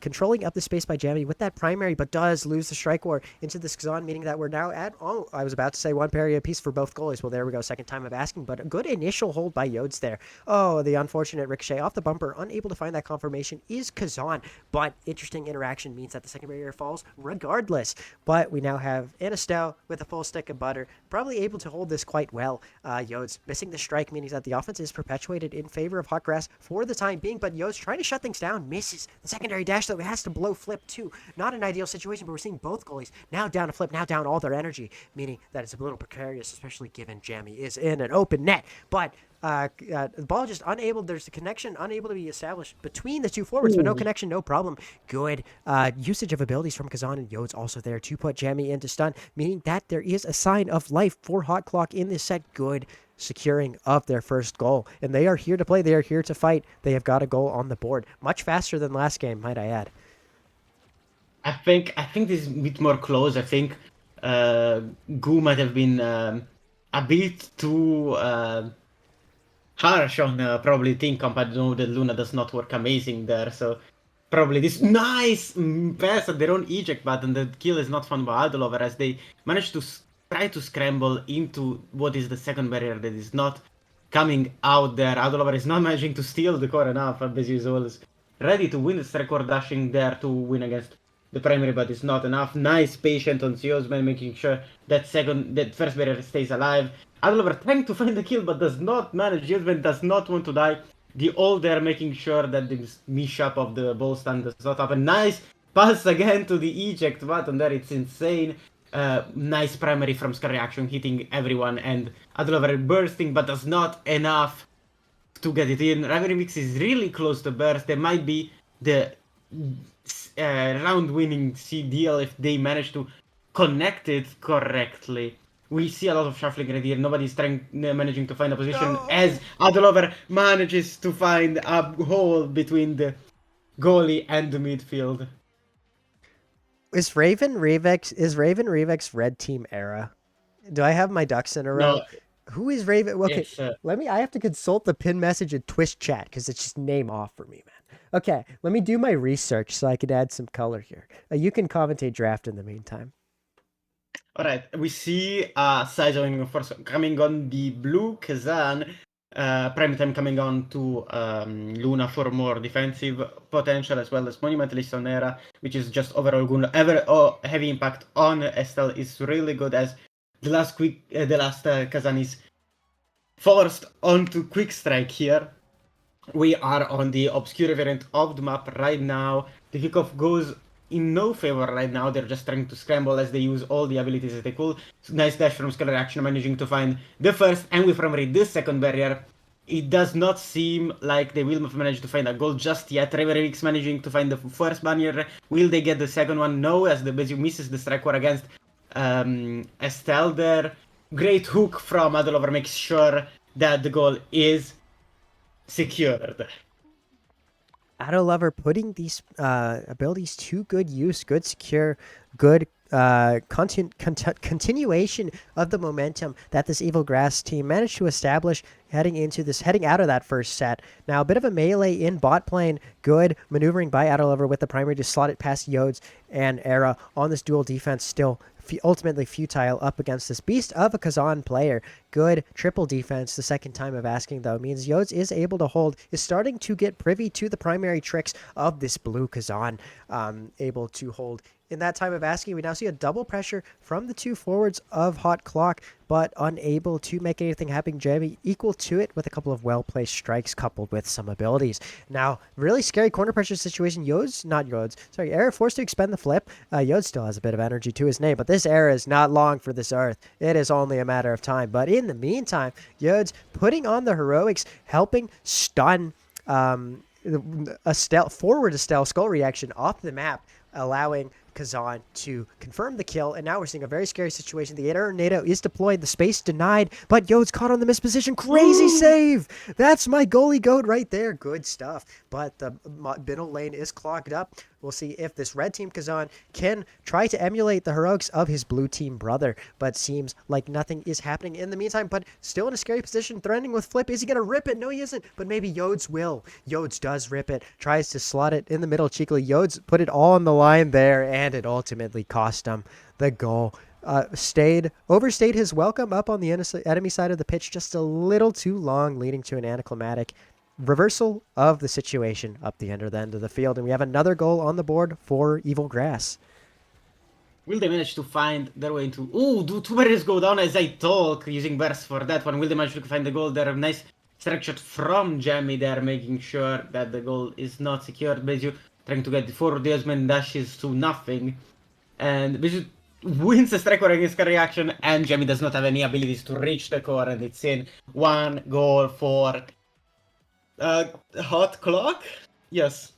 controlling up the space by Jammy with that primary, but does lose the strike war into the Skazan, meaning that we're now at, oh, I was about to say one parry apiece for both goalies. Well, there we go. Second time of asking, but a good initial hold by Yodes there. Oh, the unfortunate ricochet off the bumper, unable to find that confirmation is Kazan, but interesting interaction means that the second barrier falls regardless. But we now have Anistel with a full stick of butter, probably able to hold this quite well. Yodes missing the strike, meaning that the offense is perpetuated in favor of Hot Grass for the time being, but Yodes trying to shut things down, misses. The secondary dash, though, has to blow flip too. Not an ideal situation, but we're seeing both goalies now down to flip, now down all their energy, meaning that it's a little precarious, especially given Jammy is in an open net. But the ball just unable, there's a connection unable to be established between the two forwards, but no connection, no problem. Good usage of abilities from Kazan, and Yode's also there to put Jammy into stun, meaning that there is a sign of life for Hot Clock in this set. Good securing of their first goal, and they are here to play, they are here to fight. They have got a goal on the board, much faster than last game, might I add. I think this is a bit more close. I think Gu might have been a bit too harsh on probably team comp. I know that Luna does not work amazing there, so probably this nice pass at their own eject button. The kill is not found by Idolover, as they managed to try to scramble into what is the second barrier that is not coming out there. Idolover is not managing to steal the core enough. Bezuzol is ready to win the record, dashing there to win against the primary, but it's not enough. Nice patient on Siosman, making sure that first barrier stays alive. Idolover trying to find the kill, but does not manage. Siosman does not want to die. The ult there making sure that the mishap of the ball stand does not happen. Nice pass again to the eject button there. It's insane. Nice primary from Scar Reaction, hitting everyone, and Idolover bursting, but does not enough to get it in. Rivalry Mix is really close to burst. There might be the round-winning deal if they manage to connect it correctly. We see a lot of shuffling right here. Nobody's managing to find a position, as Idolover manages to find a hole between the goalie and the midfield. Is Raven Revex red team era? Do I have my ducks in a row? No. Who is Raven? Okay, It's, I have to consult the pin message in Twitch chat because it's just name off for me, man. Okay, let me do my research so I can add some color here. You can commentate draft in the meantime. Alright, we see Saizo force coming on the blue Kazan, Prime Time coming on to Luna for more defensive potential, as well as Monumentalist on Era, which is just overall heavy impact on Estelle is really good, as the last Kazan is forced onto Quick Strike here. We are on the obscure variant of the map right now. The kickoff goes in no favor right now. They're just trying to scramble as they use all the abilities that they could. Nice dash from Scalar Action, managing to find the first, and with Primary the second barrier. It does not seem like they will manage to find a goal just yet. Reverix managing to find the first barrier. Will they get the second one? No, as the Bezu misses the strike war against Estelle there. Great hook from Idolover makes sure that the goal is secured. Idolover putting these abilities to good use, good secure, good continuation of the momentum that this Evil Grass team managed to establish heading out of that first set. Now, a bit of a melee in bot lane. Good maneuvering by Adderlover with the primary to slot it past Yodes and Era on this dual defense. Still ultimately futile up against this beast of a Kazan player. Good triple defense the second time of asking, though, means Yodes is able to hold, is starting to get privy to the primary tricks of this blue Kazan, able to hold. In that time of asking, we now see a double pressure from the two forwards of Hot Clock, but unable to make anything happen. Jamie equal to it with a couple of well-placed strikes coupled with some abilities. Now, really scary corner pressure situation. Era forced to expend the flip. Yodes still has a bit of energy to his name, but this Era is not long for this earth. It is only a matter of time. But in the meantime, Yodes putting on the heroics, helping stun forward Estelle Skull reaction off the map, allowing Kazan to confirm the kill, and now we're seeing a very scary situation. The tornado is deployed, the space denied, but Yode's caught on the misposition. Crazy save! That's my goalie goat right there. Good stuff. But the middle lane is clogged up. We'll see if this red team Kazan can try to emulate the heroics of his blue team brother, but seems like nothing is happening in the meantime, but still in a scary position, threatening with flip. Is he going to rip it? No, he isn't, but maybe Yodes will. Yodes does rip it, tries to slot it in the middle cheekily. Yodes put it all on the line there, and it ultimately cost him the goal. Overstayed his welcome up on the enemy side of the pitch just a little too long, leading to an anticlimactic reversal of the situation up the end of the field. And we have another goal on the board for Evil Grass. Will they manage to find their way into... Ooh, do two barriers go down as I talk, using burst for that one? Will they manage to find the goal there? A nice strike shot from Jamie there, making sure that the goal is not secured. Bezu trying to get the forward Diosman dashes to nothing. And Bezu wins the strike against reaction, and Jamie does not have any abilities to reach the core, and it's in. One goal for... Hot Clock? Yes.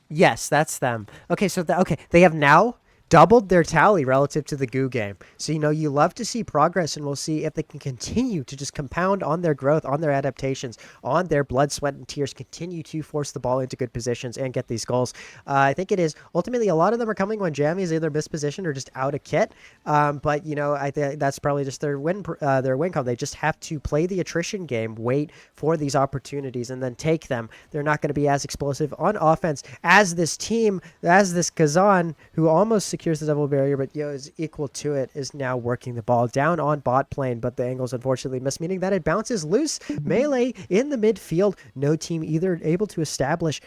Yes, that's them. Okay, so they have now doubled their tally relative to the Goo game. So, you love to see progress, and we'll see if they can continue to just compound on their growth, on their adaptations, on their blood, sweat, and tears, continue to force the ball into good positions and get these goals. I think it is ultimately a lot of them are coming when Jamie is either mispositioned or just out of kit. But, I think that's probably just their win call. They just have to play the attrition game, wait for these opportunities, and then take them. They're not going to be as explosive on offense as this team, as this Kazan, who almost secures the double barrier, but is equal to it, is now working the ball down on bot lane, but the angles unfortunately miss, meaning that it bounces loose. Melee in the midfield. No team either able to establish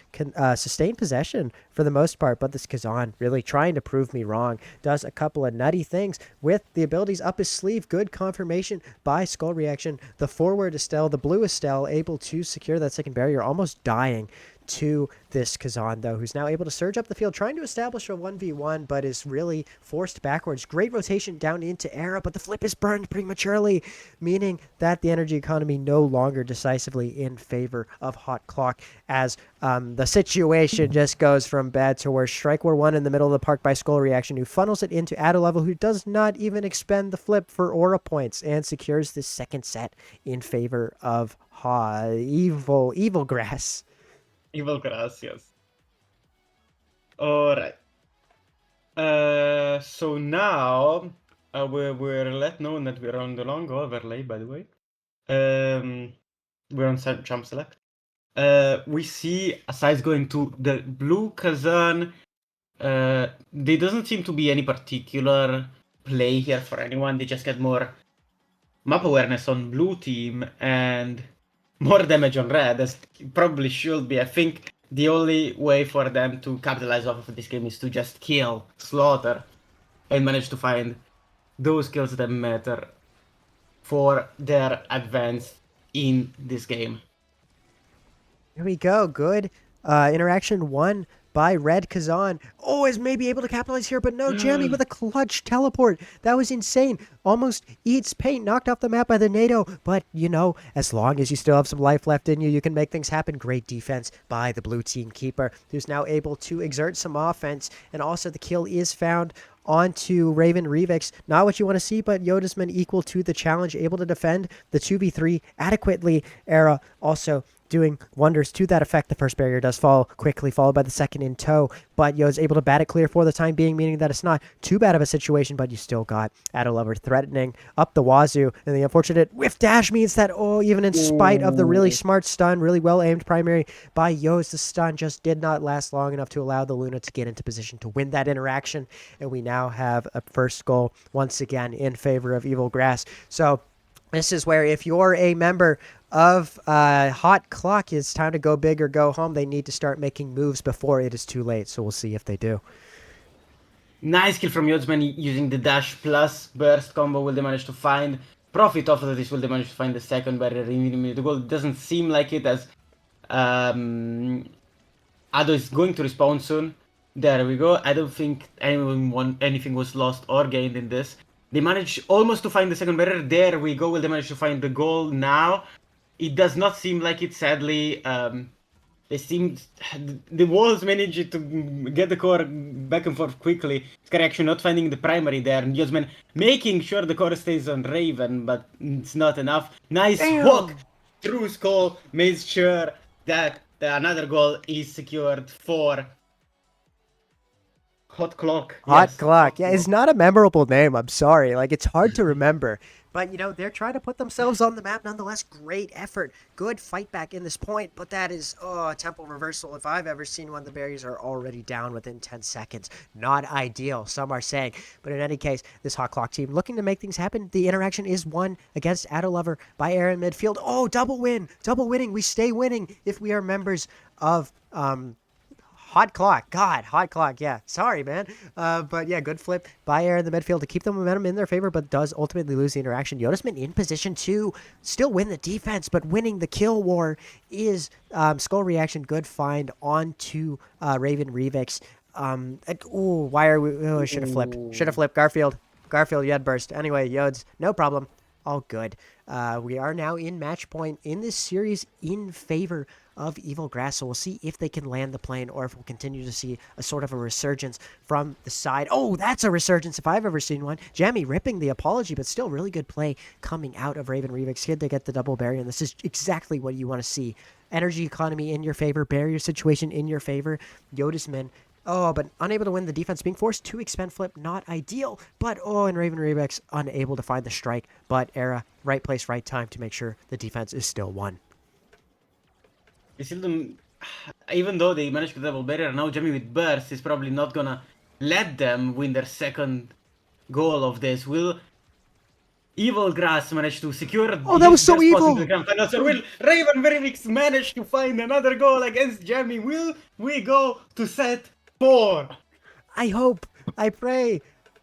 sustained possession for the most part, but this Kazan really trying to prove me wrong. Does a couple of nutty things with the abilities up his sleeve. Good confirmation by Skull Reaction. The forward Estelle, the blue Estelle, able to secure that second barrier, almost dying to this Kazan, though, who's now able to surge up the field, trying to establish a 1v1, but is really forced backwards. Great rotation down into Era, but the flip is burned prematurely, meaning that the energy economy no longer decisively in favor of Hot Clock, as the situation just goes from bad to worse. Strike War 1 in the middle of the park by Skull Reaction, who funnels it into Adder Level, who does not even expend the flip for aura points, and secures this second set in favor of Evil Grass. Evil Grass, yes. Alright. So now we're let known that we're on the long overlay, by the way. We're on jump select. We see asides going to the blue Kazan. There doesn't seem to be any particular play here for anyone. They just get more map awareness on blue team and more damage on red, as it probably should be. I think the only way for them to capitalize off of this game is to just kill, slaughter, and manage to find those kills that matter for their advance in this game. Here we go. Good interaction one by Red Kazan. Oh, is maybe able to capitalize here, but no, Jamie with a clutch teleport. That was insane. Almost eats paint, knocked off the map by the NATO. But, as long as you still have some life left in you, you can make things happen. Great defense by the blue team keeper, who's now able to exert some offense. And also the kill is found onto Raven Revix. Not what you want to see, but Yodasman equal to the challenge, able to defend the 2v3 adequately. Era also doing wonders to that effect. The first barrier does fall quickly, followed by the second in tow, but Yo's able to bat it clear for the time being, meaning that it's not too bad of a situation, but you still got Adolover threatening up the wazoo, and the unfortunate whiff dash means that, even in spite of the really smart stun, really well aimed primary by Yo's, the stun just did not last long enough to allow the Luna to get into position to win that interaction, and we now have a first goal once again in favor of Evil Grass. So this is where, if you're a member of Hot Clock, it's time to go big or go home. They need to start making moves before it is too late. So we'll see if they do. Nice kill from Yodsman using the dash plus burst combo. Will they manage to find profit off of this? Will they manage to find the second barrier immediately? The goal doesn't seem like it, as Ado is going to respawn soon. There we go. I don't think anything was lost or gained in this. They managed almost to find the second barrier. There we go. Will they manage to find the goal now? It does not seem like it, sadly. The walls managed to get the core back and forth quickly. Scary actually not finding the primary there. And Yosman making sure the core stays on Raven, but it's not enough. Nice hook through Skull. Made sure that another goal is secured for Hot Clock. Hot Clock. Yeah, it's not a memorable name. I'm sorry. Like, it's hard to remember. But, they're trying to put themselves on the map. Nonetheless, great effort. Good fight back in this point. But that is, a tempo reversal. If I've ever seen one, the barriers are already down within 10 seconds. Not ideal, some are saying. But in any case, this Hot Clock team looking to make things happen. The interaction is won against Adolover by Aaron midfield. Oh, double win. Double winning. We stay winning if we are members of Hot Clock. God, Hot Clock. Yeah. Sorry, man. But yeah, good flip by Air in the midfield to keep the momentum in their favor, but does ultimately lose the interaction. Yodisman in position to still win the defense, but winning the kill war is Skull Reaction. Good find onto Raven Revix. Why are we? Oh, should have flipped. Should have flipped. Garfield, Yed burst. Anyway, Yods, no problem. All good. We are now in match point in this series in favor of Evil Grass, so we'll see if they can land the plane or if we'll continue to see a sort of a resurgence from the side. Oh, that's a resurgence if I've ever seen one. Jammy ripping the apology, but still really good play coming out of Raven Revix. Kid to get the double barrier, and this is exactly what you want to see. Energy economy in your favor, barrier situation in your favor. Yodisman, but unable to win the defense, being forced to expend flip, not ideal. But, and Raven Revix unable to find the strike. But Era, right place, right time to make sure the defense is still won. You see them, even though they managed to double barrier, now Jamie with burst is probably not gonna let them win their second goal of this. Will Evil Grass manage to secure that was so evil! The grand finals, or will Raven Vermix manage to find another goal against Jamie? Will we go to set 4? I hope. I pray.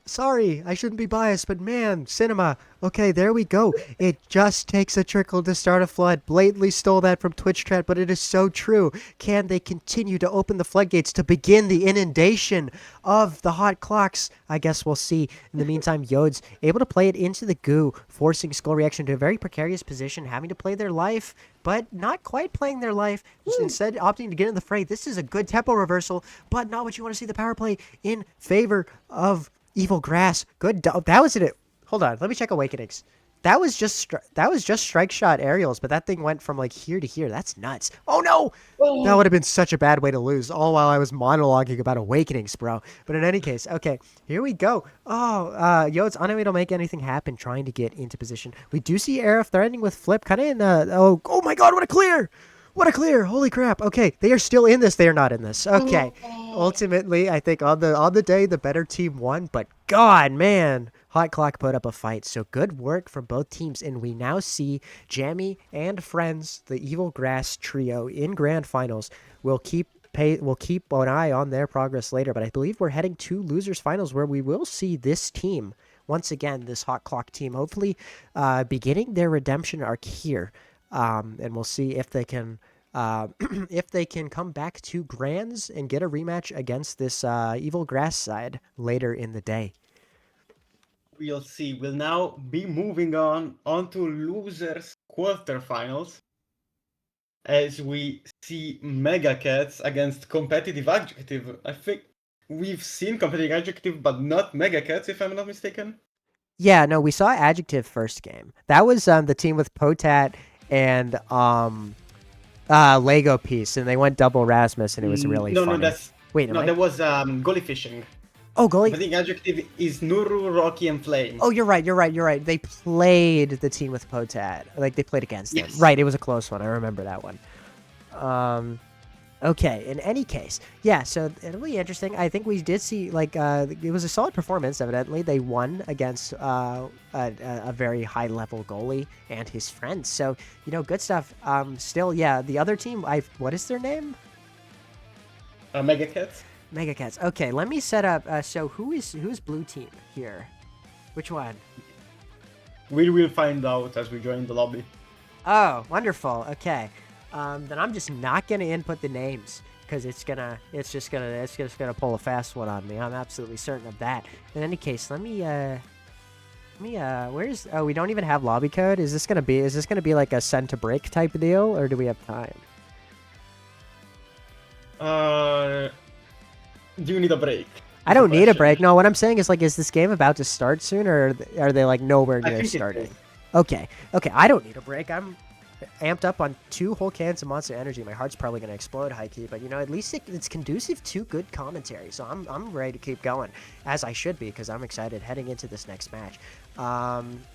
Sorry, I shouldn't be biased, but man, cinema. Okay, there we go. It just takes a trickle to start a flood. Blatantly stole that from Twitch chat, but it is so true. Can they continue to open the floodgates to begin the inundation of the Hot Clocks? I guess we'll see. In the meantime, Yods able to play it into the goo, forcing Skull Reaction to a very precarious position, having to play their life, but not quite playing their life. Instead, opting to get in the fray. This is a good tempo reversal, but not what you want to see. The power play in favor of Evil Grass. Good. That was it. Hold on. Let me check Awakenings. That was just strike shot aerials, but that thing went from like here to here. That's nuts. Oh no! Oh. That would have been such a bad way to lose. All while I was monologuing about Awakenings, bro. But in any case, okay, here we go. It's unable to make anything happen, trying to get into position. We do see Arif threatening with flip, kind of in oh my god, what a clear! What a clear! Holy crap! Okay, they are still in this. They are not in this. Okay. Ultimately, I think on the day, the better team won. But God, man, Hot Clock put up a fight. So good work from both teams, and we now see Jammy and friends, the Evil Grass trio, in grand finals. We'll keep an eye on their progress later. But I believe we're heading to losers finals, where we will see this team once again, this Hot Clock team, hopefully beginning their redemption arc here. And we'll see if they can come back to Grands and get a rematch against this Evil Grass side later in the day. We'll see. We'll now be moving on to losers quarterfinals, as we see Mega Cats against Competitive Adjective. I think we've seen Competitive Adjective, but not Mega Cats, if I'm not mistaken. Yeah, no, we saw Adjective first game. That was the team with Potat and Lego piece, and they went double Rasmus, and it was really no, funny. that's Wait, no. There was goalie fishing. Oh, I goalie. think adjective is Nuru, Rocky, and Flame. Oh, you're right. They played the team with Potat. Like, they played against them. Yes. Right, it was a close one. I remember that one. Okay, in any case, yeah, so it'll be interesting. I think we did see, like, it was a solid performance, evidently. They won against a very high-level goalie and his friends. So, good stuff. Still, yeah, the other team, what is their name? Mega Cats. Mega Cats. Okay, let me set up, so who's blue team here? Which one? We will find out as we join the lobby. Oh, wonderful. Okay. Then I'm just not gonna input the names because it's just gonna pull a fast one on me. I'm absolutely certain of that. In any case, let me where's we don't even have lobby code. Is this gonna be like a send to break type of deal, or do we have time? Do you need a break? I don't need a break. No, what I'm saying is, like, is this game about to start soon, or are they like nowhere near starting? Okay. I don't need a break. I'm amped up on 2 whole cans of Monster Energy. My heart's probably gonna explode, high-key, but at least it's conducive to good commentary. So I'm ready to keep going, as I should be, because I'm excited heading into this next match.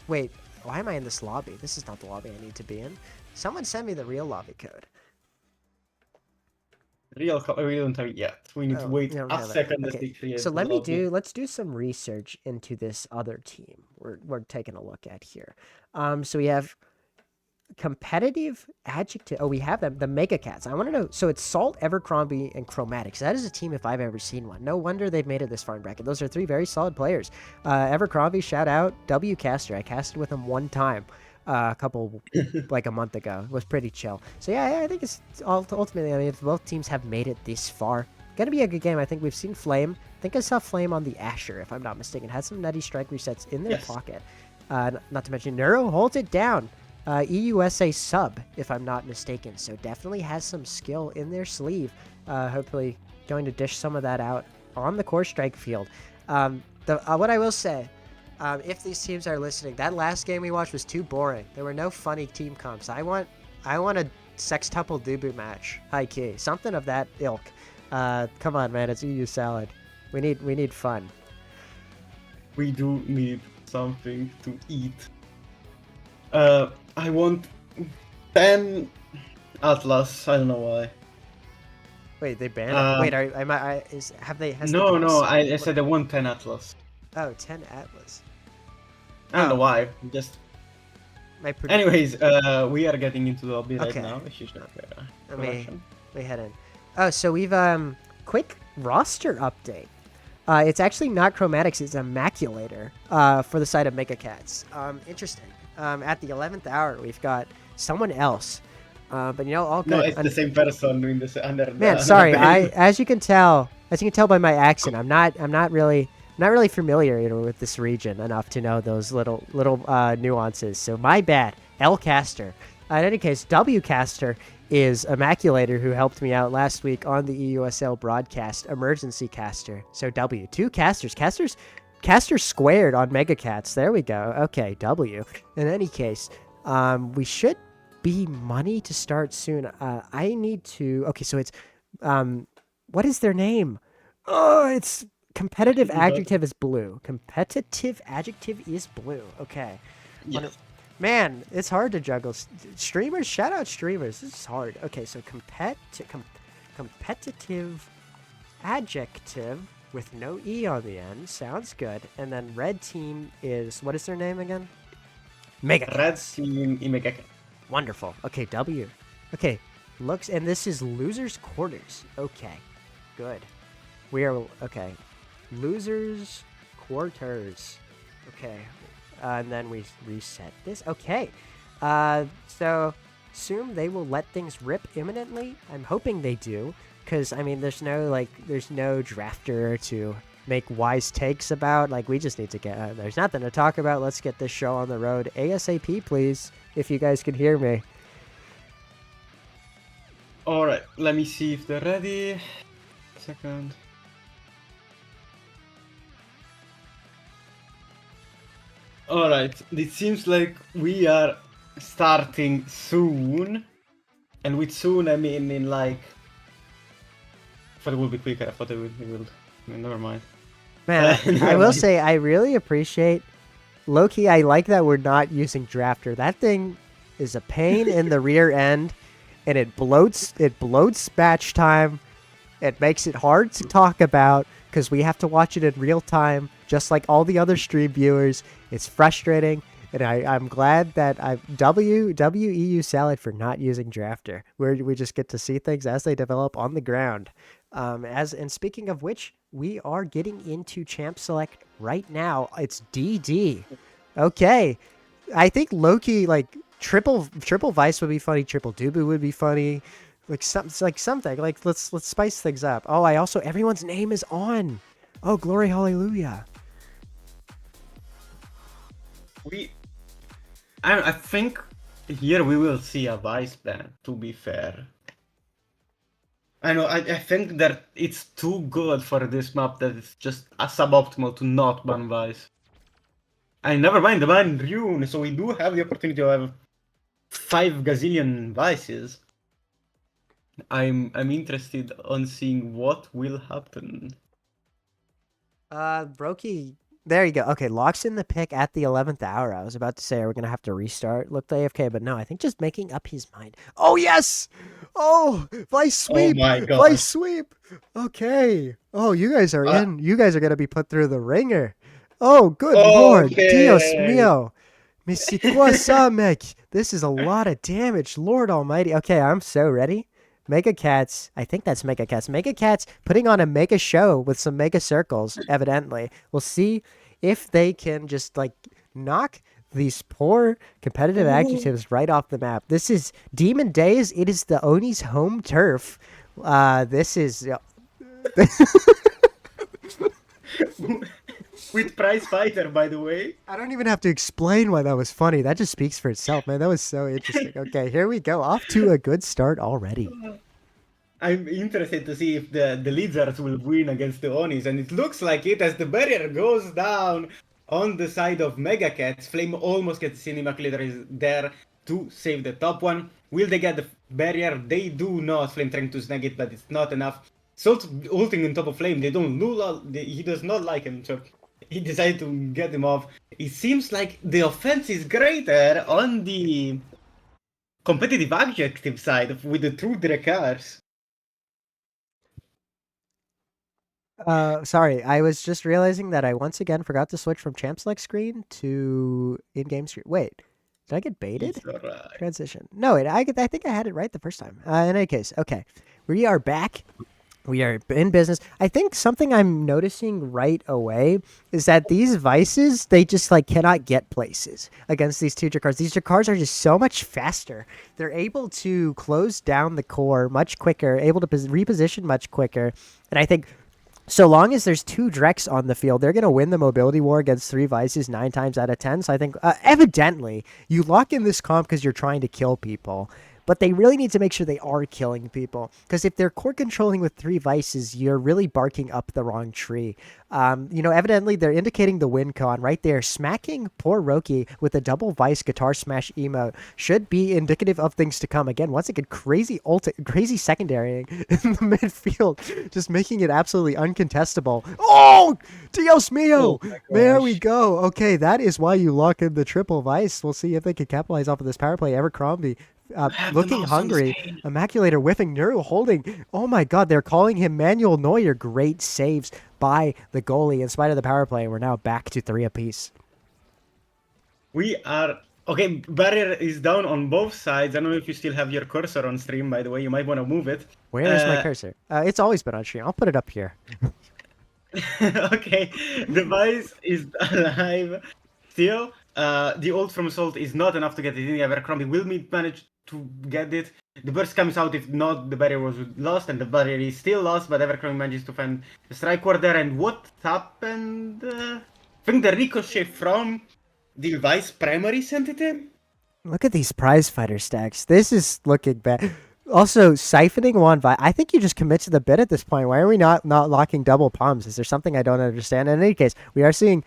Wait, why am I in this lobby? This is not the lobby I need to be in. Someone send me the real lobby code. We don't have it yet. We need to wait a second. Okay. So let's do some research into this other team we're taking a look at here. So we have competitive adjective. Oh, we have them, the Mega Cats. I want to know. So it's Salt, Evercrombie, and Chromatics. That is a team if I've ever seen one. No wonder they've made it this far in bracket. Those are 3 very solid players. Evercrombie, shout out. W Caster. I casted with him one time. Like a month ago. It was pretty chill. So yeah, I think it's ultimately, I mean, if both teams have made it this far, gonna be a good game. I think we've seen Flame. I think I saw Flame on the Asher, if I'm not mistaken. Had some nutty strike resets in their pocket. Not to mention Neuro holds it down. EUSA sub, if I'm not mistaken. So definitely has some skill in their sleeve. Hopefully going to dish some of that out on the core strike field. What I will say, if these teams are listening, that last game we watched was too boring. There were no funny team comps. I want a sextuple Dubu match, high key, something of that ilk. Come on, man, it's EU salad. We need fun. We do need something to eat. I want 10 Atlas. I don't know why. Wait, they banned it? Wait, I said I want 10 Atlas. Oh, 10 Atlas. I don't know why. Just. Anyways, we are getting into the lobby right now. Let me head in. Oh, so we've quick roster update. It's actually not Chromatics, it's Immaculator for the side of Mega Cats. Interesting. At the 11th hour, we've got someone else. But all good. No, it's the same person doing this under. Man, sorry. As you can tell by my accent, I'm not really familiar with this region enough to know those little nuances. So my bad. L Caster. In any case, W Caster is Immaculator, who helped me out last week on the EUSL broadcast, emergency caster. So W, 2 casters. Casters squared on Mega Cats. There we go. Okay, W. In any case, we should be money to start soon. I need to. Okay, so it's what is their name? Oh, it's competitive adjective is blue. Competitive adjective is blue. Okay. Yes. Man, it's hard to juggle. Streamers, shout out streamers. This is hard. Okay, so competitive adjective with no E on the end. Sounds good. And then red team is, what is their name again? Mega Cats. Red team Mega Cats. Wonderful. Okay, W. Okay, and this is losers quarters. Okay, good. We are, okay. Losers quarters. Okay. And then we reset this. Okay. So assume they will let things rip imminently. I'm hoping they do, because I mean, there's no drafter to make wise takes about. Like, we just need to get. There's nothing to talk about. Let's get this show on the road ASAP, please. If you guys can hear me. All right. Let me see if they're ready. Second. Alright, it seems like we are starting soon. And with soon, I mean in like... I thought it would be quicker. I thought it would... Never mind. Man, I Never will mind. say I really appreciate Loki. I like that we're not using Drafter. That thing is a pain in the rear end, and it bloats. It bloats batch time. It makes it hard to talk about because we have to watch it in real time, just like all the other stream viewers. It's frustrating, and I'm glad that WEU salad for not using Drafter, where we just get to see things as they develop on the ground. And speaking of which, we are getting into Champ Select right now. It's DD. Okay, I think Loki like triple Vice would be funny. Triple Dubu would be funny. Like something. Like let's spice things up. Oh, I also everyone's name is on. Oh, glory, hallelujah. I think here we will see a Vice ban, to be fair. I know, I think that it's too good for this map that it's just a suboptimal to not ban Vice. And never mind the ban Rune, so we do have the opportunity to have 5 gazillion Vices. I'm interested on seeing what will happen. Brokey. There you go. Okay, locks in the pick at the 11th hour. I was about to say, are we going to have to restart? Looked AFK, but no, I think just making up his mind. Oh, yes! Oh, Vice sweep! Oh my god. Vice sweep! Okay. Oh, you guys are in. You guys are going to be put through the ringer. Oh, good lord. Dios mío. This is a lot of damage. Lord almighty. Okay, I'm so ready. Mega Cats, I think that's Mega Cats. Mega Cats putting on a mega show with some mega circles, evidently. We'll see if they can just like knock these poor competitive adjectives right off the map. This is Demon Days. It is the Oni's home turf. This is... With Prize Fighter, by the way. I don't even have to explain why that was funny. That just speaks for itself, man. That was so interesting. Okay, here we go. Off to a good start already. I'm interested to see if the lizards will win against the Onis, and it looks like it as the barrier goes down on the side of Mega Cats. Flame almost gets Cinema Leader is there to save the top one. Will they get the barrier? They do not. Flame trying to snag it, but it's not enough. Salt ulting on top of Flame. They don't lose. He does not like him, so he decided to get him off. It seems like the offense is greater on the competitive adjective side with the true Drakars. Sorry, I was just realizing that I once again forgot to switch from Champ Select screen to in-game screen. Wait, did I get baited? Right. Transition. No, I think I had it right the first time. In any case, okay. We are back. We are in business. I think something I'm noticing right away is that these Vices, they just like cannot get places against these two Drakars. These Drakars are just so much faster. They're able to close down the core much quicker, able to reposition much quicker. And I think so long as there's 2 Drex on the field, they're going to win the mobility war against 3 Vices 9 times out of 10. So I think evidently you lock in this comp because you're trying to kill people. But they really need to make sure they are killing people. Because if they're core controlling with 3 Vices, you're really barking up the wrong tree. Evidently they're indicating the win con right there. Smacking poor Roki with a double Vice guitar smash emote should be indicative of things to come. Again, once again, crazy secondarying in the midfield. Just making it absolutely uncontestable. Oh! Dios mío! Oh There we go. Okay, that is why you lock in the triple Vice. We'll see if they can capitalize off of this power play. Abercrombie looking hungry. Immaculator whiffing. Neuro holding. Oh my god, they're calling him Manuel Neuer. Great saves by the goalie in spite of the power play. We're now back to 3 apiece. We are... Okay, barrier is down on both sides. I don't know if you still have your cursor on stream, by the way. You might want to move it. Where is my cursor? It's always been on stream. I'll put it up here. Okay, the Vice is alive still. The ult from Salt is not enough to get it in. Abercrombie will manage to get it. The burst comes out, if not, the barrier was lost, and the barrier is still lost, but Abercrombie manages to find the strike ward there. And what happened? I think the ricochet from the Vice primary sent it in? Look at these prize fighter stacks. This is looking bad. Also, siphoning one Vice. I think you just commit to the bit at this point. Why are we not locking double palms? Is there something I don't understand? In any case, we are seeing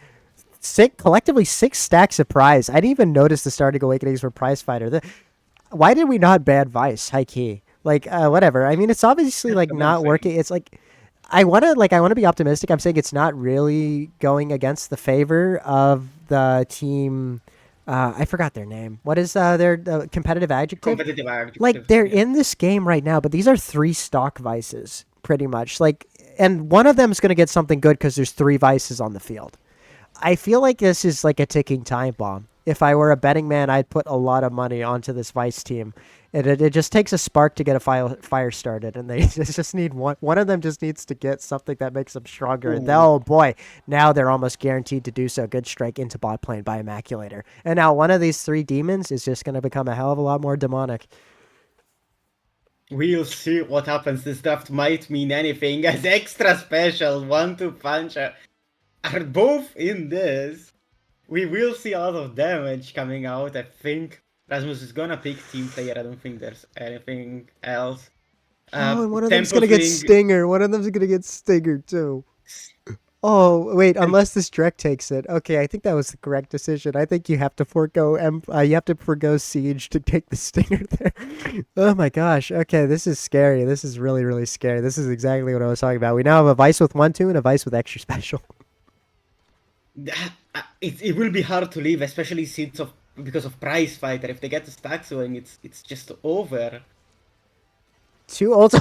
collectively 6 stacks of prize. I didn't even notice the starting awakenings for prize fighter. why did we not ban Vice? High key. Like, whatever. I mean, it's obviously That's like the main not thing. working. It's like, I want to be optimistic. I'm saying it's not really going against the favor of the team. I forgot their name. What is their competitive adjective? Competitive Like, adjectives. they're Yeah. in this game right now, but these are 3 stock Vices, pretty much. Like, and one of them is going to get something good because there's 3 Vices on the field. I feel like this is like a ticking time bomb. If I were a betting man, I'd put a lot of money onto this Vice team. It just takes a spark to get a fire started, and they just need one. One of them just needs to get something that makes them stronger. And Ooh. oh boy, now they're almost guaranteed to do so. Good strike into bot lane by Immaculator. And now one of these 3 demons is just going to become a hell of a lot more demonic. We'll see what happens. This draft might mean anything. As extra special 1-2 punch are both in this. We will see a lot of damage coming out. I think Rasmus is gonna pick team player. I don't think there's anything else. Oh, and one of them's Tempo going to get Swing. Stinger. One of them's going to get Stinger too. Oh wait! Unless this Drek takes it, okay. I think that was the correct decision. I think you have to forego you have to forego Siege to take the Stinger there. Oh my gosh! Okay, this is scary. This is really really scary. This is exactly what I was talking about. We now have a Vice with 1-2 and a Vice with extra special. It will be hard to leave, especially because of Prize Fighter. If they get the stack going, it's just over. 2 ult,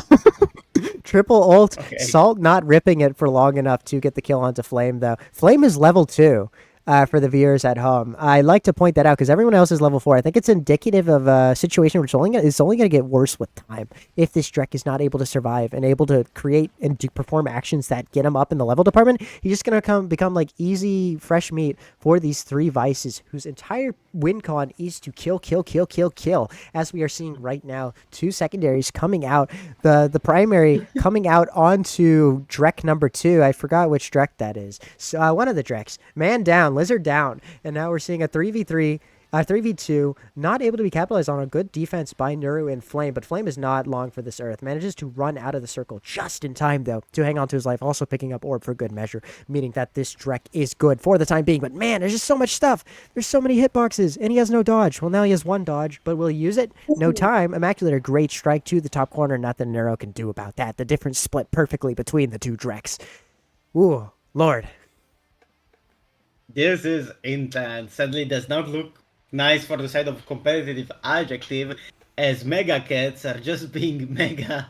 triple ult. Okay. Salt not ripping it for long enough to get the kill onto Flame though. Flame is level 2. For the viewers at home, I like to point that out because everyone else is level 4. I think it's indicative of a situation which is only going to get worse with time if this Drek is not able to survive and able to create and perform actions that get him up in the level department. He's just going to become like easy, fresh meat for these 3 Vices whose entire win con is to kill, kill, kill, kill, kill. As we are seeing right now, 2 secondaries coming out, the primary coming out onto Drek number 2. I forgot which Drek that is. So one of the Dreks, man down. Lizard down, and now we're seeing a 3v3, 3v2, not able to be capitalized on. A good defense by Nuru and Flame, but Flame is not long for this earth. Manages to run out of the circle just in time, though, to hang on to his life. Also picking up Orb for good measure, meaning that this Drek is good for the time being. But man, there's just so much stuff. There's so many hitboxes, and he has no dodge. Well, now he has 1 dodge, but will he use it? No time. Immaculator, great strike to the top corner. Nothing Nuru can do about that. The difference split perfectly between the 2 Dreks. Ooh, Lord. This is intense. Sadly, does not look nice for the side of competitive adjective, as Mega Cats are just being mega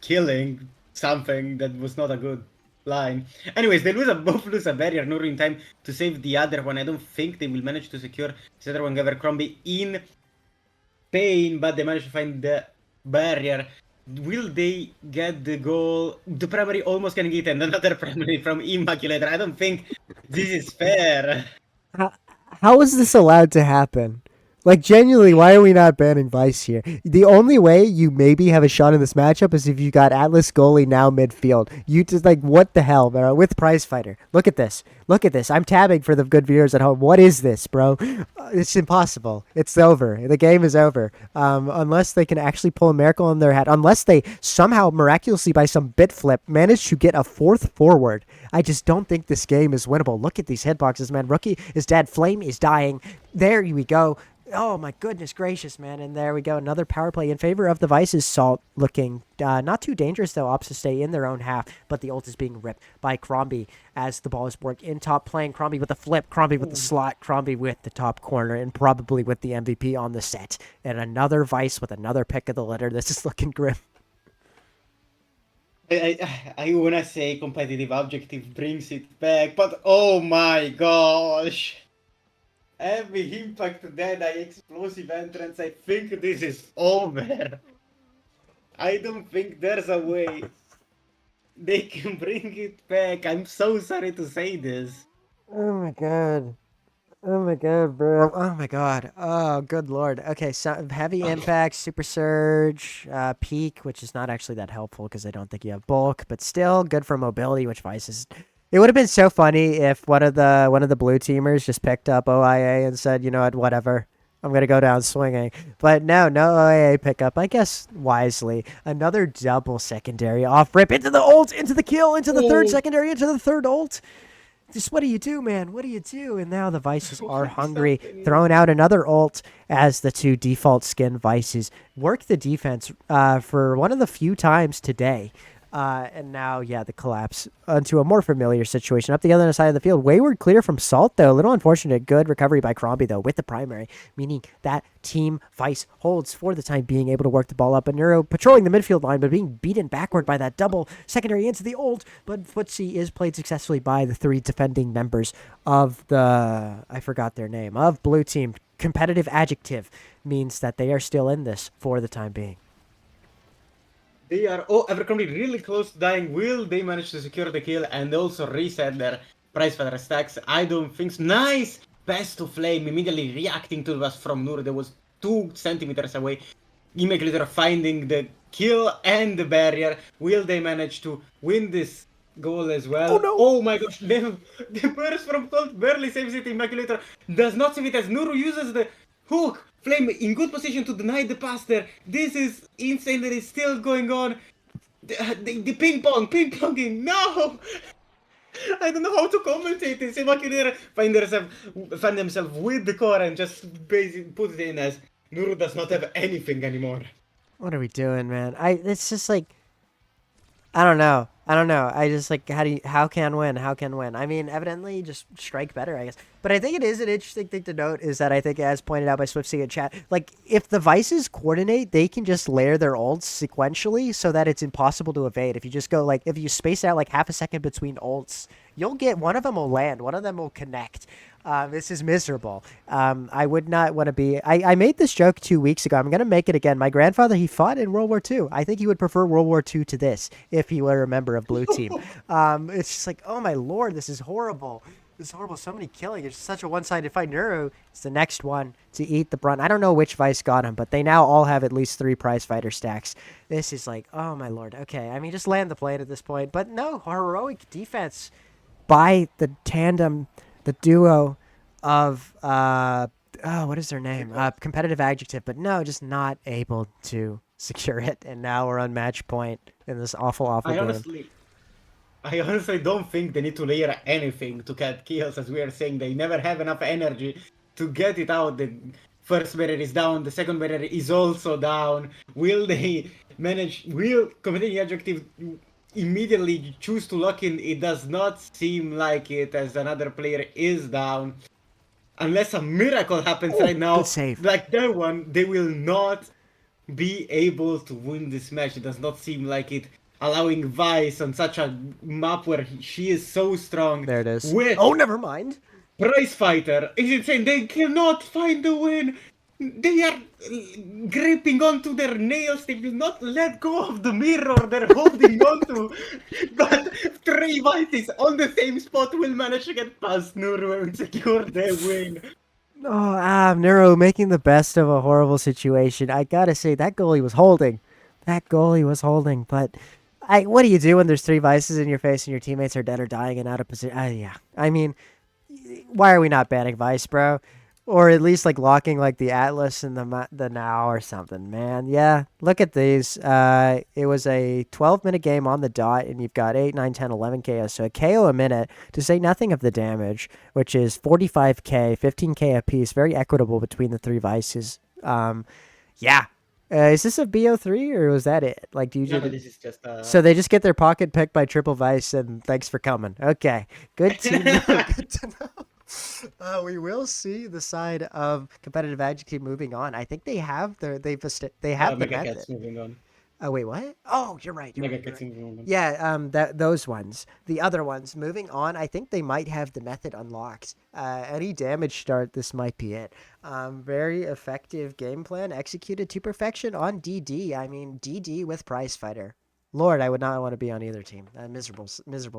killing something that was not a good line. Anyways, they both lose a barrier. Nuru in time to save the other one. I don't think they will manage to secure this other one. Abercrombie in pain, but they manage to find the barrier. Will they get the goal? The primary almost can get, and another primary from Immaculator. I don't think this is fair. How is this allowed to happen? Like, genuinely, why are we not banning Vice here? The only way you maybe have a shot in this matchup is if you got Atlas goalie now midfield. You just, like, what the hell, bro? With Prize Fighter. Look at this. Look at this. I'm tabbing for the good viewers at home. What is this, bro? It's impossible. It's over. The game is over. Unless they can actually pull a miracle on their hat. Unless they somehow, miraculously, by some bit flip, manage to get a 4th forward. I just don't think this game is winnable. Look at these hitboxes, man. Rookie is dead. Flame is dying. There we go. Oh my goodness gracious, man. And there we go. Another power play in favor of the Vices. Salt looking not too dangerous, though. Opts to stay in their own half. But the ult is being ripped by Crombie as the ball is worked in top playing. Crombie with the flip. Crombie with the slot. Crombie with the top corner. And probably with the MVP on the set. And another Vice with another pick of the litter. This is looking grim. I wanna say competitive objective brings it back, but oh my gosh. Heavy impact Deadeye explosive entrance. I think this is over. I don't think there's a way they can bring it back. I'm so sorry to say this. Oh my god. Oh my god, bro. Oh my god. Oh, good lord. Okay, so heavy impact, super surge, peak, which is not actually that helpful because I don't think you have bulk, but still good for mobility, which Vice is. It would have been so funny if one of the blue teamers just picked up OIA and said, you know what, whatever. I'm gonna go down swinging. But no OIA pickup. I guess wisely. Another double secondary off rip into the ult, into the kill, into the third secondary, into the third ult. just what do you do, man? What do you do? And now the Vices are What is hungry, happening? throwing out another ult as the two default skin Vices work the defense for one of the few times today. And now, yeah, the collapse into a more familiar situation. Up the other side of the field, Wayward clear from Salt, though. A little unfortunate. Good recovery by Crombie, though, with the primary, meaning that Team Vice holds for the time being, able to work the ball up. And Neuro patrolling the midfield line, but being beaten backward by that double secondary into the ult. But Footsie is played successfully by the three defending members of the, I forgot their name, of Blue Team. Competitive adjective means that they are still in this for the time being. They are Abercrombie really close to dying. Will they manage to secure the kill and also reset their prize fighter stacks? I don't think so. Nice pass to Flame, immediately reacting to the pass from Nur that was 2 centimeters away. Immediately finding the kill and the barrier. Will they manage to win this goal as well? Oh, no. Oh my gosh, the burst from Colt barely saves it. Immaculator does not save it as Nuru uses the hook. Flame in good position to deny the pass there. This is insane that it's still going on. The ping-ponging, no! I don't know how to commentate this. Immaculator find themselves with the core and just basically put it in as Nuru does not have anything anymore. What are we doing, man? It's just like, I don't know. I just like, how can win? I mean, evidently just strike better, I guess. But I think it is an interesting thing to note is that I think, as pointed out by SwiftC in chat, like if the Vices coordinate, they can just layer their ults sequentially so that it's impossible to evade. If you just go like, if you space out like half a second between ults, you'll get, one of them will land, one of them will connect. This is miserable. I would not want to be. I made this joke 2 weeks ago. I'm going to make it again. My grandfather, he fought in World War II. I think he would prefer World War II to this if he were a member of Blue Team. It's just like, oh my lord, this is horrible. This is horrible. So many killing. It's such a one-sided fight. Neuro is the next one to eat the brunt. I don't know which Vice got him, but they now all have at least 3 prize fighter stacks. This is like, oh my lord. Okay, I mean, just land the plane at this point. But no, heroic defense by the tandem, the duo of what is their name? Competitive adjective, but no, just not able to secure it. And now we're on match point in this awful game. I honestly don't think they need to layer anything to get kills, as we are saying. They never have enough energy to get it out. The first barrier is down, the second barrier is also down. Will they manage? Will competitive adjective immediately choose to lock in? It does not seem like it, as another player is down. Unless a miracle happens right now, like that one, they will not be able to win this match. It does not seem like it. Allowing Vice on such a map where she is so strong. There it is. With oh, never mind. Prize Fighter is insane. They cannot find the win. They are gripping onto their nails. They will not let go of the mirror they're holding onto. But 3 Vices on the same spot will manage to get past Nuru and secure their win. Oh, Neuro making the best of a horrible situation. I gotta say, that goalie was holding. But what do you do when there's 3 Vices in your face and your teammates are dead or dying and out of position? Yeah. I mean, why are we not banning Vice, bro? Or at least like locking like the Atlas and the Now or something, man. Yeah, look at these. It was a 12-minute game on the dot, and you've got 8, 9, 10, 11 KOs. So a KO a minute, to say nothing of the damage, which is 45k, 15k apiece. Very equitable between the 3 Vices. Yeah. Is this a BO3 or was that it? Like, do you no, this is just so they just get their pocket picked by Triple Vice, and thanks for coming. Okay, good to know. Good to know. We will see the side of competitive adjective moving on. I think they have the method. Moving on. Oh wait, what? Oh, you're right. Yeah, those ones, the other ones moving on. I think they might have the method unlocked. Any damage start, this might be it. Very effective game plan executed to perfection on DD. I mean, DD with prize fighter. Lord, I would not want to be on either team. Miserable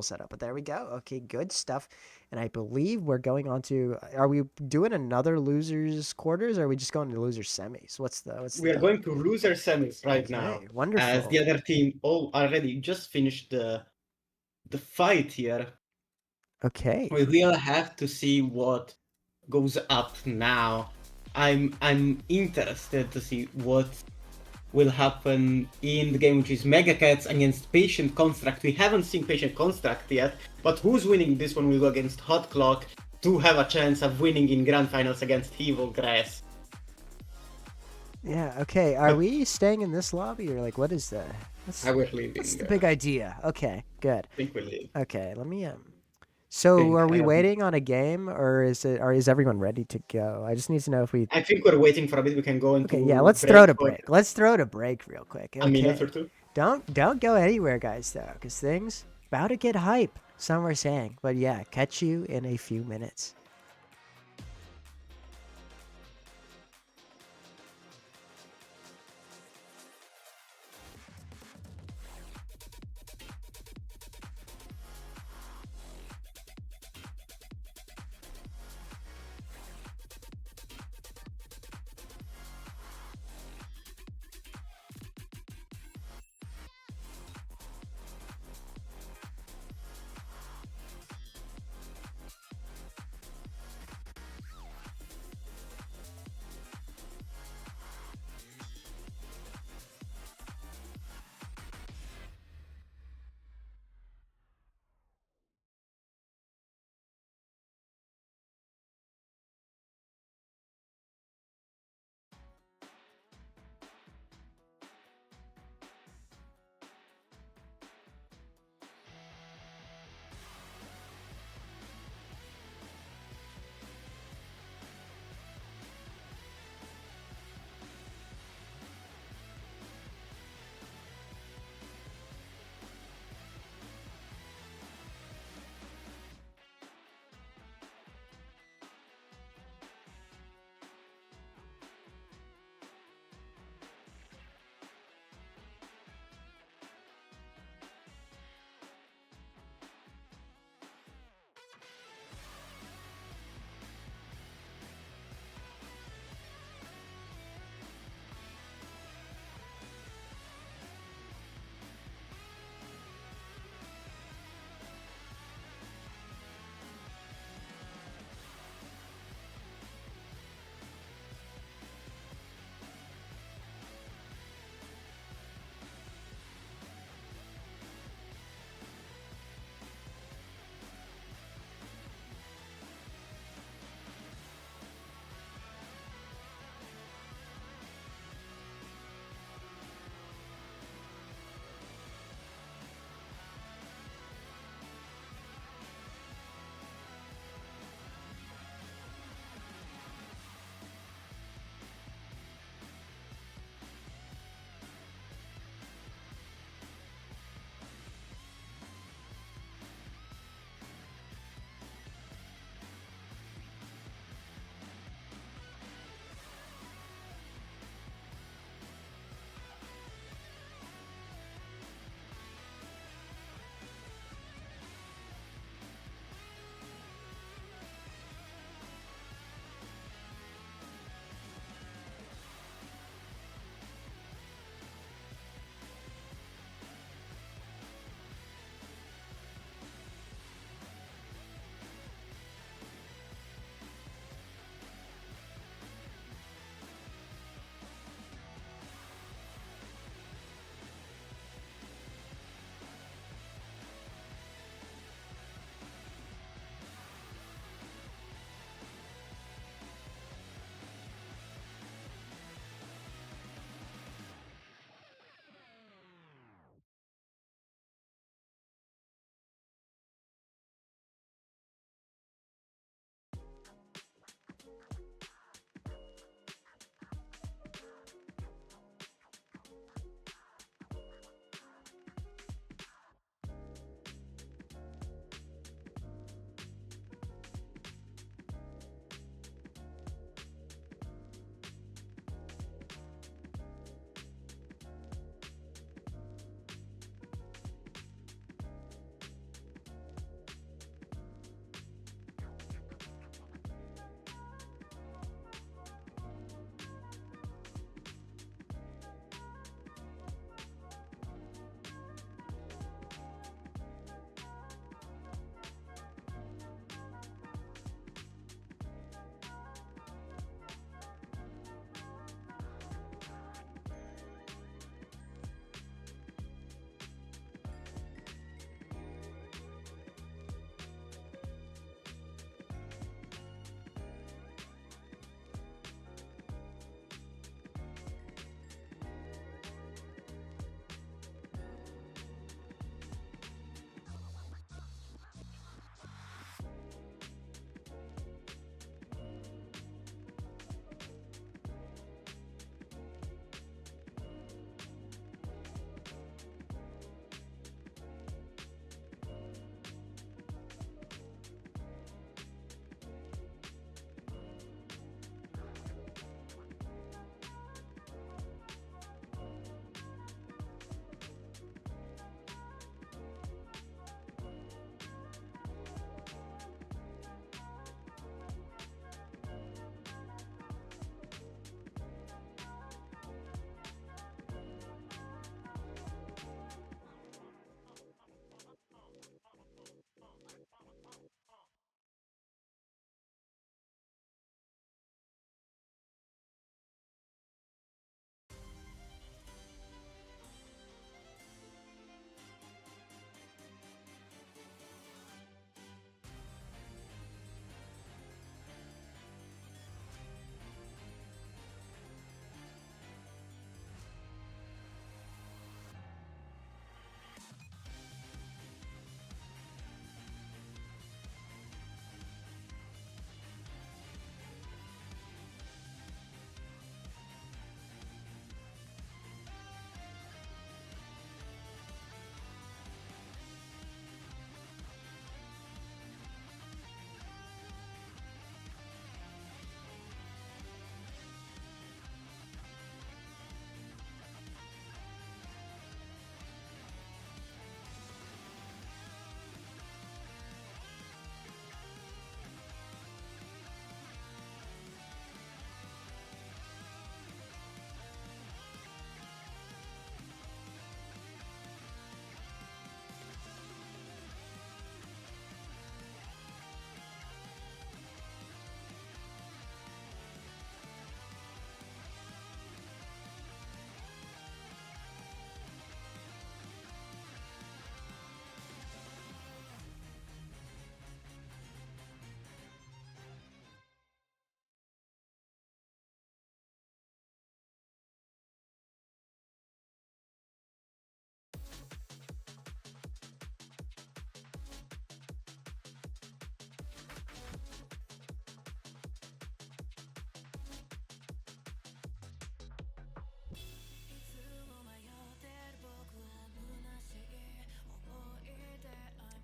setup. But there we go. Okay, good stuff. And I believe we're going on to. Are we doing another losers quarters, or are we just going to losers semis? We are going to losers semis right now. Wonderful. As the other team already just finished the fight here. Okay. We will have to see what goes up now. I'm interested to see what will happen in the game, which is Mega Cats against Patient Construct. We haven't seen Patient Construct yet, but who's winning this one will go against Hot Clock to have a chance of winning in Grand Finals against Evil Grass. Yeah, okay. Are we staying in this lobby or like what is the I will leaving. what's the big idea? Okay, good. I think we'll leave. Okay, let me So think are we I have- waiting on a game or is everyone ready to go? I just need to know if we I think we're waiting for a bit. We can go into Okay, yeah, let's throw to for break. Let's throw to break real quick. a minute Okay. or two. Don't go anywhere, guys, though, because things about to get hype. Some were saying, but yeah, catch you in a few minutes.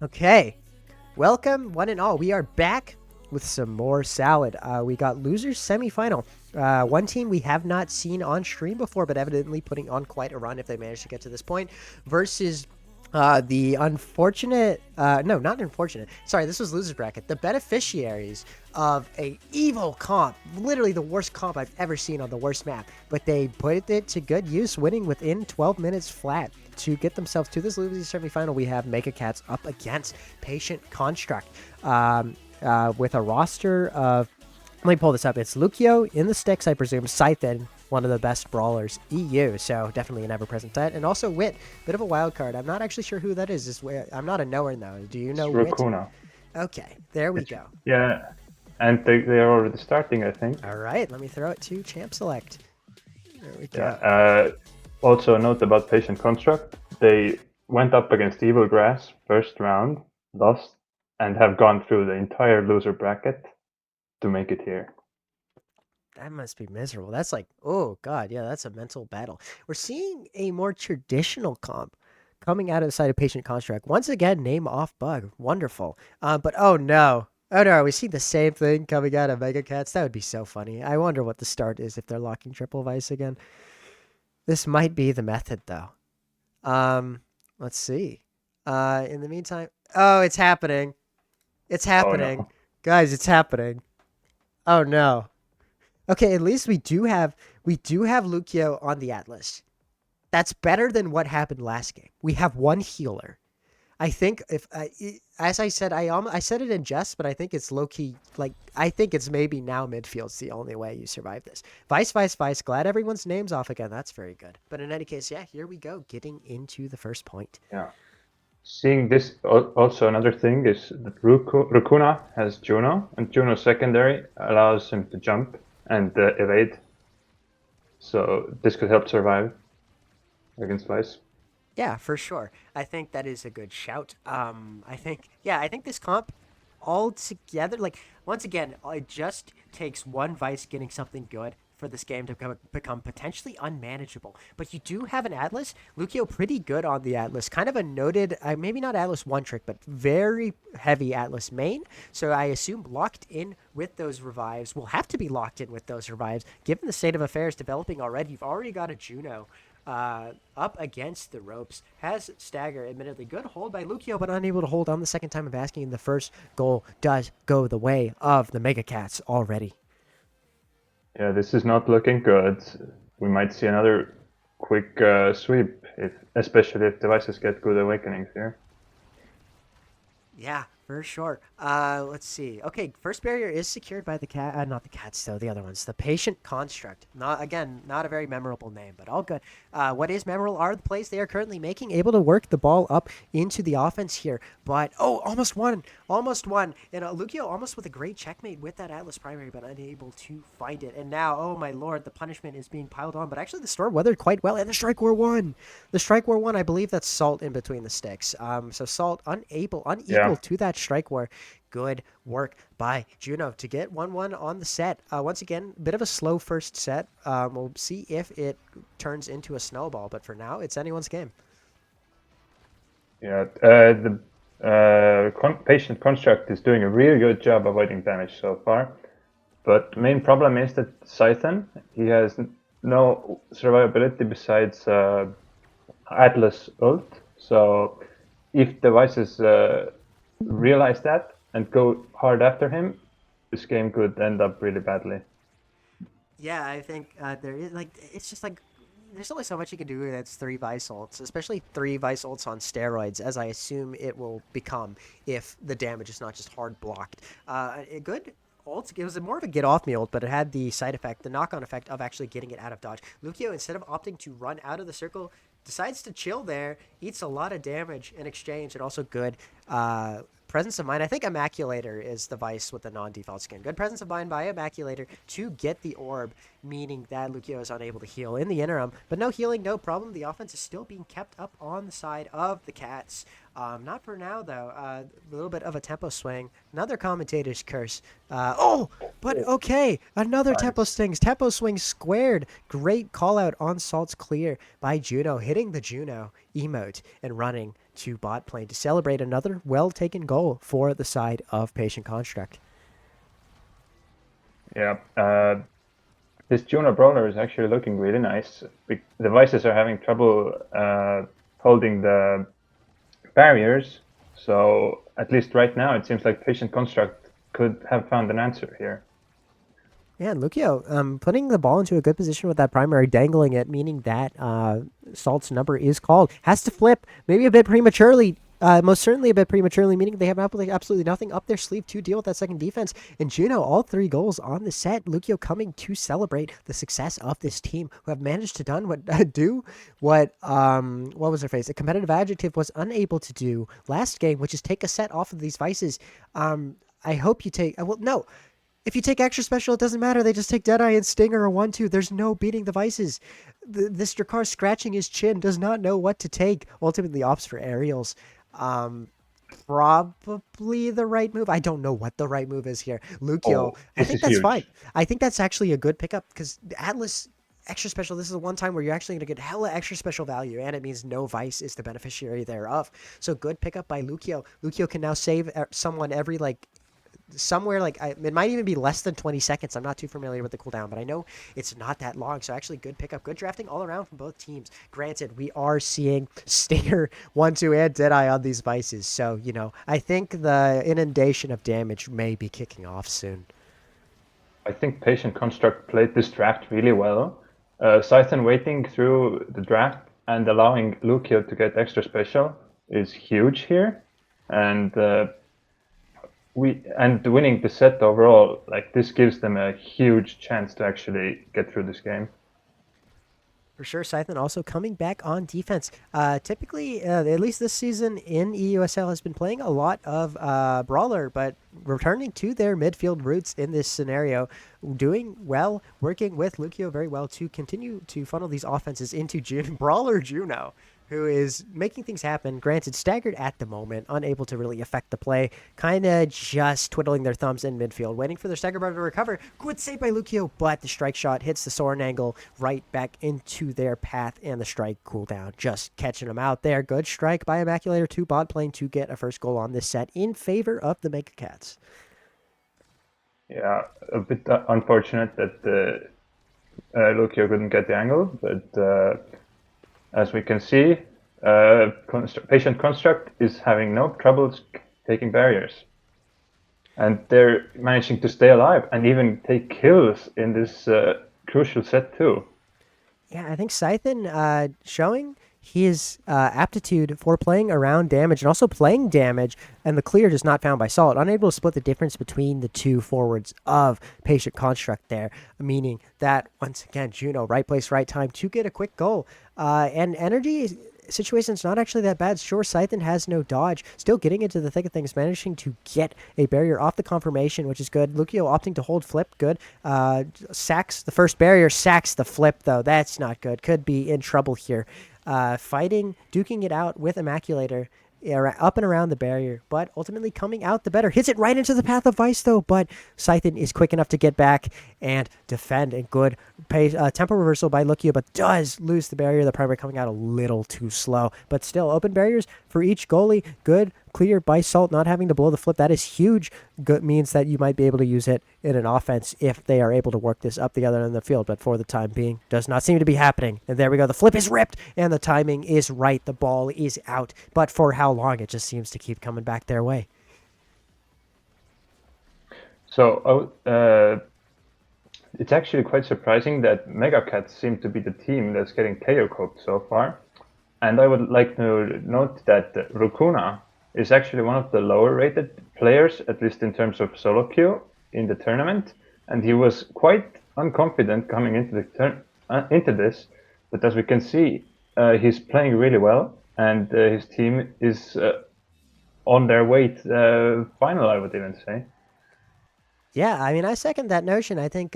Okay, welcome one and all. We are back with some more salad. We got losers semifinal. One team we have not seen on stream before, but evidently putting on quite a run if they manage to get to this point, versus the unfortunate, no, not unfortunate. Sorry, this was losers bracket. The beneficiaries of a evil comp, literally the worst comp I've ever seen on the worst map, but they put it to good use, winning within 12 minutes flat to get themselves to this losers semifinal. We have Mega Cats up against Patient Construct, with a roster of. Let me pull this up. It's Lucio in the sticks, I presume. Scythen, one of the best brawlers, EU, so definitely an ever-present threat. And also Wit, bit of a wild card. I'm not actually sure who that is. I'm not a knower though. Do you It's know Wit? Racuna. Okay, there we go. Yeah, and they are already starting, I think. All right, let me throw it to Champ Select. There we go. Yeah. Also, a note about Patient Construct. They went up against Evil Grass first round, lost, and have gone through the entire loser bracket to make it here. That must be miserable. That's like, oh god, yeah, that's a mental battle. We're seeing a more traditional comp coming out of the side of Patient Construct. Once again, name off bug. Wonderful. But oh no. Oh no, we see the same thing coming out of Mega Cats. That would be so funny. I wonder what the start is if they're locking Triple Vice again. This might be the method though. Let's see. In the meantime, oh, it's happening. It's happening. Oh, no. Guys, it's happening. Oh no. Okay, at least we do have Lucio on the Atlas. That's better than what happened last game. We have one healer. I think as I said, I said it in jest, but I think it's low key. Like I think it's maybe now midfield's the only way you survive this. Vice, vice, vice. Glad everyone's name's off again. That's very good. But in any case, yeah, here we go, getting into the first point. Yeah. Seeing this, also another thing is that Rukuna has Juno, and Juno's secondary allows him to jump and evade. So this could help survive against Vice. Yeah, for sure. I think that is a good shout. I think this comp all together, like once again, it just takes one Vice getting something good for this game to become potentially unmanageable. But you do have an Atlas. Lucio pretty good on the Atlas. Kind of a noted, maybe not Atlas one trick, but very heavy Atlas main. So I assume locked in with those revives. Will have to be locked in with those revives. Given the state of affairs developing already, you've already got a Juno up against the ropes. Has stagger, admittedly. Good hold by Lucio, but unable to hold on the second time of asking. The first goal does go the way of the Mega Cats already. Yeah, this is not looking good. We might see another quick sweep, especially if devices get good awakenings here. Yeah, for sure. Let's see. Okay, first barrier is secured by the cat. Not the cats though. The other ones. The Patient Construct. Not a very memorable name, but all good. What is memorable are the plays they are currently making, able to work the ball up into the offense here. But almost won. And Lucio almost with a great checkmate with that Atlas primary, but unable to find it. And now, oh my lord, the punishment is being piled on. But actually, the storm weathered quite well, and the Strike War won. The Strike War won. I believe that's Salt in between the sticks. So Salt unequal to that Strike War. Good work by Juno to get 1-1 on the set. Once again, bit of a slow first set. We'll see if it turns into a snowball, but for now, it's anyone's game. Yeah, the Patient Construct is doing a really good job avoiding damage so far. But the main problem is that Scythen, he has no survivability besides Atlas ult. So if devices realize that and go hard after him, this game could end up really badly. Yeah, I think there is it's just like there's only so much you can do that's 3 Vice ults, especially 3 Vice ults on steroids, as I assume it will become if the damage is not just hard blocked. A good ult, it was more of a get off me ult, but it had the side effect, the knock-on effect of actually getting it out of dodge. Lucio, instead of opting to run out of the circle, decides to chill there, eats a lot of damage in exchange, and also good presence of mind. I think Immaculator is the Vice with the non-default skin. Good presence of mind by Immaculator to get the orb, meaning that Lucio is unable to heal in the interim. But no healing, no problem. The offense is still being kept up on the side of the Cats. Not for now, though. A little bit of a tempo swing. Another commentator's curse. But okay. Another tempo swings. Tempo swing squared. Great call out on Salt's clear by Juno, hitting the Juno emote and running to bot lane to celebrate another well-taken goal for the side of Patient Construct. Yeah, this Juno Brawler is actually looking really nice. The Vices are having trouble holding the barriers, so at least right now it seems like Patient Construct could have found an answer here. Yeah, and Lucio, putting the ball into a good position with that primary, dangling it, meaning that Salt's number is called. Has to flip, maybe a bit prematurely, most certainly a bit prematurely, meaning they have absolutely nothing up their sleeve to deal with that second defense. And Juno, all 3 goals on the set. Lucio coming to celebrate the success of this team, who have managed to do what was their phrase? A competitive adjective was unable to do last game, which is take a set off of these Vices. I hope you take, well, no. If you take extra special, it doesn't matter. They just take Deadeye and Stinger or 1-2. There's no beating the Vices. This Drakkar scratching his chin, does not know what to take. Ultimately opts for aerials. Probably the right move. I don't know what the right move is here. Lucio, I think that's huge. fine. I think that's actually a good pickup because Atlas extra special, this is the one time where you're actually going to get hella extra special value, and it means no Vice is the beneficiary thereof. So good pickup by Lucio. Lucio can now save someone every it might even be less than 20 seconds. I'm not too familiar with the cooldown, but I know it's not that long. So actually good pickup, good drafting all around from both teams. Granted, we are seeing Stinger 1-2 and Deadeye on these Vices. So, I think the inundation of damage may be kicking off soon. I think Patient Construct played this draft really well. Scythen waiting through the draft and allowing Lucio to get extra special is huge here. And winning the set overall, this gives them a huge chance to actually get through this game. For sure, Scythen also coming back on defense. Typically, at least this season in EUSL, has been playing a lot of Brawler, but returning to their midfield roots in this scenario, doing well, working with Lucio very well to continue to funnel these offenses into Brawler Juno, who is making things happen. Granted, staggered at the moment, unable to really affect the play, kind of just twiddling their thumbs in midfield, waiting for their stagger bar to recover. Good save by Lucio, but the strike shot hits the Soren angle right back into their path, and the strike cooldown just catching them out there. Good strike by Immaculator to bot lane to get a first goal on this set in favor of the Mega Cats. Yeah, a bit unfortunate that Lucio couldn't get the angle, but as we can see, Patient Construct is having no troubles taking barriers. And they're managing to stay alive and even take kills in this crucial set too. Yeah, I think Scythen showing his aptitude for playing around damage and also playing damage, and the clear just not found by Salt. Unable to split the difference between the two forwards of Patient Construct there, meaning that, once again, Juno, right place, right time to get a quick goal. And energy situation's not actually that bad. Sure, Scythen has no dodge. Still getting into the thick of things, managing to get a barrier off the confirmation, which is good. Lucio opting to hold flip, good. Sacks the first barrier, sacks the flip, though. That's not good. Could be in trouble here. Fighting, duking it out with Immaculator up and around the barrier, but ultimately coming out the better. Hits it right into the path of Vice, though, but Scythen is quick enough to get back and defend. And good tempo reversal by Lucio, but does lose the barrier. The primary coming out a little too slow, but still open barriers for each goalie. Good clear by Salt, not having to blow the flip. That is huge. Good means that you might be able to use it in an offense if they are able to work this up the other end of the field, but for the time being, does not seem to be happening. And there we go. The flip is ripped, and the timing is right. The ball is out, but for how long? It just seems to keep coming back their way. So it's actually quite surprising that Mega Cats seem to be the team that's getting KO coped so far. And I would like to note that Rukuna is actually one of the lower rated players, at least in terms of solo queue in the tournament. And he was quite unconfident coming into into this. But as we can see, he's playing really well, and his team is on their way to final, I would even say. Yeah, I mean, I second that notion. I think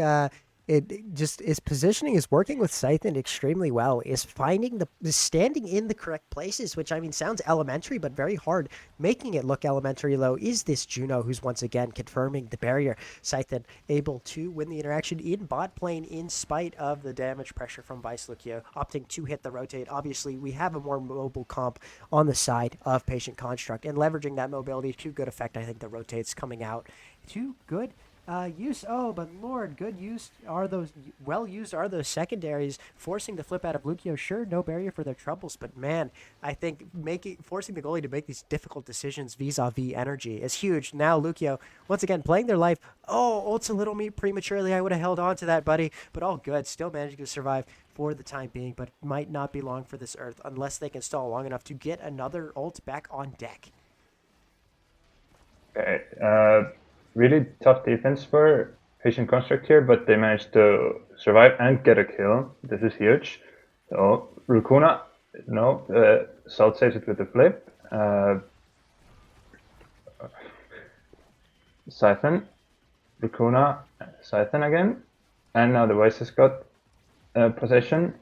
his positioning is working with Scythen extremely well. Is finding the standing in the correct places, which I mean sounds elementary but very hard. Making it look elementary low is this Juno, who's once again confirming the barrier. Scythen able to win the interaction in bot lane in spite of the damage pressure from Vice Lucio, opting to hit the rotate. Obviously, we have a more mobile comp on the side of Patient Construct, and leveraging that mobility to good effect. I think the rotates coming out to good use. Oh, but Lord, good use are those. Well used are those secondaries, forcing the flip out of Lucio. Sure, no barrier for their troubles, but man, I think forcing the goalie to make these difficult decisions vis-a-vis energy is huge. Now Lucio once again playing their life. Oh, ults a little prematurely. I would have held on to that, buddy, but all good. Still managing to survive for the time being, but might not be long for this Earth unless they can stall long enough to get another ult back on deck. Okay. Really tough defense for Patient Construct here, but they managed to survive and get a kill. This is huge. So Rukuna, no, Salt saves it with the flip. Scythen, Rukuna, Scythen again, and now the Vice has got possession.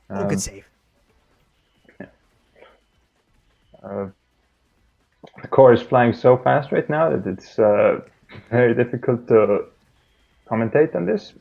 Good save. The core is flying so fast right now that it's very difficult to commentate on this.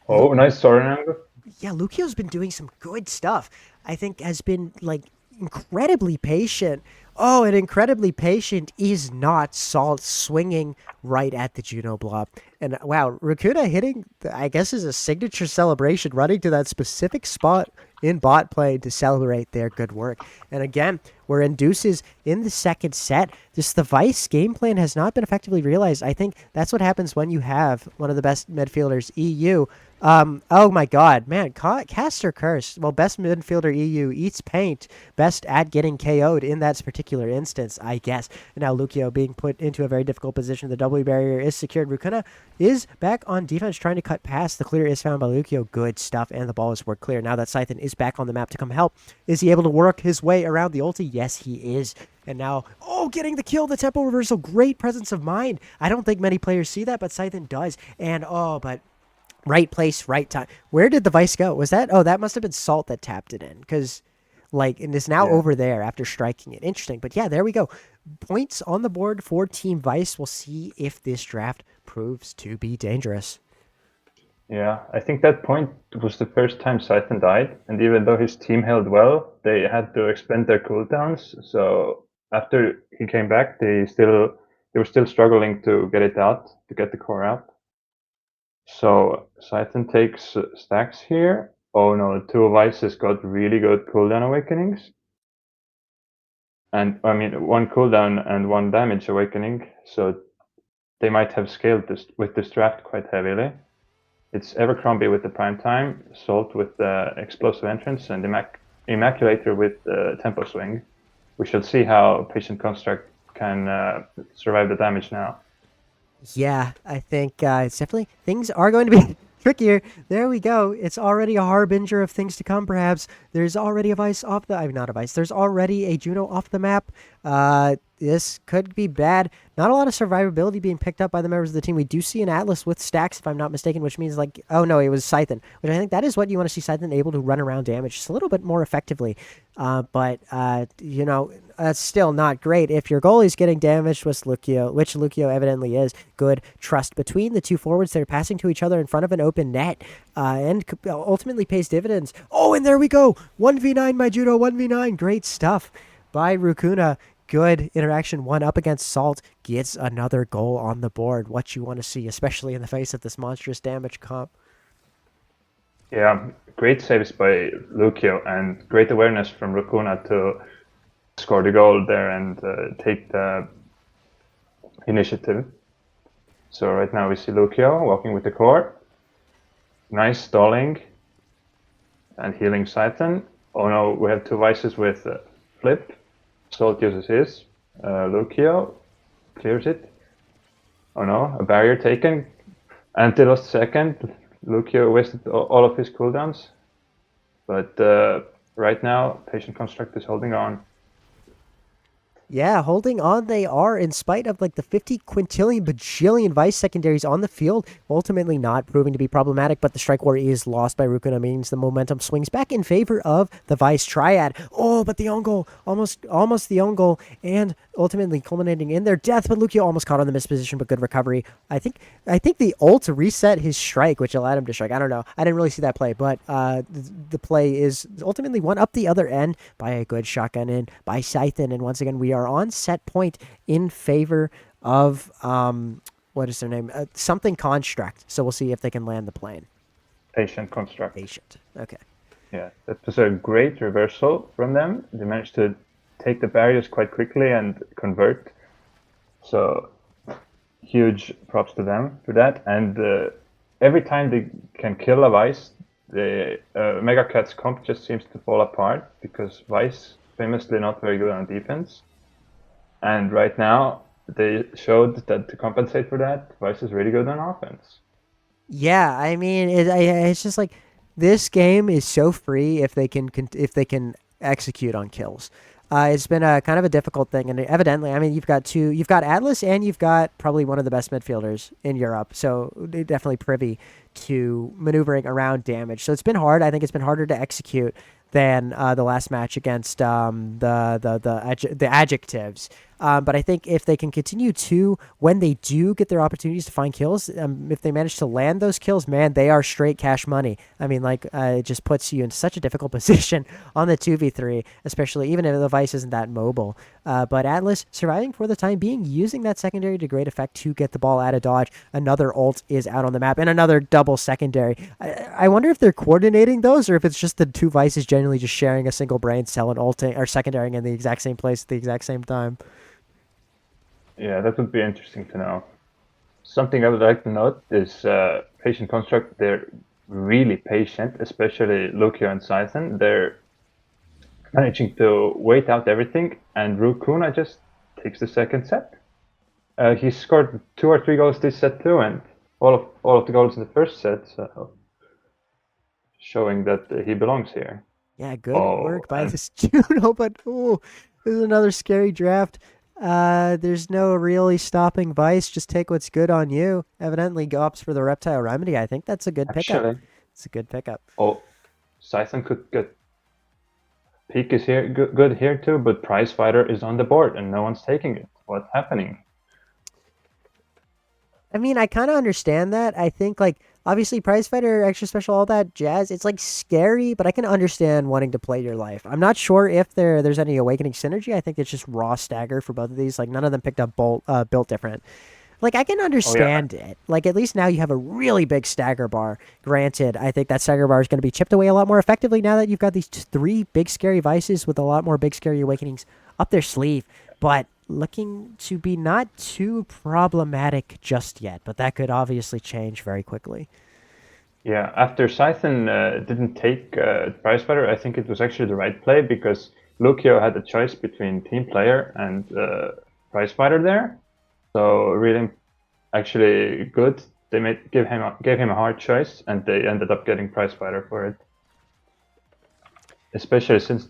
Oh, nice Soren angle. Yeah, Lucio's been doing some good stuff. I think has been like incredibly patient. Oh, and incredibly patient is not Salt swinging right at the Juno blob. And wow, Racuna hitting, I guess, is a signature celebration, running to that specific spot in bot play to celebrate their good work. And again, we're in deuces in the second set. Just the Vice game plan has not been effectively realized. I think that's what happens when you have one of the best midfielders, EU. Oh my god, man, Caster Curse. Well, best midfielder EU eats paint, best at getting KO'd in that particular instance, I guess. And now Lucio being put into a very difficult position. The W barrier is secured. Rukuna is back on defense, trying to cut past. The clear is found by Lucio. Good stuff, and the ball is worked clear. Now that Scythen is back on the map to come help. Is he able to work his way around the ulti? Yes, he is. And now, getting the kill, the tempo reversal. Great presence of mind. I don't think many players see that, but Scythen does. And, but right place, right time. Where did the Vice go? Was that? Oh, that must have been Salt that tapped it in. Because, and is now over there after striking it. Interesting. But yeah, there we go. Points on the board for Team Vice. We'll see if this draft proves to be dangerous. Yeah, I think that point was the first time Scythen died, and even though his team held well, they had to expend their cooldowns. So after he came back, they were still struggling to get it out, to get the core out. So Scythen takes stacks here. Oh no, the two Vices got really good cooldown awakenings. And I mean, one cooldown and one damage awakening, so they might have scaled this with this draft quite heavily. It's Evercrombie with the prime time, Salt with the explosive entrance, and Immaculator with the tempo swing. We shall see how Patient Construct can survive the damage now. Yeah, I think it's definitely, things are going to be trickier. There we go. It's already a harbinger of things to come, perhaps. There's already a Vice off the... not a Vice. There's already a Juno off the map. This could be bad. Not a lot of survivability being picked up by the members of the team. We do see an Atlas with stacks, if I'm not mistaken, which means oh no, it was Scythen, which I think that is what you want to see, Scythen able to run around damage just a little bit more effectively. But that's still not great. If your goalie's getting damaged, which Lucio evidently is, good trust between the two forwards. They're passing to each other in front of an open net, and ultimately pays dividends. Oh, and there we go. 1v9, my Judo, 1v9. Great stuff by Rukuna. Good interaction. One up against Salt. Gets another goal on the board. What you want to see, especially in the face of this monstrous damage comp. Yeah, great saves by Lucio and great awareness from Rukuna to score the goal there and take the initiative. So right now we see Lucio walking with the core. Nice stalling and healing Scythen. Oh no, we have two Vices with flip. Salt uses his. Lucio clears it. Oh no, a barrier taken. Until the last second, Lucio wasted all of his cooldowns. But right now, Patient Construct is holding on. Yeah, holding on they are in spite of like the 50 quintillion bajillion Vice secondaries on the field, ultimately not proving to be problematic, but the strike war is lost by Rukuna, means the momentum swings back in favor of the Vice triad. Oh, but the own goal, almost the own goal, and ultimately culminating in their death, but Lucio almost caught on the missed position, but good recovery. I think the ult reset his strike, which allowed him to strike. I don't know. I didn't really see that play, but the play is ultimately won up the other end by a good shotgun in by Scythen, and once again we are on set point in favor of what is their name? Something construct. So we'll see if they can land the plane. Patient construct. Patient. Okay. Yeah, that was a great reversal from them. They managed to take the barriers quite quickly and convert. So huge props to them for that. And every time they can kill a Vice, the Mega Cat's comp just seems to fall apart because Vice famously not very good on defense. And right now they showed that to compensate for that, Vice is really good on offense. Yeah, I mean, it's just like this game is so free if they can execute on kills. It's been a kind of a difficult thing, and evidently, I mean, you've got Atlas, and you've got probably one of the best midfielders in Europe, so they're definitely privy to maneuvering around damage. So it's been hard. I think it's been harder to execute than the last match against the adjectives. But I think if they can continue to, when they do get their opportunities to find kills, if they manage to land those kills, man, they are straight cash money. I mean, like, it just puts you in such a difficult position on the 2v3, especially even if the Vice isn't that mobile. But Atlas surviving for the time being, using that secondary to great effect to get the ball out of dodge. Another ult is out on the map, and another double secondary. I wonder if they're coordinating those, or if it's just the two Vices generally just sharing a single brain cell and ulting or secondarying in the exact same place at the exact same time. Yeah, that would be interesting to know. Something I would like to note is patient construct. They're really patient, especially Lucio and Scythen. They're managing to wait out everything, and Rukuna just takes the second set. He scored 2 or 3 goals this set too, and all of the goals in the first set, so showing that he belongs here. Yeah, good work by this Juno, but this is another scary draft. There's no really stopping Vice. Just take what's good on you. Evidently, go ups for the Reptile Remedy. I think that's a good pickup. It's a good pickup. Oh, Scythen could get Peak is here good here too, but Prize Fighter is on the board and no one's taking it. What's happening? I mean, I kind of understand that. I think, like, obviously, Prize Fighter, Extra Special, all that jazz, it's, like, scary, but I can understand wanting to play your life. I'm not sure if there's any Awakening synergy. I think it's just raw stagger for both of these. Like, none of them picked up built different. Like, I can understand it. Like, at least now you have a really big stagger bar. Granted, I think that stagger bar is going to be chipped away a lot more effectively now that you've got these 3 big scary Vices with a lot more big scary Awakenings up their sleeve. But looking to be not too problematic just yet, but that could obviously change very quickly. Yeah, after Scythen didn't take Prize Fighter, I think it was actually the right play because Lucio had a choice between Team Player and Prize Fighter there. So really, actually good. They gave him a hard choice, and they ended up getting Prize Fighter for it. Especially since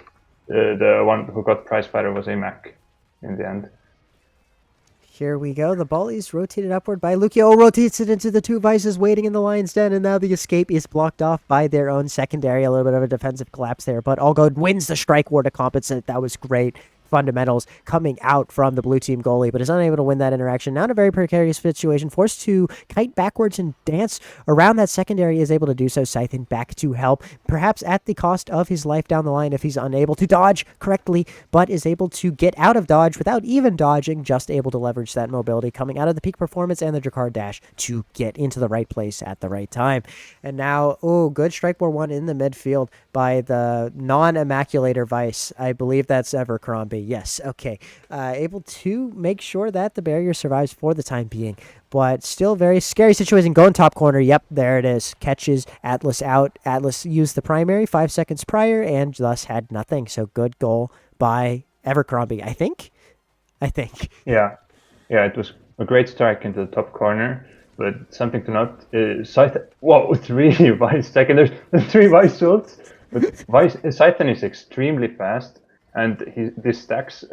the one who got Prize Fighter was AMAC in the end. Here we go. The ball is rotated upward by Lucio. Rotates it into the 2 Vices waiting in the Lion's Den, and now the escape is blocked off by their own secondary. A little bit of a defensive collapse there, but Allgood wins the strike war to compensate. That was great fundamentals coming out from the blue team goalie, but is unable to win that interaction. Now in a very precarious situation, forced to kite backwards and dance around that secondary, is able to do so. Scythen back to help, perhaps at the cost of his life down the line if he's unable to dodge correctly, but is able to get out of dodge without even dodging, just able to leverage that mobility coming out of the peak performance and the Drakkar dash to get into the right place at the right time. And now, good strike war 1 in the midfield by the non-Immaculator Vice. I believe that's Evercrombie. Yes, okay. Able to make sure that the barrier survives for the time being, but still very scary situation. Going top corner. Yep, there it is. Catches Atlas out. Atlas used the primary 5 seconds prior and thus had nothing. So good goal by Evercrombie, I think. Yeah, it was a great strike into the top corner. But something to note is Scythen. Whoa, 3 Vice seconds. There's 3 Vice ults. But Scythen is extremely fast. and these stacks,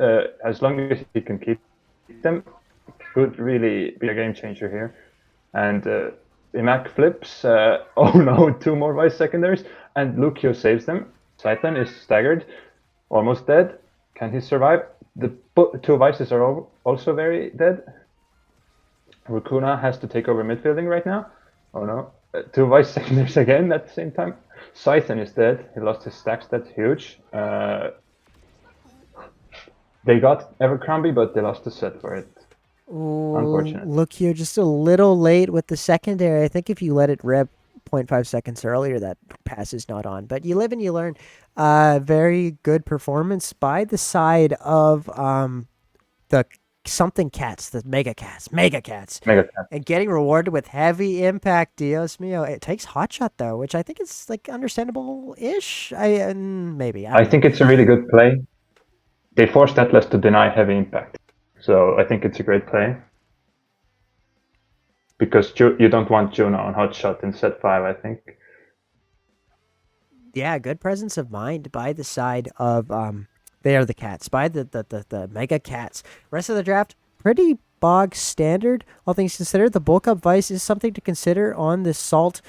as long as he can keep them, could really be a game changer here. And Imac flips. Oh no, 2 more Vice secondaries, and Lucio saves them. Scythen is staggered, almost dead. Can he survive? The 2 Vices are also very dead. Rukuna has to take over midfielding right now. Oh no, 2 Vice secondaries again at the same time. Scythen is dead. He lost his stacks. That's huge. They got Evercrombie, but they lost the set for it. Ooh, Unfortunate. Lucio just a little late with the secondary. I think if you let it rip 0.5 seconds earlier, that pass is not on. But you live and you learn. Very good performance by the side of the something cats, the Mega Cats. Mega Cat. And getting rewarded with heavy impact, Dios mio. It takes hotshot though, which I think is like understandable-ish. Maybe. I think it's a really good play. They forced Atlas to deny heavy impact, so I think it's a great play. Because you don't want Juno on hotshot in set 5, I think. Yeah, good presence of mind by the side of they are the cats, by the Mega Cats. Rest of the draft, pretty bog standard, all things considered. The bulk up Vice is something to consider on this Salt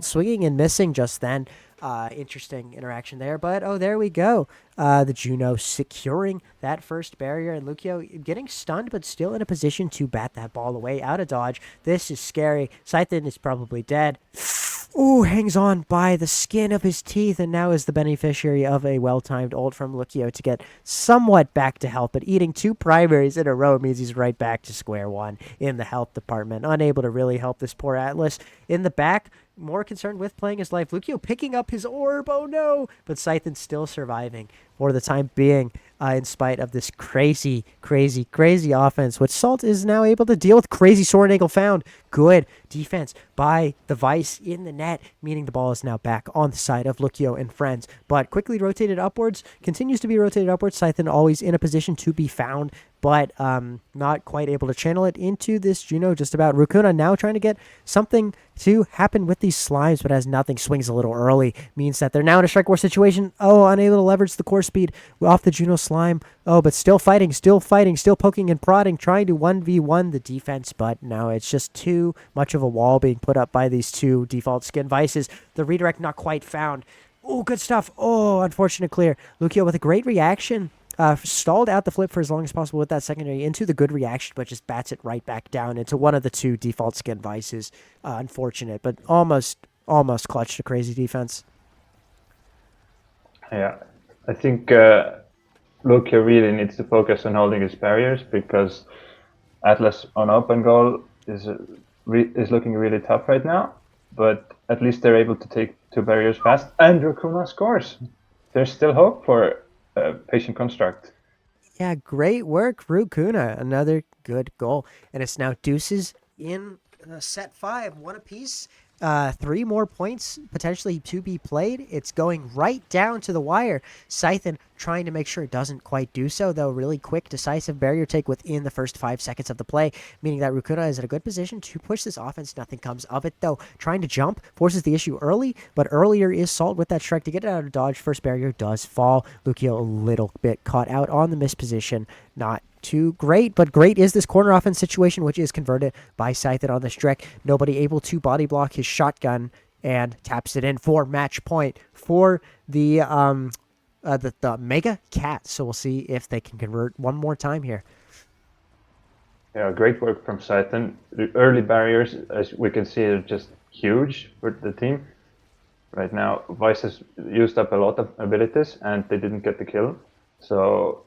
swinging and missing just then. Interesting interaction there, but there we go. The Juno securing that first barrier, and Lucio getting stunned, but still in a position to bat that ball away out of dodge. This is scary. Scythen is probably dead. Ooh, hangs on by the skin of his teeth, and now is the beneficiary of a well-timed ult from Lucio to get somewhat back to health, but eating 2 primaries in a row means he's right back to square one in the health department, unable to really help this poor Atlas. In the back, more concerned with playing his life. Lucio picking up his orb, oh no! But Scythen still surviving for the time being, in spite of this crazy offense, which Salt is now able to deal with. Crazy Soaring Eagle found. Good defense by the Vice in the net, meaning the ball is now back on the side of Lucio and friends, but quickly rotated upwards, continues to be rotated upwards. Scythen always in a position to be found, but not quite able to channel it into this Juno just about. Rukuna now trying to get something to happen with these slimes, but as nothing, swings a little early, means that they're now in a strike war situation. Oh, unable to leverage the core speed off the Juno slime. Oh, but still fighting, still poking and prodding, trying to 1v1 the defense, but now it's just too much of a wall being put up by these 2 default skin Vices. The redirect not quite found. Oh, good stuff. Oh, unfortunate clear. Lucio with a great reaction. Stalled out the flip for as long as possible with that secondary into the good reaction, but just bats it right back down into one of the 2 default skin Vices. Unfortunate, but almost clutched a crazy defense. Yeah, I think Lucio really needs to focus on holding his barriers, because Atlas on open goal is looking really tough right now. But at least they're able to take 2 barriers fast, and Rukuna scores. There's still hope for Patient Construct. Yeah, great work, Rukuna. Another good goal. And it's now deuces in set 5, 1 apiece. 3 more points potentially to be played. It's going right down to the wire. Scythen trying to make sure it doesn't quite do so, though. Really quick, decisive barrier take within the first 5 seconds of the play, meaning that Rukuna is in a good position to push this offense. Nothing comes of it, though. Trying to jump forces the issue early, but earlier is Salt with that strike to get it out of dodge. First barrier does fall. Lucio a little bit caught out on the missed position. Not too great, but great is this corner offense situation, which is converted by Scythen on the Strek. Nobody able to body block his shotgun, and taps it in for match point for the Mega Cat. So we'll see if they can convert one more time here. Yeah, great work from Scythen. The early barriers, as we can see, are just huge for the team. Right now, Vice has used up a lot of abilities, and they didn't get the kill. So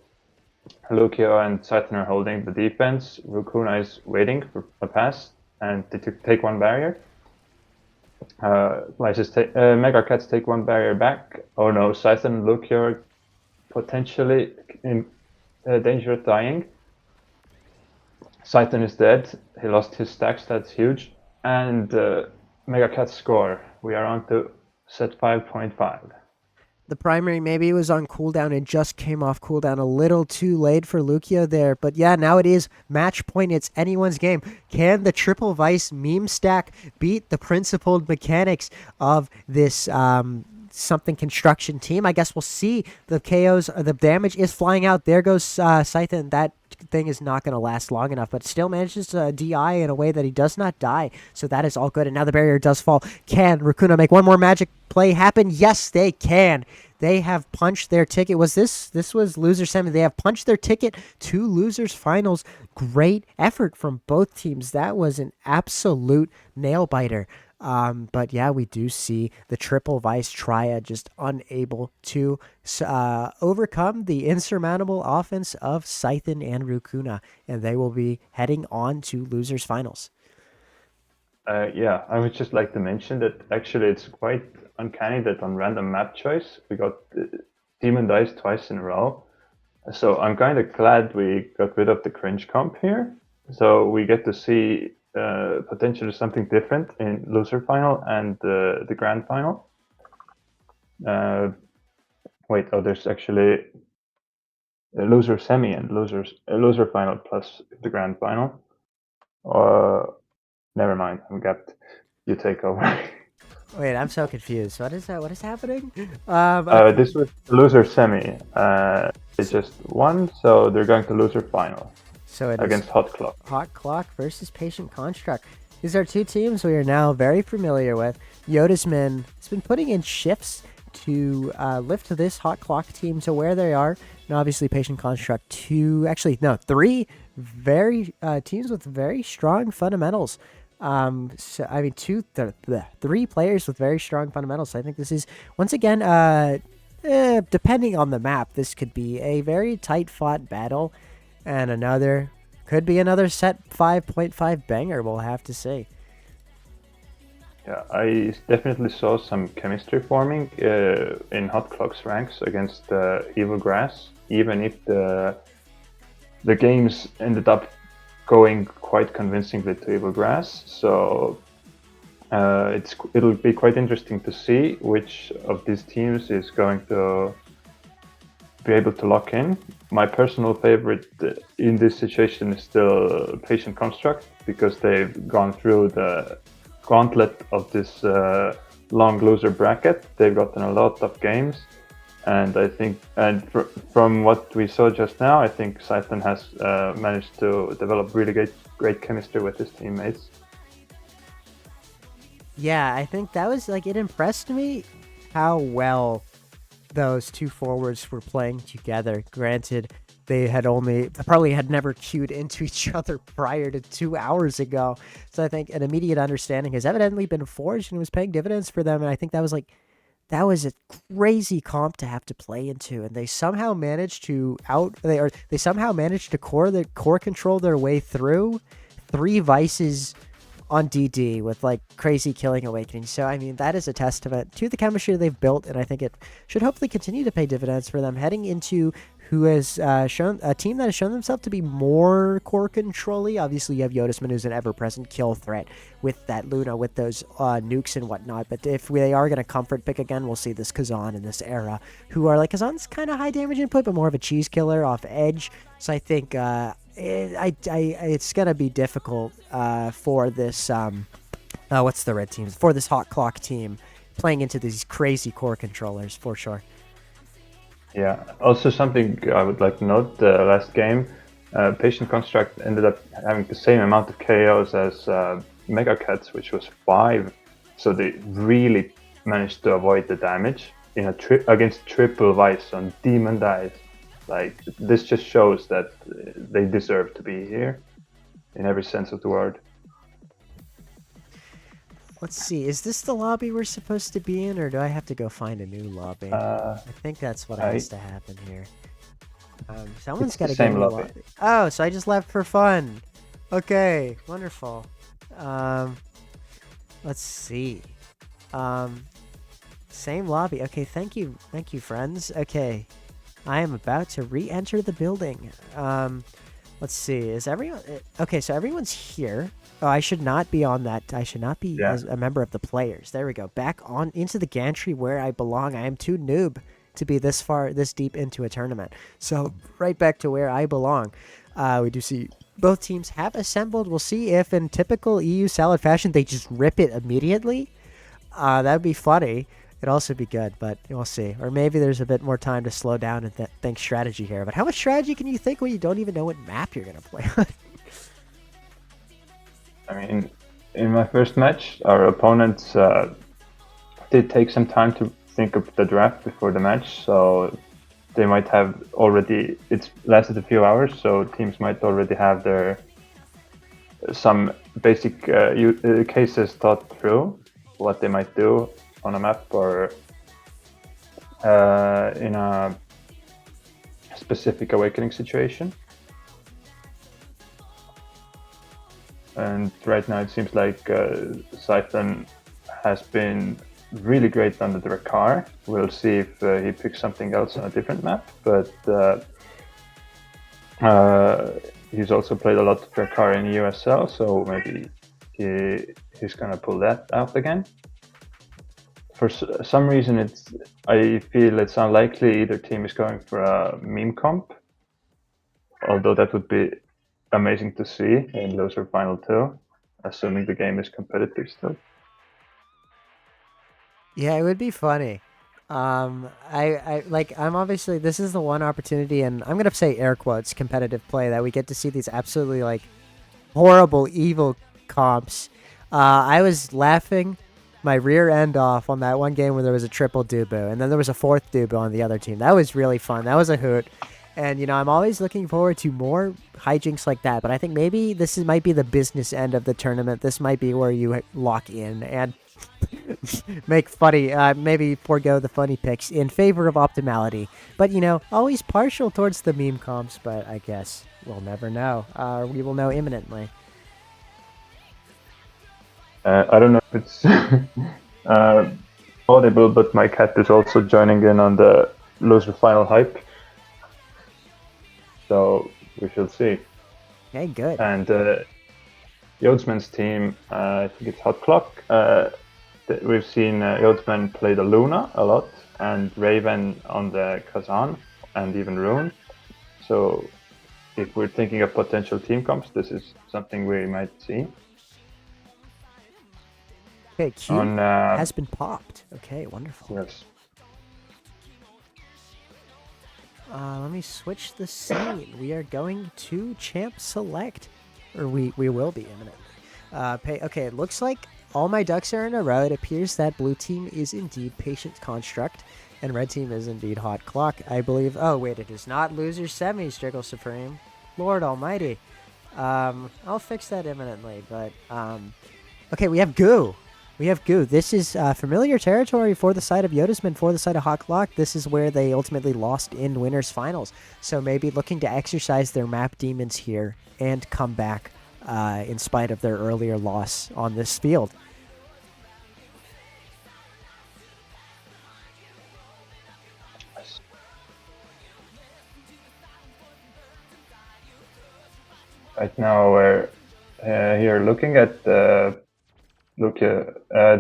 Lucio and Scythen are holding the defense. Rukuna is waiting for a pass, and they take 1 barrier. Mega Cats take 1 barrier back. Oh no, Scythen and Lucio are potentially in danger of dying. Scythen is dead. He lost his stacks, that's huge. And Mega Cats score. We are on to set 5.5. The primary maybe was on cooldown and just came off cooldown a little too late for Lucio there. But yeah, now it is match point. It's anyone's game. Can the triple Vice meme stack beat the principled mechanics of this something construction team. I guess we'll see. The KOs, the damage is flying out. There goes Scythen. That thing is not going to last long enough, but still manages to DI in a way that he does not die. So that is all good. And now the barrier does fall. Can Raccoona make one more magic play happen? Yes, they can. They have punched their ticket. This was loser semi. They have punched their ticket to losers finals. Great effort from both teams. That was an absolute nail biter. But yeah, we do see the triple vice triad just unable to overcome the insurmountable offense of Scythen and Raccoona, and they will be heading on to losers finals. Yeah, I would just like to mention that actually it's quite uncanny that on random map choice we got Demon Dice twice in a row. So I'm kind of glad we got rid of the cringe comp here. So we get to see potentially something different in loser final and the grand final. There's actually a loser semi and loser final plus the grand final. Never mind, I'm gapped. You take over. Wait, I'm so confused. What is that? What is happening? This was loser semi. They just won, so they're going to loser final. So it against Hot Clock. Hot Clock versus Patient Construct. These are two teams we are now very familiar with. Yodasman has been putting in shifts to lift this Hot Clock team to where they are. And obviously Patient Construct three very teams with very strong fundamentals. Three players with very strong fundamentals. So I think this is, once again, depending on the map, this could be a very tight-fought battle. And could be another set 5.5 banger, we'll have to see. Yeah, I definitely saw some chemistry forming in Hot Clock's ranks against Evil Grass, even if the games ended up going quite convincingly to Evil Grass. So it'll be quite interesting to see which of these teams is going to be able to lock in. My personal favorite in this situation is still Patient Construct, because they've gone through the gauntlet of this long loser bracket. They've gotten a lot of games, and I think, from what we saw just now, I think Scythen has managed to develop really great chemistry with his teammates. Yeah, I think that was it impressed me how well those two forwards were playing together. Granted, they probably had never queued into each other prior to 2 hours ago. So I think an immediate understanding has evidently been forged and was paying dividends for them. And I think that was a crazy comp to have to play into. And they somehow managed to core control their way through 3 vices on DD with crazy killing awakening. So I mean, that is a testament to the chemistry they've built, and I think it should hopefully continue to pay dividends for them heading into who has shown a team that has shown themselves to be more core control-y. Obviously you have Yodasman, who's an ever-present kill threat with that Luna, with those nukes and whatnot, but if they are going to comfort pick again, we'll see this Kazan in this era, who are Kazan's kind of high damage input but more of a cheese killer off edge. So I think it's gonna be difficult for this what's the red team, for this Hot Clock team playing into these crazy core controllers for sure. Yeah, also something I would like to note, the last game, Patient Construct ended up having the same amount of KOs as Mega Cats, which was 5, so they really managed to avoid the damage in against triple vice on Demon Dice. This just shows that they deserve to be here in every sense of the word. Let's see, is this the lobby we're supposed to be in, or do I have to go find a new lobby? I think that's what has to happen here. Someone's got to get a new lobby. Oh, so I just left for fun. Okay, wonderful. Let's see. Same lobby. Okay, thank you, friends. Okay. I am about to re-enter the building. Let's see. Is everyone... Okay, so everyone's here. Oh, I should not be on that. I should not be as a member of the players. There we go. Back on into the gantry where I belong. I am too noob to be this deep into a tournament. So right back to where I belong. We do see both teams have assembled. We'll see if in typical EU salad fashion they just rip it immediately. That would be funny. could also be good, but we'll see. Or maybe there's a bit more time to slow down and think strategy here. But how much strategy can you think when you don't even know what map you're going to play on? I mean, in my first match, our opponents did take some time to think of the draft before the match, so they might have already. It's lasted a few hours, so teams might already have their some basic cases thought through, what they might do on a map or in a specific awakening situation. And right now it seems like Siphon has been really great under the Rakar. We'll see if he picks something else on a different map, but he's also played a lot of Rakar in USL, so maybe he's gonna pull that out again. For some reason, I feel it's unlikely either team is going for a meme comp, although that would be amazing to see in loser final 2, assuming the game is competitive still. Yeah, it would be funny. I'm obviously, this is the one opportunity, and I'm gonna say air quotes competitive play that we get to see these absolutely like horrible, evil comps. I was laughing my rear end off on that one game where there was a triple Dubu, and then there was a fourth Dubu on the other team. That was really fun. That was a hoot. And, you know, I'm always looking forward to more hijinks like that, but I think maybe might be the business end of the tournament. This might be where you lock in and make funny, maybe forego the funny picks in favor of optimality. But, you know, always partial towards the meme comps, but I guess we'll never know. We will know imminently. I don't know if it's audible, but my cat is also joining in on the loser final hype. So we shall see. Okay, good. And Yodsman's team, I think it's Hot Clock. We've seen Yodsman play the Luna a lot, and Raven on the Kazan, and even Rune. So if we're thinking of potential team comps, this is something we might see. Okay, Q has been popped. Okay, wonderful. Yes. Let me switch the scene. We are going to Champ Select, or we will be imminently. Okay, it looks like all my ducks are in a row. It appears that blue team is indeed Patient Construct, and red team is indeed Hot Clock, I believe. Oh, wait, it is not Loser Semi, Striggle Supreme. Lord Almighty. I'll fix that imminently, but, okay, we have Goo. We have Goo. This is familiar territory for the side of Yodasman, for the side of Hot Clock. This is where they ultimately lost in winners finals. So maybe looking to exercise their map demons here and come back in spite of their earlier loss on this field. Right now we're here looking at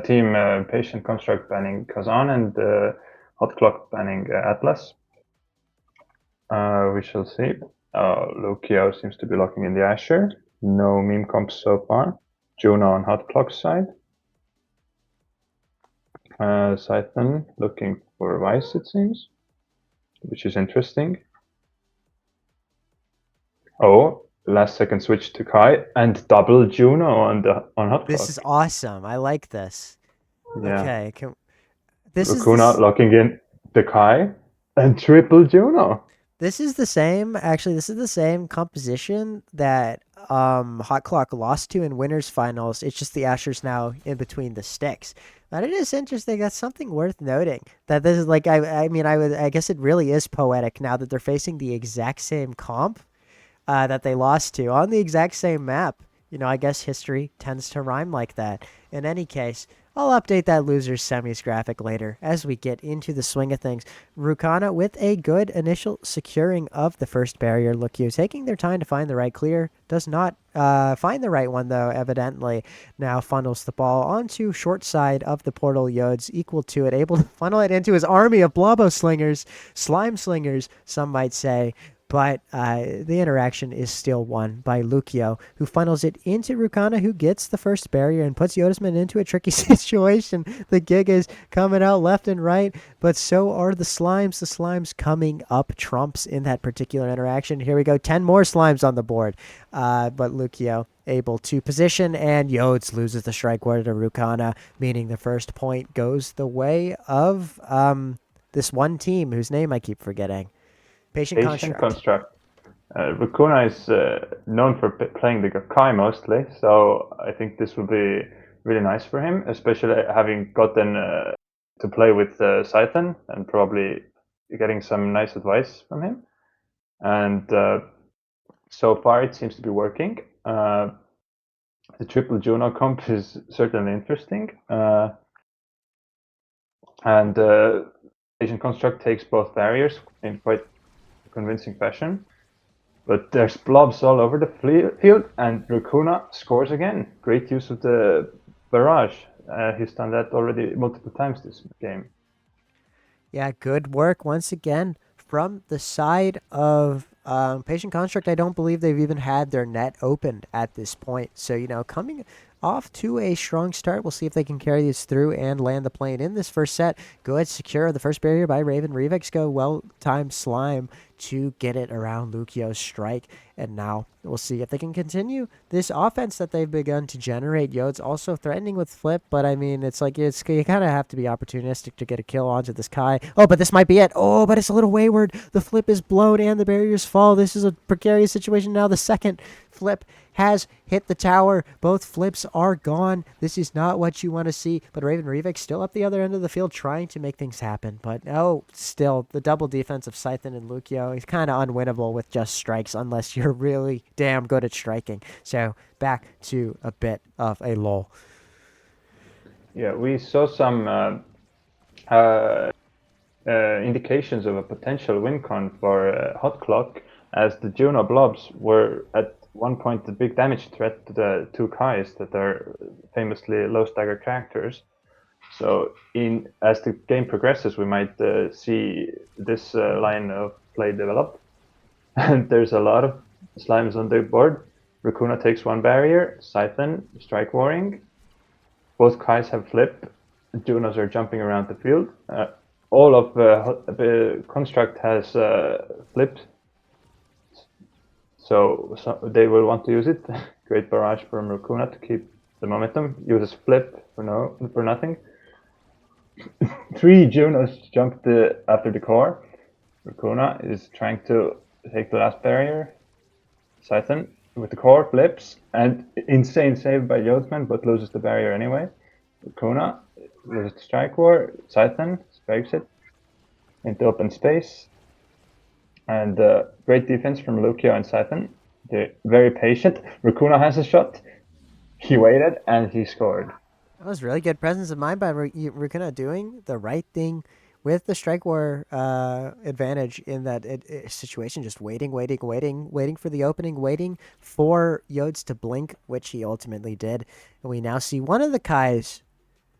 team Patient Construct banning Kazan and Hot Clock banning Atlas. We shall see. Lucio seems to be locking in the Asher. No meme comps so far. Juno on Hot Clock's side. Siphon looking for Vice, it seems, which is interesting. Oh, last second switch to Kai and double Juno on Hot Clock. This is awesome. I like this. Yeah. Okay. This Lacuna is locking in the Kai and triple Juno. This is the same. Actually, this is the same composition that Hot Clock lost to in winners finals. It's just the Asher's now in between the sticks. But it is interesting. That's something worth noting. That this is like I guess it really is poetic now that they're facing the exact same comp that they lost to on the exact same map. You know, I guess history tends to rhyme like that. In any case, I'll update that loser's semis graphic later as we get into the swing of things. Rukana with a good initial securing of the first barrier. Lucio taking their time to find the right clear. Does not find the right one, though, evidently. Now funnels the ball onto short side of the portal. Yods equal to it. Able to funnel it into his army of Blobo slingers. Slime slingers, some might say. But the interaction is still won by Lucio, who funnels it into Rukana, who gets the first barrier and puts Yodisman into a tricky situation. The gig is coming out left and right, but so are the slimes. The slimes coming up trumps in that particular interaction. Here we go, 10 more slimes on the board. But Lucio able to position, and Yodes loses the strike ward to Rukana, meaning the first point goes the way of this one team whose name I keep forgetting. Patient Construct. Rukuna is known for playing the Gakai mostly, so I think this will be really nice for him, especially having gotten to play with Scythen and probably getting some nice advice from him. And so far it seems to be working. The triple Juno comp is certainly interesting. And Patient Construct takes both barriers in quite convincing fashion, but there's blobs all over the field, and Rukuna scores again. Great use of the barrage. He's done that already multiple times this game. Yeah, good work once again from the side of Patient Construct. I don't believe they've even had their net opened at this point. So, coming off to a strong start, we'll see if they can carry this through and land the plane in this first set. Go ahead, secure the first barrier by Raven. Revex go well-timed slime to get it around Lucio's strike. And now we'll see if they can continue this offense that they've begun to generate. Yode's also threatening with flip, but I mean, it's like you kind of have to be opportunistic to get a kill onto this Kai. Oh, but this might be it. Oh, but it's a little wayward. The flip is blown and the barriers fall. This is a precarious situation now. The second flip has hit the tower. Both flips are gone. This is not what you want to see. But Raven Revex still up the other end of the field trying to make things happen. But still, the double defense of Scythen and Lucio is kind of unwinnable with just strikes unless you're really damn good at striking. So back to a bit of a lull. Yeah, we saw some indications of a potential win con for Hot Clock, as the Juno blobs were at one point the big damage threat to the two Kais that are famously low stagger characters. So as the game progresses, we might see this line of play develop. And there's a lot of slimes on the board. Rukuna takes one barrier, Scythen strike warring. Both Kais have flip. Junos are jumping around the field. All of the Construct has flipped. So they will want to use it. Great barrage from Rukuna to keep the momentum. Uses flip for nothing. 3 Junos jumped after the core. Rukuna is trying to take the last barrier. Scythen with the core flips, and insane save by Yodesman, but loses the barrier anyway. Rukuna loses the strike war. Scythen scrapes it into open space. And great defense from Lucio and Scythen. They're very patient. Rukuna has a shot. He waited and he scored. That was really good presence of mind by Rukuna, doing the right thing with the strike war advantage in that situation. Just waiting for the opening, waiting for Yodes to blink, which he ultimately did. And we now see one of the Kais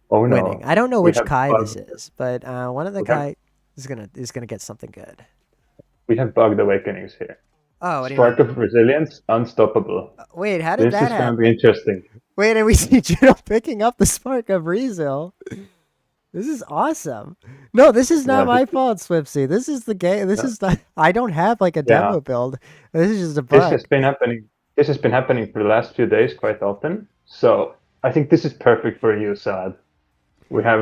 winning. I don't know which Kai this is, but one of the Kai is gonna get something good. We have bugged awakenings here. Oh, Spark of Resilience, unstoppable. Wait, how did that happen? This is going to be interesting. Wait, and we see Juno picking up the Spark of Resil. This is awesome. No, this is not my fault, Swipsy. This is the game. This is not. I don't have like a demo build. This is just a bug. This has been happening for the last few days quite often. So I think this is perfect for you, Saad. We have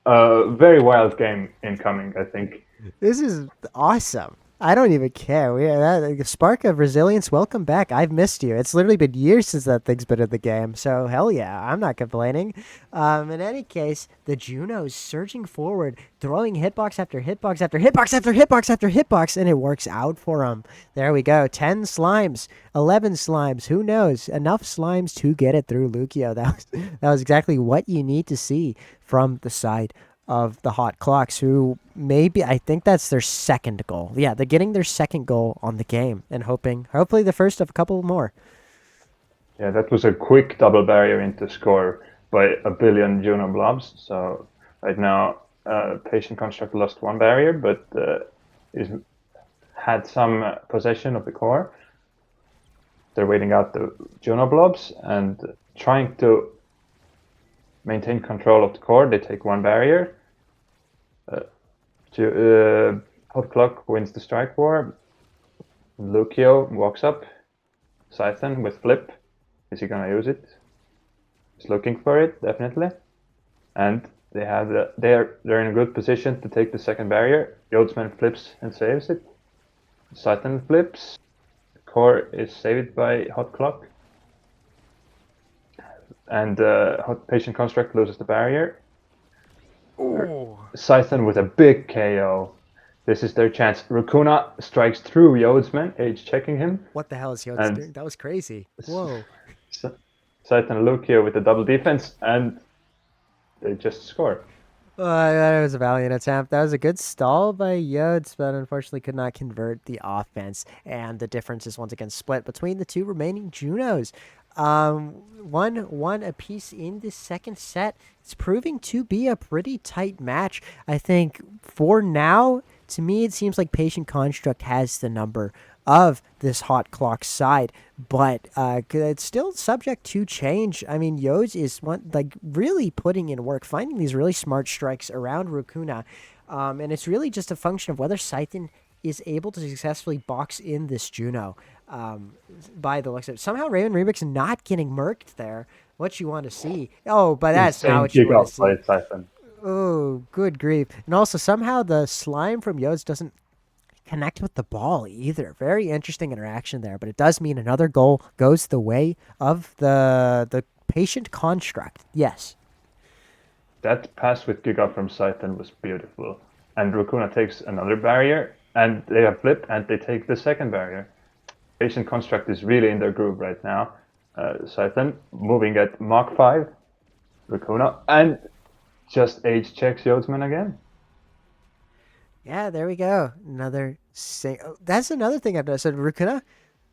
a very wild game incoming, I think. This is awesome. I don't even care. Spark of Resilience, welcome back. I've missed you. It's literally been years since that thing's been in the game. So hell yeah, I'm not complaining. In any case, the Juno's surging forward, throwing hitbox after hitbox after hitbox after hitbox after hitbox, and it works out for them. There we go. 10 slimes, 11 slimes. Who knows? Enough slimes to get it through Lucio. That was exactly what you need to see from the side of the Hot Clocks, who I think that's their second goal. Yeah, they're getting their second goal on the game and hopefully the first of a couple more. Yeah, that was a quick double barrier into score by a billion Juno blobs. So right now, Patient Construct lost one barrier, but had some possession of the core. They're waiting out the Juno blobs and trying to maintain control of the core. They take one barrier. Hot Clock wins the strike war. Lucio walks up. Scythen with flip. Is he gonna use it? He's looking for it, definitely. And they have they're in a good position to take the second barrier. Yodsman flips and saves it. Scythen flips. Core is saved by Hot Clock. And Patient Construct loses the barrier. Ooh. Scythen with a big KO. This is their chance. Rukuna strikes through Yodsman, age checking him. What the hell is Yoda doing? That was crazy. Whoa. Scythen Lucio with a double defense, and they just score. That was a valiant attempt. That was a good stall by Yodes, but unfortunately could not convert the offense. And the difference is once again split between the two remaining Junos. 1-1 apiece in the second set. It's proving to be a pretty tight match. I think for now, to me, it seems like Patient Construct has the number of this Hot Clock side, but it's still subject to change. I mean, Yodes is really putting in work, finding these really smart strikes around Rukuna, and it's really just a function of whether Scythen is able to successfully box in this Juno. By the looks of it, somehow Raven Rebek's not getting murked there. What you want to see? Oh, but that's not what you want to see. Scythen. Oh, good grief! And also somehow the slime from Yodes doesn't connect with the ball either. Very interesting interaction there, but it does mean another goal goes the way of the Patient Construct. Yes. That pass with Giga from Scythen was beautiful. And Rukuna takes another barrier, and they have flip, and they take the second barrier. Patient Construct is really in their groove right now. Scythen moving at Mach 5. Rukuna, and just age checks Yodsman again. Yeah, there we go. That's another thing I've noticed. So Rukuna,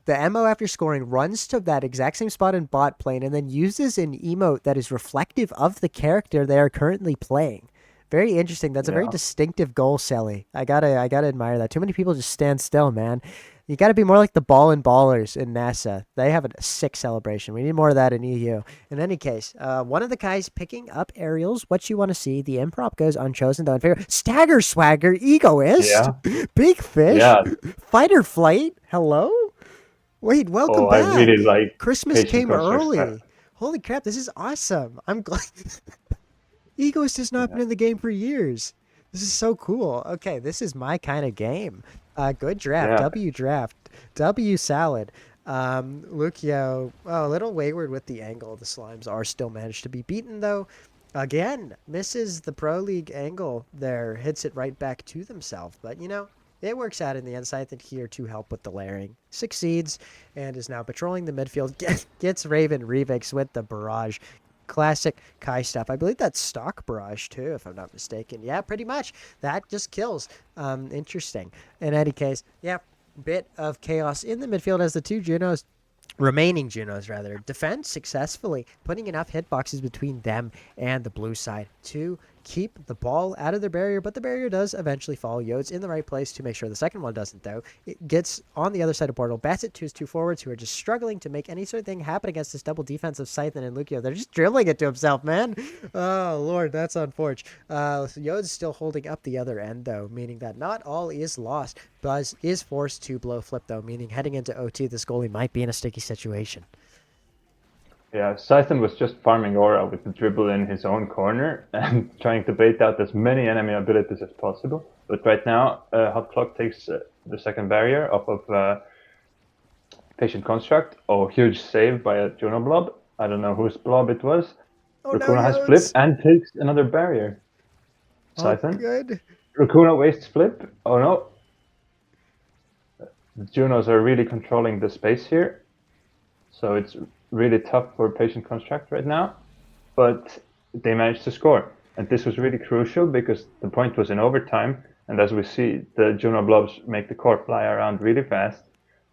the MO after scoring runs to that exact same spot in bot plane and then uses an emote that is reflective of the character they are currently playing. Very interesting. That's a very distinctive goal, Selly. I gotta admire that. Too many people just stand still, man. You got to be more like the Ball and Ballers in NASA. They have a sick celebration. We need more of that in EU. In any case, one of the guys picking up aerials. What you want to see. The improp goes unchosen, though, in favor. Stagger Swagger, Egoist. Yeah. Big Fish. Yeah. Fight or Flight. Hello? Wait, welcome back. I really like Christmas Patient came Construct's early. Holy crap, this is awesome. I'm glad. Egoist has not been in the game for years. This is so cool. Okay, this is my kind of game. Good draft. Yeah. W draft. W salad. Lucio, a little wayward with the angle. The Slimes are still managed to be beaten, though. Again, misses the Pro League angle there. Hits it right back to themselves. But, it works out in the end. Scythen here to help with the layering. Succeeds and is now patrolling the midfield. Gets Raven Revex with the barrage. Classic Kai stuff. I believe that's stock barrage too, if I'm not mistaken. Yeah, pretty much. That just kills. Interesting. In any case, yeah, bit of chaos in the midfield as the two remaining Junos defend successfully, putting enough hitboxes between them and the blue side to keep the ball out of their barrier, but the barrier does eventually fall. Yode's in the right place to make sure the second one doesn't, though. It gets on the other side of portal, bats it to his two forwards, who are just struggling to make any sort of thing happen against this double defense of Scythen and Lucio. They're just dribbling it to himself, man. Oh, Lord, that's unfortunate. Yode's still holding up the other end, though, meaning that not all is lost. Buzz is forced to blow flip, though, meaning heading into OT, this goalie might be in a sticky situation. Yeah, Scythen was just farming aura with the dribble in his own corner and trying to bait out as many enemy abilities as possible. But right now, Hot Clock takes the second barrier off of Patient Construct. Oh, huge save by a Juno blob. I don't know whose blob it was. Rukuna has flipped and takes another barrier. Scythen. Oh, good. Rukuna wastes flip. Oh no. The Junos are really controlling the space here. So it's really tough for Patient Construct right now, but they managed to score. And this was really crucial because the point was in overtime, and as we see, the Juno blobs make the core fly around really fast,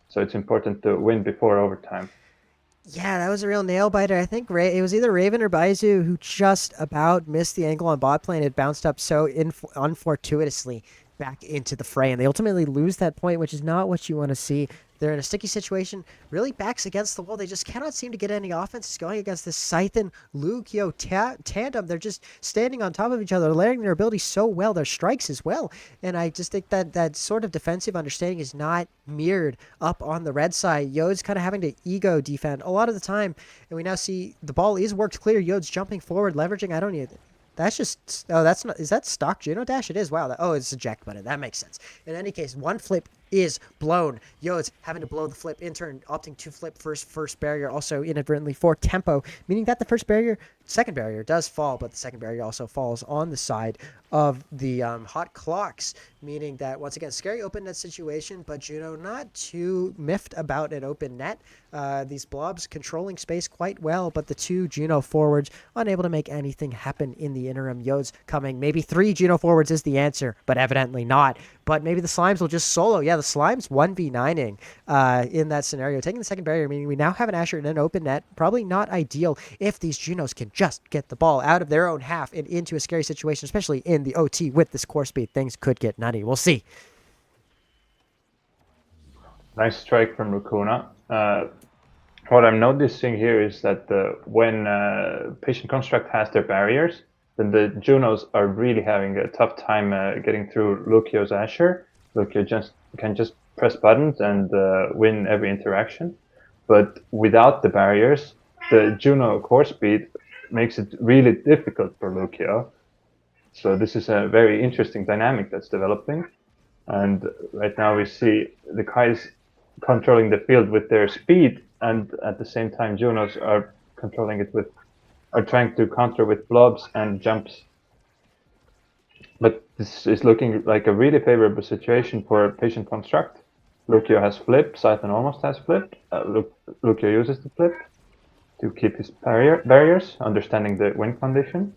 so it's important to win before overtime. Yeah, that was a real nail biter. I think it was either Raven or Baizu who just about missed the angle on bot plane. It bounced up so unfortuitously back into the fray, and they ultimately lose that point, which is not what you want to see. They're in a sticky situation, really backs against the wall. They just cannot seem to get any offenses going against this Scythen Lucio tandem. They're just standing on top of each other, layering their abilities so well, their strikes as well. And I just think that that sort of defensive understanding is not mirrored up on the red side. Yode's kind of having to ego defend a lot of the time. And we now see the ball is worked clear. Yode's jumping forward, leveraging. I don't need. That's just, oh, that's not, is that stock Juno Dash? It is. Wow. It's eject button. That makes sense. In any case, one flip is blown. Yode's having to blow the flip, in turn opting to flip first barrier, also inadvertently for tempo, meaning that the second barrier does fall, but the second barrier also falls on the side of the hot clocks, meaning that once again, scary open net situation, but Juno not too miffed about an open net. These blobs controlling space quite well, but the two Juno forwards unable to make anything happen in the interim. Yode's coming. Maybe 3 Juno forwards is the answer, but evidently not. But maybe the Slimes will just solo. Yeah, the Slimes 1v9ing in that scenario. Taking the second barrier, meaning we now have an Asher in an open net. Probably not ideal if these Junos can just get the ball out of their own half and into a scary situation, especially in the OT with this core speed. Things could get nutty. We'll see. Nice strike from Rukuna. What I'm noticing here is that when Patient Construct has their barriers, then the Junos are really having a tough time getting through Lucio's Asher. Lucio can just press buttons and win every interaction. But without the barriers, the Juno core speed makes it really difficult for Lucio. So this is a very interesting dynamic that's developing. And right now we see the Kais controlling the field with their speed, and at the same time Junos are controlling it are trying to counter with blobs and jumps. But this is looking like a really favorable situation for Patient Construct. Lucio has flip, Scythen almost has flip. Lucio uses the flip to keep his barriers, understanding the win condition.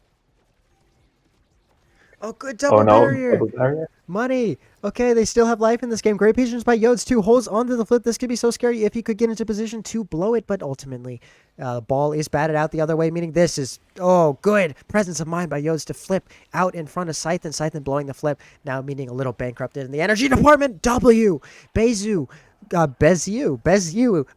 Oh, good double barrier. Money. Okay, they still have life in this game. Great patience by Yodes. 2 holds onto the flip. This could be so scary if he could get into position to blow it, but ultimately, ball is batted out the other way, meaning this is, good presence of mind by Yodes to flip out in front of Scythen. Scythen blowing the flip, now meaning a little bankrupted in the energy department. W. Bezu. Beziu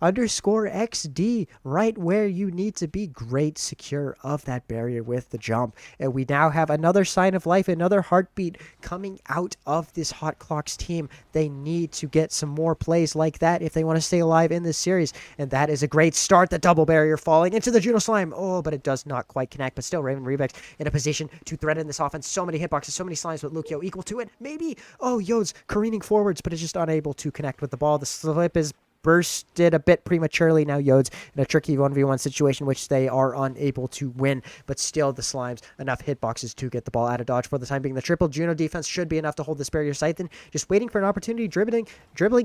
_XD, right where you need to be. Great secure of that barrier with the jump. And we now have another sign of life, another heartbeat coming out of this Hot Clocks team. They need to get some more plays like that if they want to stay alive in this series. And that is a great start. The double barrier falling into the Juno Slime. Oh, but it does not quite connect. But still, Raven Rebex in a position to threaten this offense. So many hitboxes, so many slimes with Lucio equal to it. Maybe, Yode's careening forwards, but it's just unable to connect with the ball. The slip is bursted a bit prematurely. Now Yodes in a tricky 1v1 situation, which they are unable to win, but still the Slimes enough hitboxes to get the ball out of dodge for the time being. The triple Juno defense should be enough to hold this barrier. Scythen just waiting for an opportunity, dribbling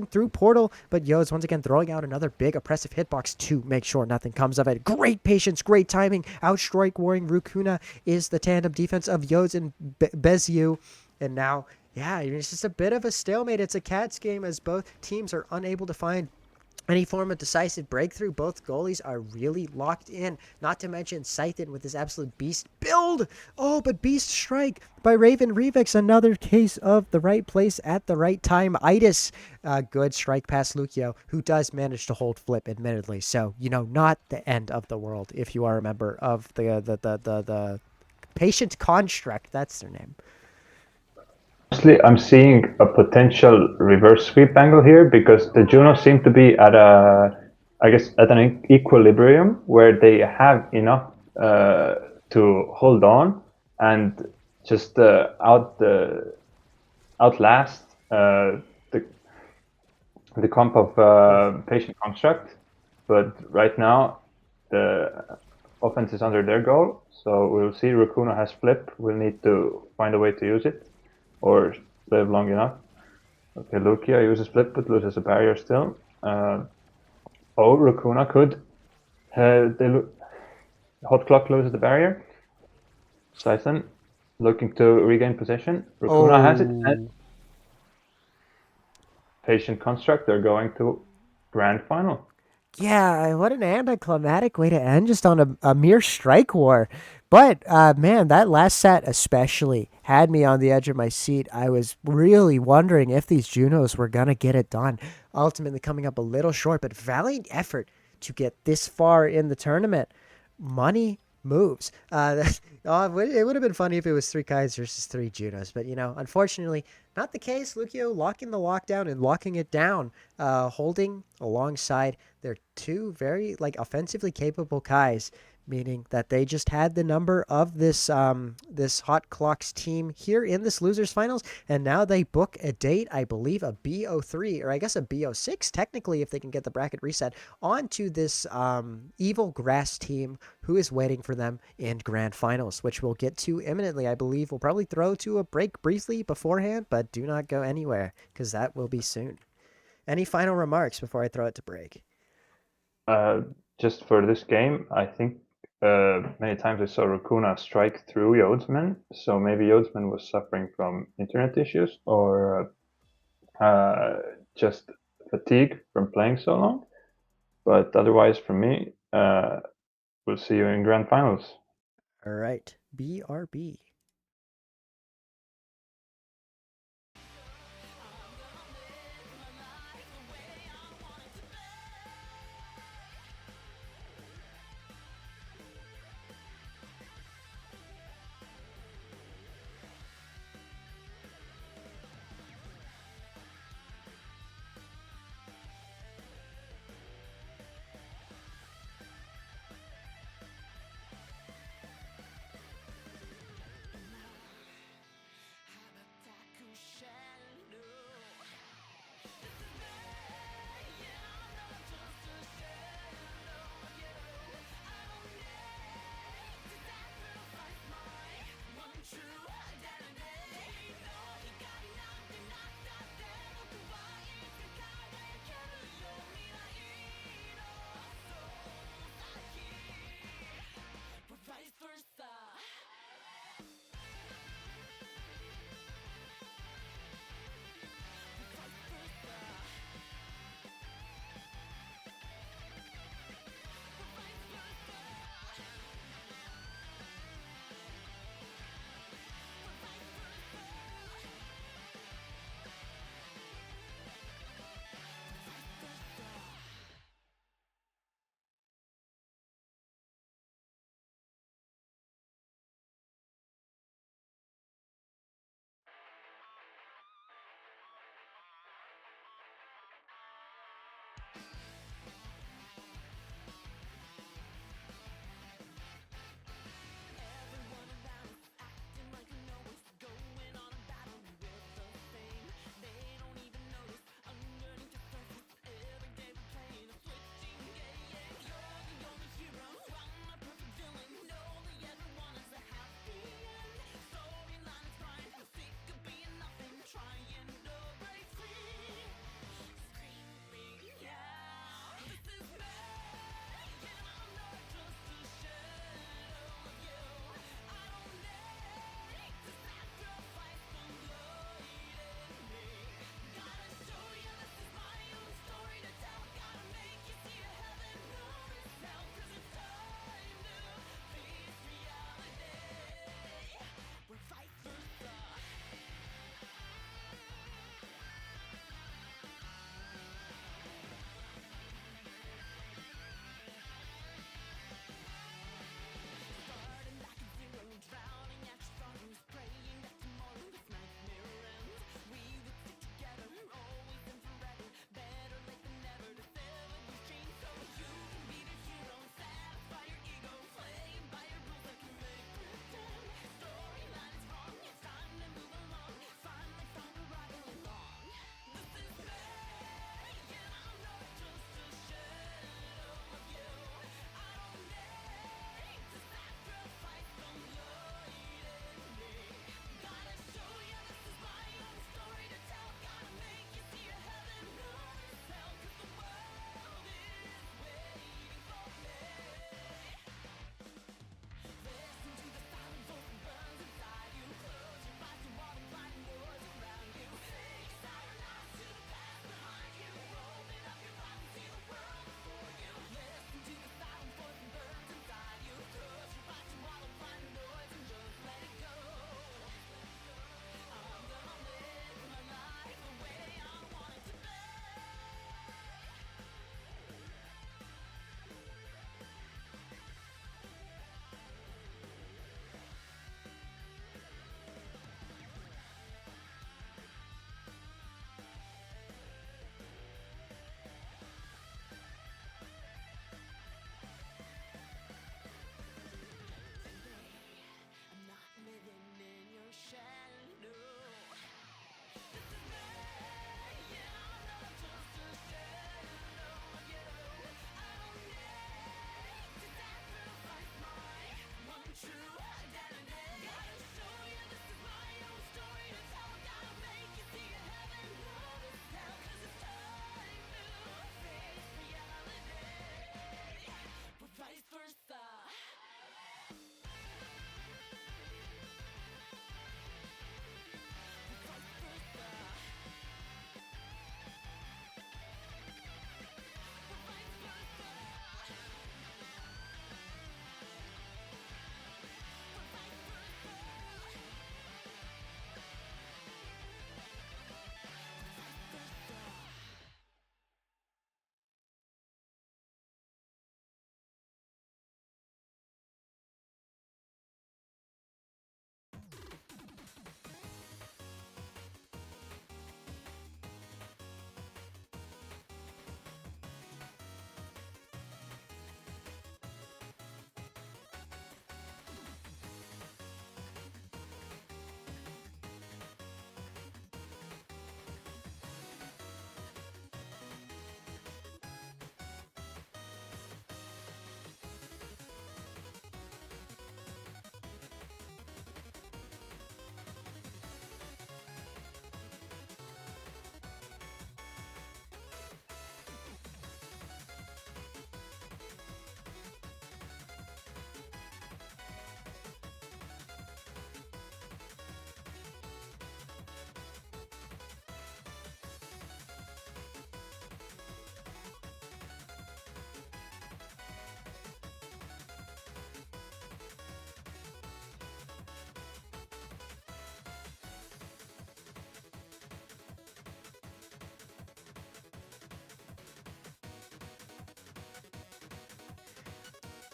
through portal, but Yodes once again throwing out another big oppressive hitbox to make sure nothing comes of it. Great patience, great timing. Outstrike warring Rukuna is the tandem defense of Yodes and Beziu, and now it's just a bit of a stalemate. It's a Cats game as both teams are unable to find any form of decisive breakthrough. Both goalies are really locked in, not to mention Scythen with his absolute beast build. Oh, but beast strike by Raven Revex, another case of the right place at the right time. Itis, good strike past Lucio, who does manage to hold flip, admittedly. So, not the end of the world if you are a member of the Patient Construct. That's their name. Honestly, I'm seeing a potential reverse sweep angle here because the Junos seem to be at an equilibrium where they have enough to hold on and just outlast the comp of Patient Construct. But right now, the offense is under their goal, so we'll see. Rukuna has flip. We'll need to find a way to use it, or live long enough. Okay, Lucia uses flip, but loses a barrier still. Rukuna could. Hot Clock loses the barrier. Scythen looking to regain possession. Rukuna has it. And Patient Construct, they're going to Grand Final. Yeah, what an anticlimactic way to end, just on a mere strike war. But man, that last set especially had me on the edge of my seat. I was really wondering if these Junos were gonna get it done. Ultimately, coming up a little short, but valiant effort to get this far in the tournament. Money moves. It would have been funny if it was 3 Kais versus 3 Junos, but unfortunately, not the case. Lucio locking the lockdown and locking it down, holding alongside their 2 very offensively capable Kais, meaning that they just had the number of this this Hot Clocks team here in this losers finals, and now they book a date, I believe a BO3 or I guess a BO6 technically if they can get the bracket reset, onto this evil grass team who is waiting for them in grand finals, which we'll get to imminently. I believe we'll probably throw to a break briefly beforehand, but do not go anywhere because that will be soon. Any final remarks before I throw it to break? Just for this game, I think many times I saw Racuna strike through Yodsman, so maybe Yodsman was suffering from internet issues or just fatigue from playing so long. But otherwise, for me, we'll see you in grand finals. All right, BRB.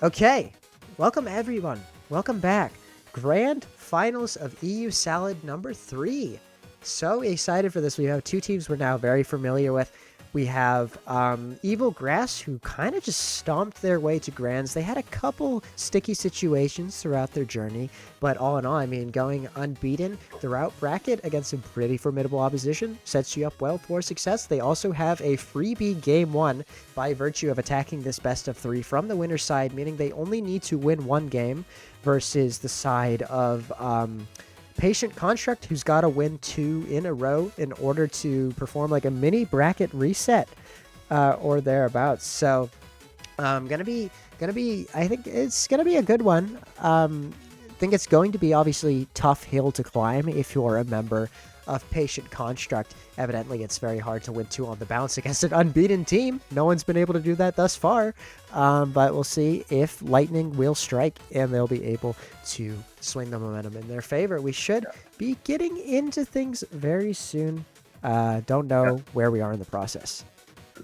Okay, welcome everyone. Welcome back. Grand Finals of EU Salad number 3. So excited for this. We have two teams we're now very familiar with. We have Evil Grass, who kind of just stomped their way to Grands. They had a couple sticky situations throughout their journey, but all in all, I mean, going unbeaten throughout bracket against some pretty formidable opposition sets you up well for success. They also have a freebie game 1 by virtue of attacking this best of 3 from the winner's side, meaning they only need to win 1 game versus the side of Patient Construct, who's got to win 2 in a row in order to perform like a mini bracket reset or thereabouts. So gonna be I think it's gonna be a good one. I think it's going to be obviously tough hill to climb if you're a member of Patient Construct. Evidently, it's very hard to win 2 on the bounce against an unbeaten team. No one's been able to do that thus far, but we'll see if Lightning will strike and they'll be able to swing the momentum in their favor. We should be getting into things very soon. Don't know where we are in the process.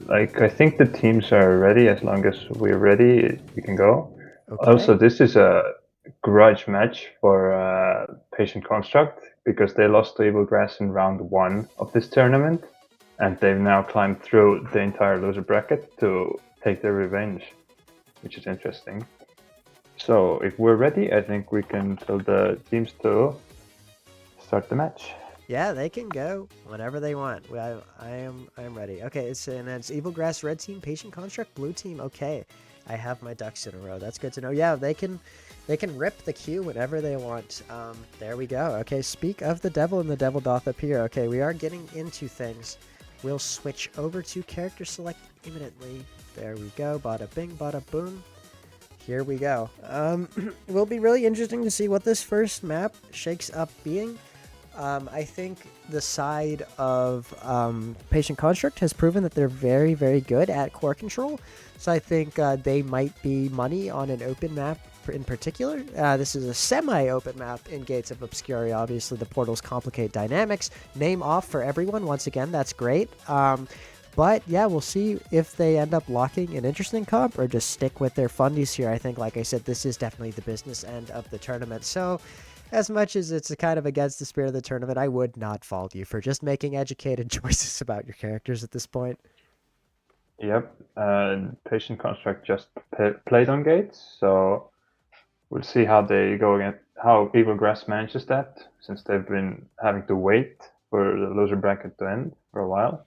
Like, I think the teams are ready. As long as we're ready, we can go. Okay. Also, this is a grudge match for Patient Construct because they lost to Evil Grass in round 1 of this tournament, and they've now climbed through the entire loser bracket to take their revenge, which is interesting. So if we're ready, I think we can tell the teams to start the match. Yeah, they can go whenever they want. I am ready. Okay, and it's Evil Grass red team, Patient Construct blue team. Okay, I have my ducks in a row. That's good to know. Yeah, they can rip the queue whenever they want. There we go. Okay, speak of the devil and the devil doth appear. Okay, we are getting into things. We'll switch over to character select imminently. There we go. Bada bing, bada boom. Here we go. Will be really interesting to see what this first map shakes up being. I think the side of Patient Construct has proven that they're very, very good at core control. So I think they might be money on an open map in particular. This is a semi-open map in Gates of Obscuria. Obviously, the portals complicate dynamics. Name off for everyone. Once again, that's great. But yeah, we'll see if they end up locking an interesting comp or just stick with their fundies here. I think, like I said, this is definitely the business end of the tournament. So as much as it's kind of against the spirit of the tournament, I would not fault you for just making educated choices about your characters at this point. Yep, Patient Construct just played on Gates, so we'll see how they go again. How Evil Grass manages that, since they've been having to wait for the loser bracket to end for a while.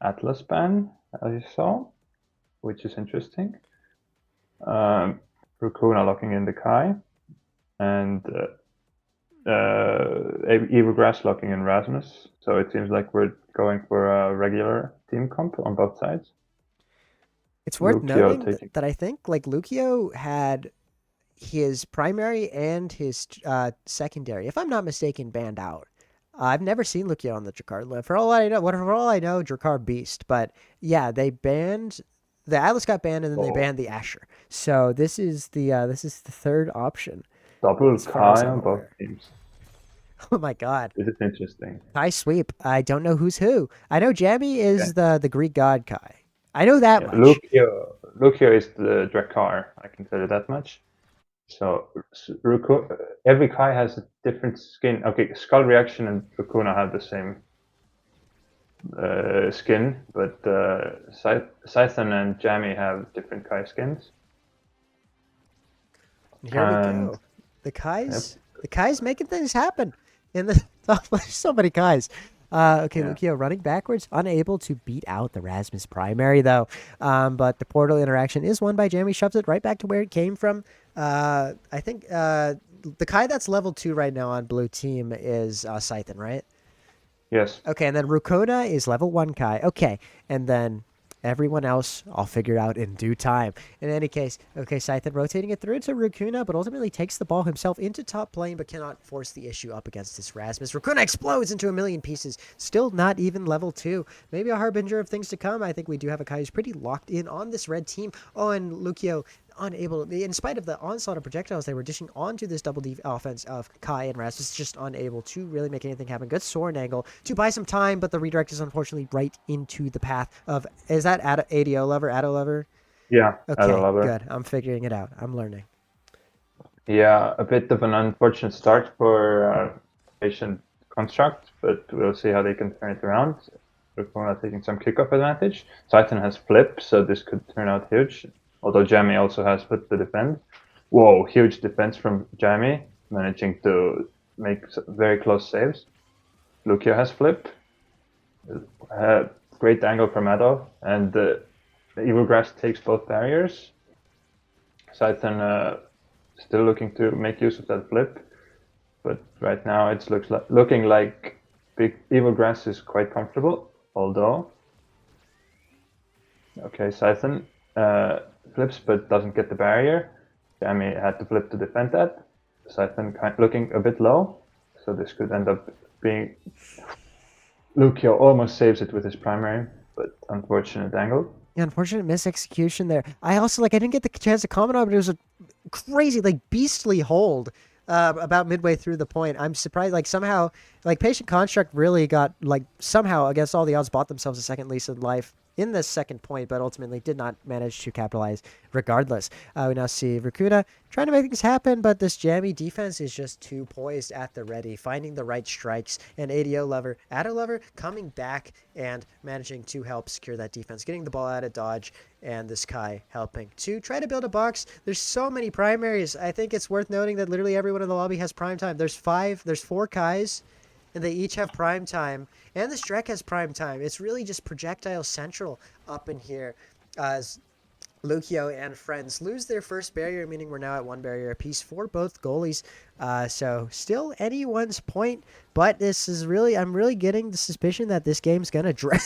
Atlas ban, as you saw, which is interesting. Rukuna locking in the Kai, and Evil Grass locking in Rasmus. So it seems like we're going for a regular team comp on both sides. It's worth noting that I think like Lucio had his primary and his secondary, if I'm not mistaken, banned out. I've never seen Lucio on the Drakkar list. For all I know, Drakkar Beast. But yeah, they banned the Atlas got banned, and then they banned the Asher. So this is the third option. Double Kai on both teams. Oh my god. This is interesting. Kai sweep. I don't know who's who. I know Jammy is the Greek god Kai. I know that much. Lucio is the Drakkar. I can tell you that much. So every Kai has a different skin. Okay, Skull Reaction and Rukuna have the same skin, but Scythen and Jammy have different Kai skins. Here we go. The Kai's making things happen in the top. So many Kais. Okay, Lucio running backwards, unable to beat out the Rasmus primary though. But the portal interaction is won by Jammy, shoves it right back to where it came from. I think the Kai that's level 2 right now on blue team is Scythen, right? Yes. Okay, and then Rukona is level 1 Kai. Okay, and then everyone else I'll figure out in due time. In any case, okay, Scythen rotating it through to Rukuna, but ultimately takes the ball himself into top lane, but cannot force the issue up against this Rasmus. Rukuna explodes into a million pieces. Still not even level 2. Maybe a harbinger of things to come. I think we do have a Kai who's pretty locked in on this red team. Oh, and Lucio unable, in spite of the onslaught of projectiles they were dishing onto this double D offense of Kai and Rasmus, just unable to really make anything happen. Good sword angle to buy some time, but the redirect is unfortunately right into the path of, is that ADO lover? Yeah, Okay, Adolover. good. I'm figuring it out. I'm learning. Yeah, a bit of an unfortunate start for patient construct, but we'll see how they can turn it around. Rukuna taking some kickoff advantage. Titan has flip, so this could turn out huge. Although Jamie also has flip to defend. Whoa, huge defense from Jamie, managing to make very close saves. Lucio has flip. Great angle from Ado, and Evil Grass takes both barriers. Titan still looking to make use of that flip, but right now it's looking like Big Evil Grass is quite comfortable. Although, okay, Scythen flips but doesn't get the barrier. Jamie had to flip to defend that. Scythen looking a bit low, so this could end up being. Lucio almost saves it with his primary, but unfortunate angle. Yeah, unfortunate misexecution there. I also I didn't get the chance to comment on it, but it was a crazy, beastly hold about midway through the point. I'm surprised, somehow, Patient Construct really got, somehow, against all the odds, bought themselves a second lease of life in this second point, but ultimately did not manage to capitalize regardless. We now see Racuna trying to make things happen, but this jammy defense is just too poised at the ready, finding the right strikes, and Ado Lover coming back and managing to help secure that defense, getting the ball out of dodge, and this Kai helping to try to build a box. There's so many primaries. I think it's worth noting that literally everyone in the lobby has prime time. There's 4 Kais, and they each have prime time, and the Strek has prime time. It's really just projectile central up in here as Lucio and friends lose their first barrier, meaning we're now at 1 barrier apiece for both goalies. So still anyone's point, but I'm really getting the suspicion that this game's gonna drag.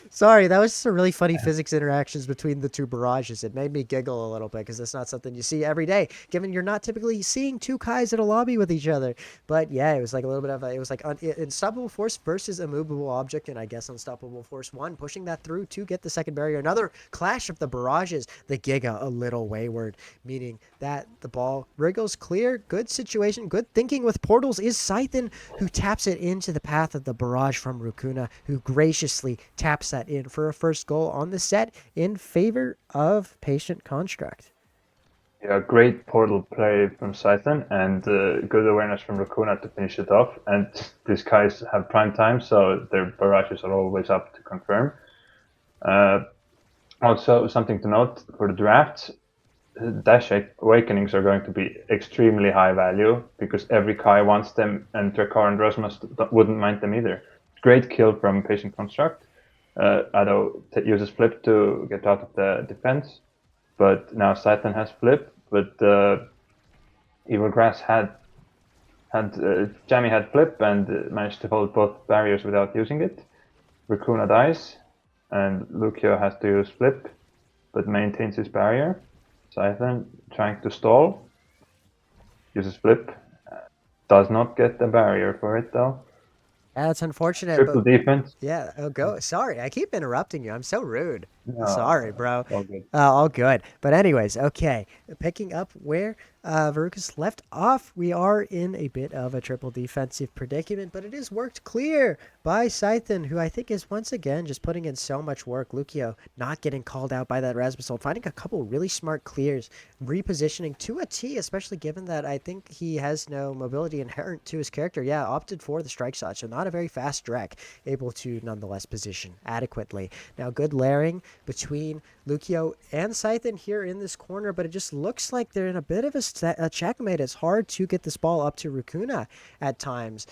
Sorry, that was just a really funny physics interactions between the two barrages. It made me giggle a little bit because it's not something you see every day, given you're not typically seeing 2 Kais in a lobby with each other. But yeah, it was a little bit of it was Unstoppable Force versus Immovable Object, and I guess Unstoppable Force 1 pushing that through to get the second barrier. Another clash of the barrages. The Giga a little wayward, meaning that the ball wriggles clear. Good situation, good thinking with portals is Scythen, who taps it into the path of the barrage from Rukuna, who graciously taps that in for a first goal on the set in favor of Patient Construct. Yeah, great portal play from Scythen and good awareness from Racuna to finish it off. And these guys have prime time, so their barrages are always up to confirm. Also, something to note for the draft, Dash Awakenings are going to be extremely high value because every Kai wants them, and Drakkar and Rosmus wouldn't mind them either. Great kill from Patient Construct. Ado uses flip to get out of the defense, but now Scythen has flip. But Evil Grass Jamie had flip and managed to hold both barriers without using it. Racuna dies, and Lucio has to use flip, but maintains his barrier. Scythen trying to stall, uses flip, does not get the barrier for it though. Yeah, that's unfortunate. Triple But defense. yeah, go. Sorry, I keep interrupting you. I'm so rude. No, Sorry, bro. all good. All good. But anyways, okay. Picking up where Verucas left off, we are in a bit of a triple defensive predicament, but it is worked clear by Scythen, who I think is once again just putting in so much work. Lucio not getting called out by that Rasmus, finding a couple really smart clears, repositioning to a T, especially given that I think he has no mobility inherent to his character. Yeah, opted for the strike shot, so not a very fast Drek, able to nonetheless position adequately. Now, good layering between Lucio and Scythen here in this corner, but it just looks like they're in a bit of a checkmate. It's hard to get this ball up to Racuna at times,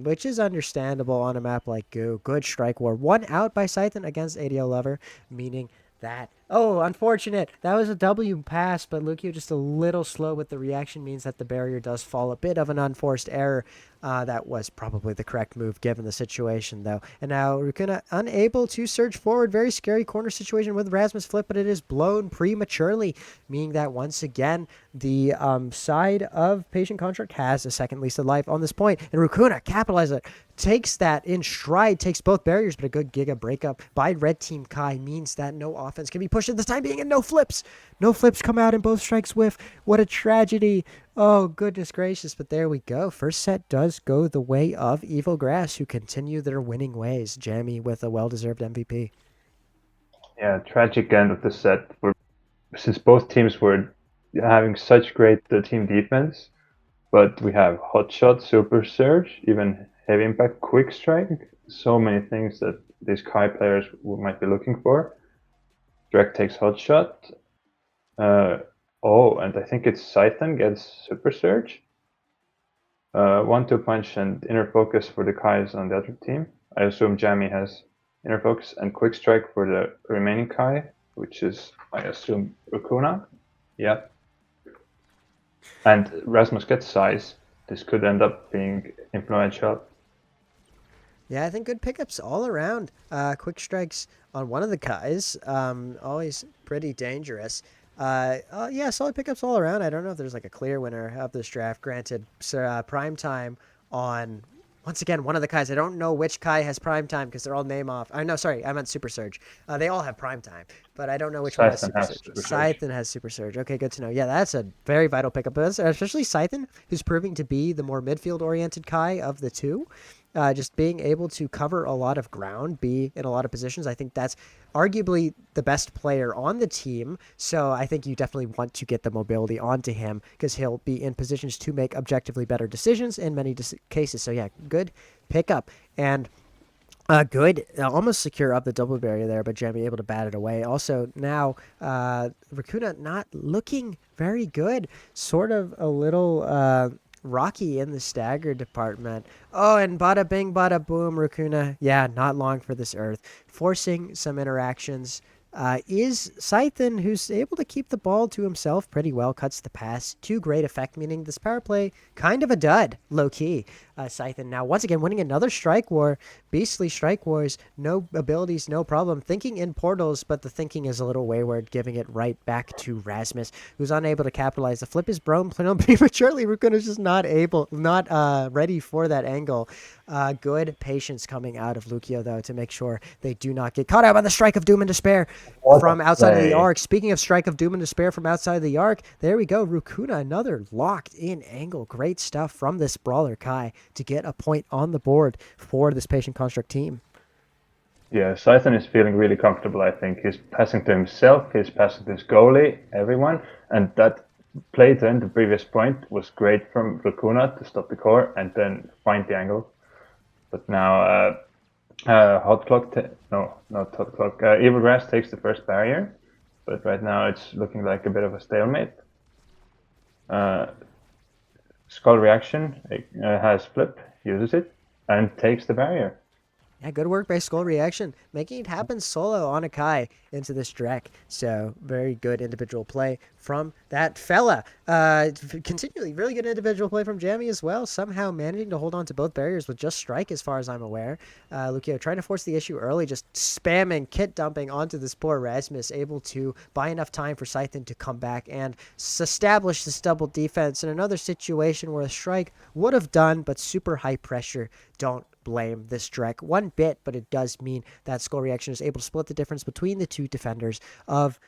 which is understandable on a map like Goo. Good strike war. 1 out by Scythen against ADO Lover, meaning that. Oh, unfortunate. That was a W pass, but Lucio just a little slow with the reaction, means that the barrier does fall. A bit of an unforced error. That was probably the correct move given the situation, though. And now Racuna unable to surge forward. Very scary corner situation with Rasmus flip, but it is blown prematurely, meaning that once again, the side of Patient Contract has a second lease of life on this point, and Racuna capitalizes it. Takes that in stride, takes both barriers, but a good Giga breakup by Red Team Kai means that no offense can be pushed at this time being, and no flips. No flips come out and both strikes whiff. What a tragedy. Oh, goodness gracious. But there we go. First set does go the way of Evil Grass, who continue their winning ways. Jamie with a well-deserved MVP. Yeah, tragic end of the set for since both teams were having such great team defense, but we have hot shot, super surge, even heavy impact, quick strike, so many things that these Kai players might be looking for. Drek takes hot shot. And I think it's Scythen gets super surge. 1-2 punch and inner focus for the Kais on the other team. I assume Jamie has inner focus and quick strike for the remaining Kai, which is, I assume, Rukuna. Yeah. And Rasmus gets size. This could end up being influential. Yeah, I think good pickups all around. Quick strikes on one of the Kais, always pretty dangerous. Yeah, solid pickups all around. I don't know if there's like a clear winner of this draft. Granted, prime time on, once again, one of the Kais. I don't know which Kai has prime time because they're all name off. No, sorry, I meant Super Surge. They all have prime time, but I don't know which one has Super Surge. Scythen has Super Surge. Okay, good to know. Yeah, that's a very vital pickup, especially Scythen, who's proving to be the more midfield-oriented Kai of the two. Just being able to cover a lot of ground, be in a lot of positions. I think that's arguably the best player on the team. So I think you definitely want to get the mobility onto him because he'll be in positions to make objectively better decisions in many cases. So yeah, good pickup. And good, almost secure up the double barrier there, but Jamie able to bat it away. Also, now Racuna not looking very good. Sort of a little rocky in the stagger department. Oh, and bada bing, bada boom, Racuna. Yeah, not long for this earth. Forcing some interactions. Is Scythen, who's able to keep the ball to himself pretty well, cuts the pass to great effect, meaning this power play kind of a dud, low key. Scythen now once again winning another strike war. Beastly strike wars, no abilities, no problem. Thinking in portals, but the thinking is a little wayward, giving it right back to Rasmus, who's unable to capitalize. The flip is blown prematurely. Rukuna's just not ready for that angle. Good patience coming out of Lucio, though, to make sure they do not get caught out by the strike of doom and despair from outside of the arc. Speaking of strike of doom and despair from outside of the arc, there we go. Rukuna, another locked in angle. Great stuff from this brawler Kai to get a point on the board for this patient construct team. Yeah, Scythen is feeling really comfortable, I think. He's passing to himself, he's passing to his goalie, everyone, and that play to end the previous point was great from Rukuna to stop the core and then find the angle. But now Hot Clock, no, not Hot Clock, Evil Grass takes the first barrier, but right now it's looking like a bit of a stalemate. Skull Reaction has Flip, uses it, and takes the barrier. Yeah, good work by Skull Reaction, making it happen solo on a Kai into this Drek. So very good individual play from that fella. Continually, really good individual play from Jamie as well. Somehow managing to hold on to both barriers with just strike as far as I'm aware. Lucio trying to force the issue early, just spamming, kit dumping onto this poor Rasmus, able to buy enough time for Scythen to come back and establish this double defense in another situation where a strike would have done, but super high pressure. Don't blame this Drek one bit, but it does mean that Skull Reaction is able to split the difference between the two defenders of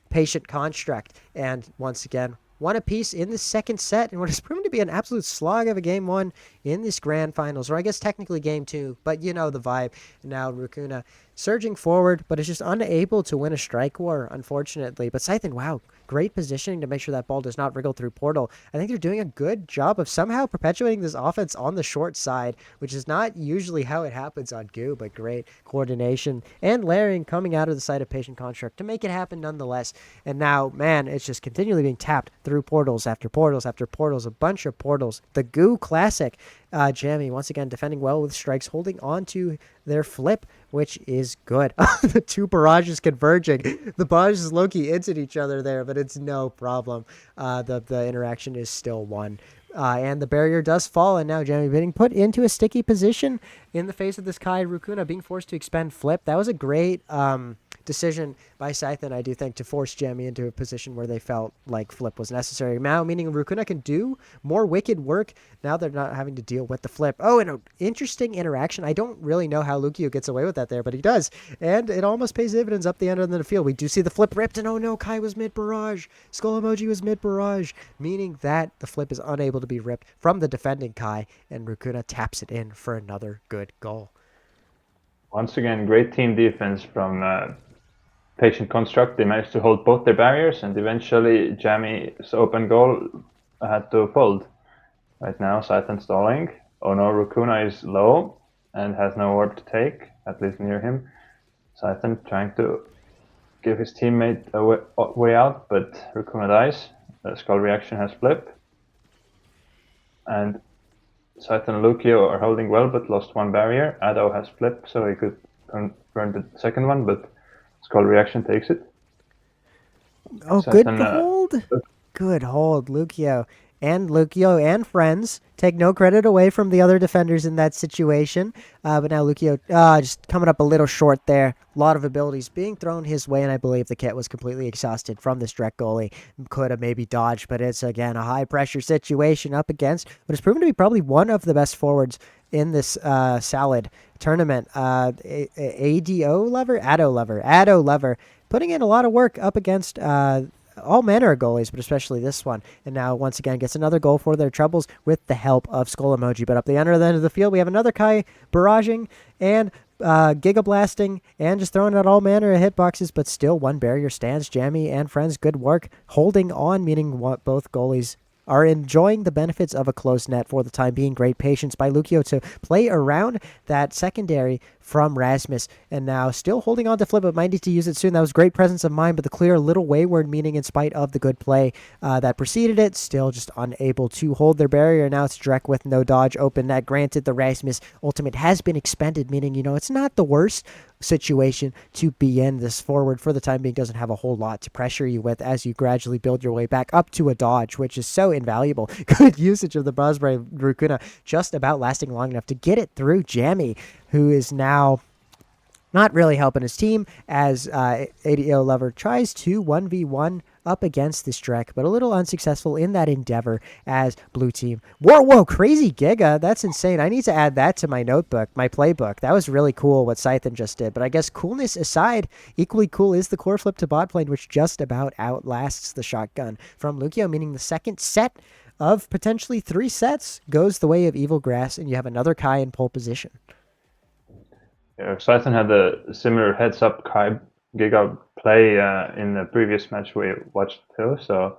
Patient Construct. And once again, one apiece in the second set in what has proven to be an absolute slog of a game one in this grand finals, or I guess technically game two, but you know the vibe. Now Rukuna surging forward, but is just unable to win a strike war, unfortunately. But Scythen, wow, great positioning to make sure that ball does not wriggle through portal. I think they're doing a good job of somehow perpetuating this offense on the short side, which is not usually how it happens on Goo, but great coordination and layering coming out of the side of Patient Construct to make it happen nonetheless. And now, man, it's just continually being tapped through portals after portals after portals, a bunch of portals. The Goo Classic. Jamie, once again, defending well with strikes, holding on to their flip, which is good. The two barrages converging. The barrages low-key into each other there, but it's no problem. The interaction is still one. And the barrier does fall, and now Jamie being put into a sticky position in the face of this Kai. Rukuna being forced to expend flip. That was a great decision by Scythen, I do think, to force Jamie into a position where they felt like flip was necessary. Now, meaning Rukuna can do more wicked work. Now they're not having to deal with the flip. Oh, and an interesting interaction. I don't really know how Lucio gets away with that there, but he does. And it almost pays dividends up the end of the field. We do see the flip ripped, and oh no, Kai was mid-barrage. Skull emoji was mid-barrage, meaning that the flip is unable to be ripped from the defending Kai, and Rukuna taps it in for another good goal. Once again, great team defense from patient construct, they managed to hold both their barriers, and eventually Jammy's open goal had to fold. Right now, Scythe stalling. Oh no, Rukuna is low and has no orb to take, at least near him. Scythe trying to give his teammate a way out, but Rukuna dies. The Skull Reaction has flip. And Scythe and Lucio are holding well, but lost one barrier. Ado has flip, so he could burn the second one, but Skull Reaction takes it. Oh, Scythe good hold. Good hold, Lucio. And Lucio and friends take no credit away from the other defenders in that situation. But now Lucio just coming up a little short there. A lot of abilities being thrown his way, and I believe the kit was completely exhausted from this direct goalie. Could have maybe dodged, but it's, again, a high-pressure situation up against what has proven to be probably one of the best forwards in this Salad tournament. Ado Lover, putting in a lot of work up against all manner of goalies, but especially this one. And now, once again, gets another goal for their troubles with the help of Skull Emoji. But up the other end of the field, we have another Kai barraging and Giga Blasting and just throwing out all manner of hitboxes, but still one barrier stands. Jammy and friends, good work holding on, meaning what both goalies are enjoying the benefits of a close net for the time being. Great patience by Lucio to play around that secondary from Rasmus, and now still holding on to flip, but might need to use it soon. That was great presence of mind, but the clear a little wayward, meaning in spite of the good play that preceded it, still just unable to hold their barrier. Now it's direct with no dodge open net. Granted, the Rasmus ultimate has been expended, meaning, it's not the worst situation to be in. This forward for the time being doesn't have a whole lot to pressure you with as you gradually build your way back up to a dodge, which is so invaluable. Good usage of the Buzz by Rukuna, just about lasting long enough to get it through Jammy, who is now not really helping his team as ADO Lover tries to 1v1 up against this Drek, but a little unsuccessful in that endeavor as blue team. Whoa, crazy Giga. That's insane. I need to add that to my notebook, my playbook. That was really cool what Scythen just did. But I guess coolness aside, equally cool is the core flip to bot lane, which just about outlasts the shotgun from Lucio, meaning the second set of potentially 3 sets goes the way of Evil Grass, and you have another Kai in pole position. Yeah, Scythen had a similar heads-up Kai Giga play in the previous match we watched too, so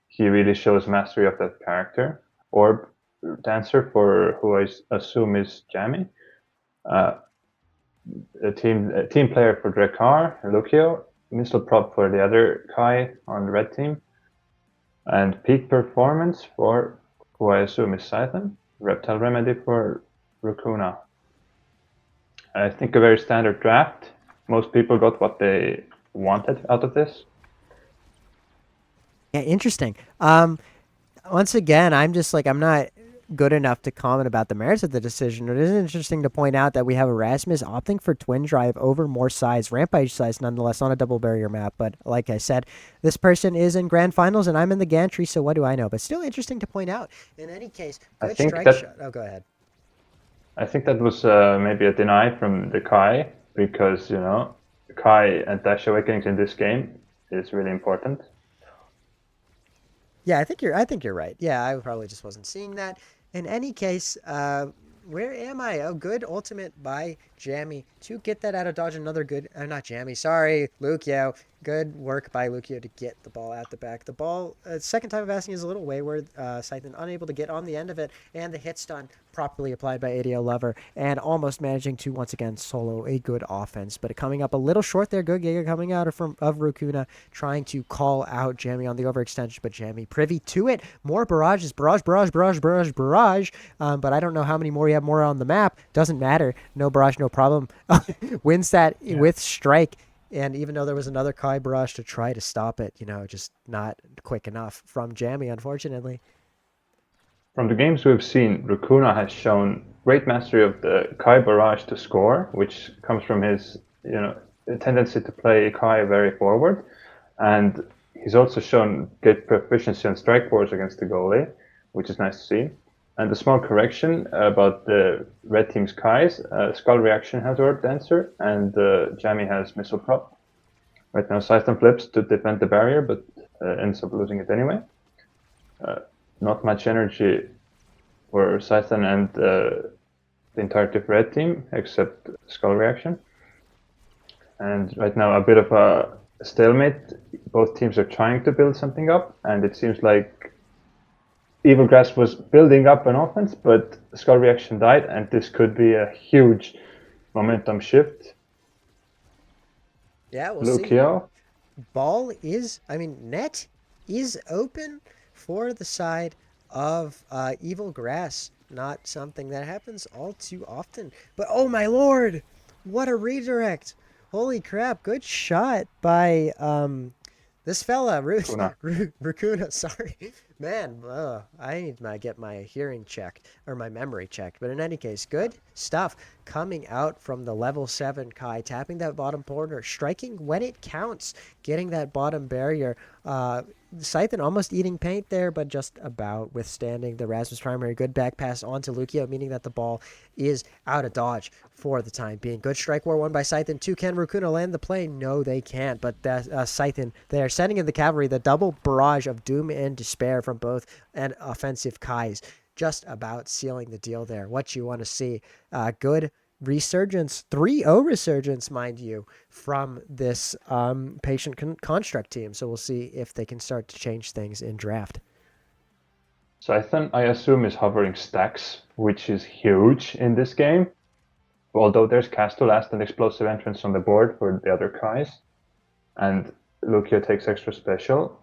he really shows mastery of that character. Orb dancer for who I assume is Jammy. A team player for Drekar, Lucio. Missile prop for the other Kai on the red team. And peak performance for who I assume is Scythen. Reptile remedy for Rukuna. I think a very standard draft. Most people got what they wanted out of this. Yeah, interesting. Once again, I'm just I'm not good enough to comment about the merits of the decision. It is interesting to point out that we have Erasmus opting for twin drive over more size, rampage size nonetheless, on a double barrier map. But like I said, this person is in grand finals and I'm in the gantry, so what do I know? But still interesting to point out. In any case, good strike shot. Oh, go ahead. I think that was maybe a deny from the Kai, because Kai and Dash Awakenings in this game is really important. Yeah, I think you're right. Yeah, I probably just wasn't seeing that. In any case, where am I? Oh, good ultimate by Jammy to get that out of dodge. Another good, not Jammy, sorry, Lucio. Good work by Lucio to get the ball out the back. The ball, second time of asking, is a little wayward. Scythen unable to get on the end of it, and the hit stun properly applied by ADO Lover, and almost managing to once again solo a good offense. But coming up a little short there. Good Giga coming out of Rukuna, trying to call out Jammy on the overextension, but Jammy privy to it. More barrages, barrage. But I don't know how many more you have more on the map. Doesn't matter. No barrage, no problem. Wins that with strike. And even though there was another Kai barrage to try to stop it, just not quick enough from Jammy, unfortunately. From the games we've seen, Rukuna has shown great mastery of the Kai barrage to score, which comes from his, tendency to play Kai very forward. And he's also shown good proficiency on strike force against the goalie, which is nice to see. And a small correction about the red team's Kais. Skull Reaction has Orb Dancer, and Jammy has Missile Prop. Right now, Scythen flips to defend the barrier, but ends up losing it anyway. Not much energy for Scythen and the entirety of red team, except Skull Reaction. and right now a bit of a stalemate. Both teams are trying to build something up, and it seems like Evil Grass was building up an offense, but Skull Reaction died, and this could be a huge momentum shift. Yeah, we'll see. Lucio, Net is open for the side of Evil Grass. Not something that happens all too often. But oh my lord, what a redirect! Holy crap, good shot by this fella, Kuna. Racuna, sorry. Man, I need to get my hearing checked, or my memory checked. But in any case, good stuff coming out from the level 7 Kai, tapping that bottom corner, striking when it counts, getting that bottom barrier. Scythen almost eating paint there, but just about withstanding the Rasmus primary. Good back pass onto Lucio, meaning that the ball is out of dodge for the time being. Good strike war won by Scythen. 2, can Racuna land the play? No, they can't. But Scythen, they are sending in the cavalry, the double barrage of doom and despair from both and offensive Kais. Just about sealing the deal there. What you want to see. Good resurgence, 3-0 resurgence, mind you, from this patient construct team. So we'll see if they can start to change things in draft. Scythen, I assume, is hovering stacks, which is huge in this game. Although there's Cast to Last and Explosive Entrance on the board for the other Kais. And Lucio takes extra special.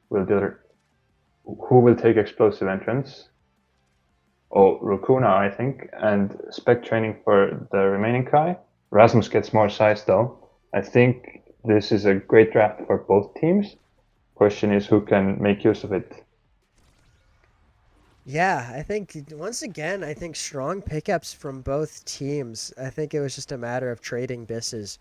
Who will take Explosive Entrance? Oh, Rukuna, I think. And Spec Training for the remaining Kai. Rasmus gets more size though. I think this is a great draft for both teams. Question is who can make use of it. Yeah, I think once again, I think strong pickups from both teams. I think it was just a matter of trading bisses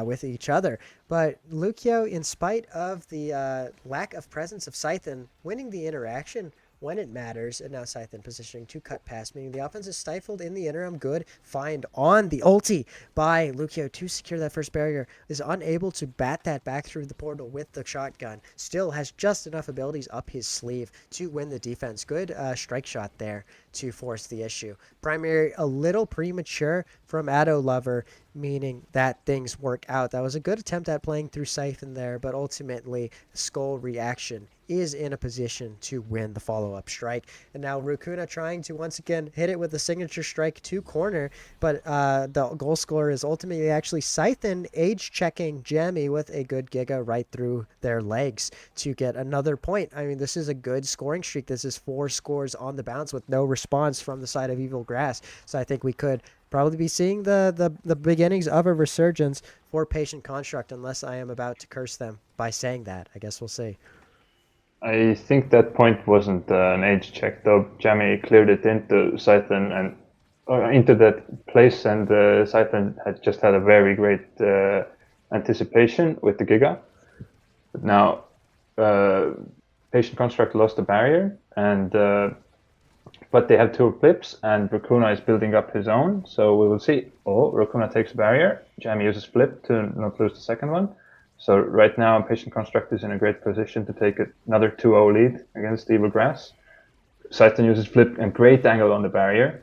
with each other. But Lucio, in spite of the lack of presence of Scythen, winning the interaction when it matters, and now Scythen positioning to cut past, meaning the offense is stifled in the interim. Good find on the ulti by Lucio to secure that first barrier. Is unable to bat that back through the portal with the shotgun. Still has just enough abilities up his sleeve to win the defense. Good strike shot there to force the issue. Primary a little premature from Addo Lover, meaning that things work out. That was a good attempt at playing through Scythen there, but ultimately Skull Reaction is in a position to win the follow-up strike. And now Rukuna trying to once again hit it with the signature strike to corner, but the goal scorer is ultimately actually Scythen age-checking Jammy with a good Giga right through their legs to get another point. I mean, this is a good scoring streak. This is 4 scores on the bounce with no response from the side of Evil Grass. So I think we could probably be seeing the beginnings of a resurgence for Patient Construct, unless I am about to curse them by saying that. I guess we'll see. I think that point wasn't an age check though. Jamie cleared it into Scythen and into that place, and Scythen had just had a very great anticipation with the Giga. But now Patient Construct lost the barrier, and but they have 2 flips, and Racuna is building up his own. So we will see. Oh, Racuna takes a barrier. Jamie uses flip to not lose the second one. So right now, Patient Construct is in a great position to take another 2-0 lead against Evil Grass. Scythen uses flip and great angle on the barrier.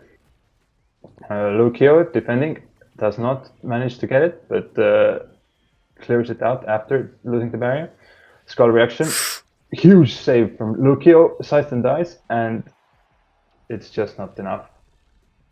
Lucio, defending, does not manage to get it, but clears it out after losing the barrier. Skull Reaction, huge save from Lucio. Scythen dies, and it's just not enough.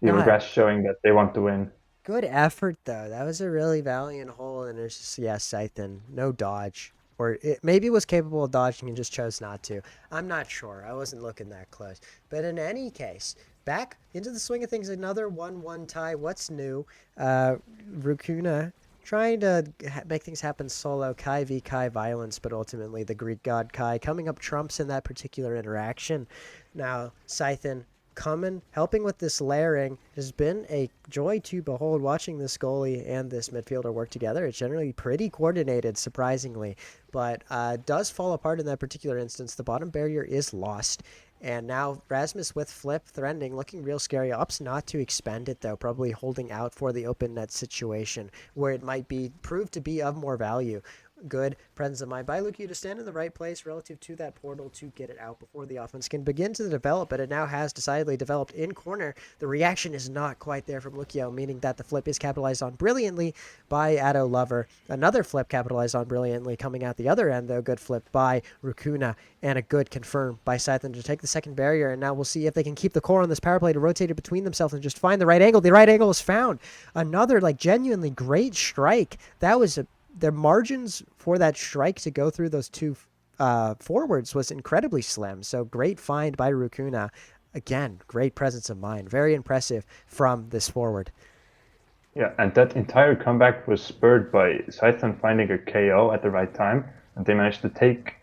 Evil Grass showing that they want to win. Good effort, though. That was a really valiant hole, and it's just, yeah, Scythen, no dodge. Or it maybe was capable of dodging and just chose not to. I'm not sure. I wasn't looking that close. But in any case, back into the swing of things, another 1-1 tie. What's new? Rukuna trying to make things happen solo. Kai v Kai violence, but ultimately the Greek god Kai coming up trumps in that particular interaction. Now, Scythen coming, helping with this layering has been a joy to behold. Watching this goalie and this midfielder work together, it's generally pretty coordinated, surprisingly, but does fall apart in that particular instance. The bottom barrier is lost, and now Rasmus with flip threatening, looking real scary. Opts not to expend it though, probably holding out for the open net situation where it might be proved to be of more value. Good presence of mind by Lucio to stand in the right place relative to that portal to get it out before the offense can begin to develop, but it now has decidedly developed in corner. The reaction is not quite there from Lucio, meaning that the flip is capitalized on brilliantly by Addo Lover. Another flip capitalized on brilliantly coming out the other end, though. Good flip by Rukuna, and a good confirm by Scythen to take the second barrier. And now we'll see if they can keep the core on this power play to rotate it between themselves and just find the right angle. The right angle is found. Another genuinely great strike. That was their margins for that strike to go through those two forwards was incredibly slim. So great find by Rukuna. Again, great presence of mind. Very impressive from this forward. Yeah, and that entire comeback was spurred by Scythen finding a KO at the right time, and they managed to take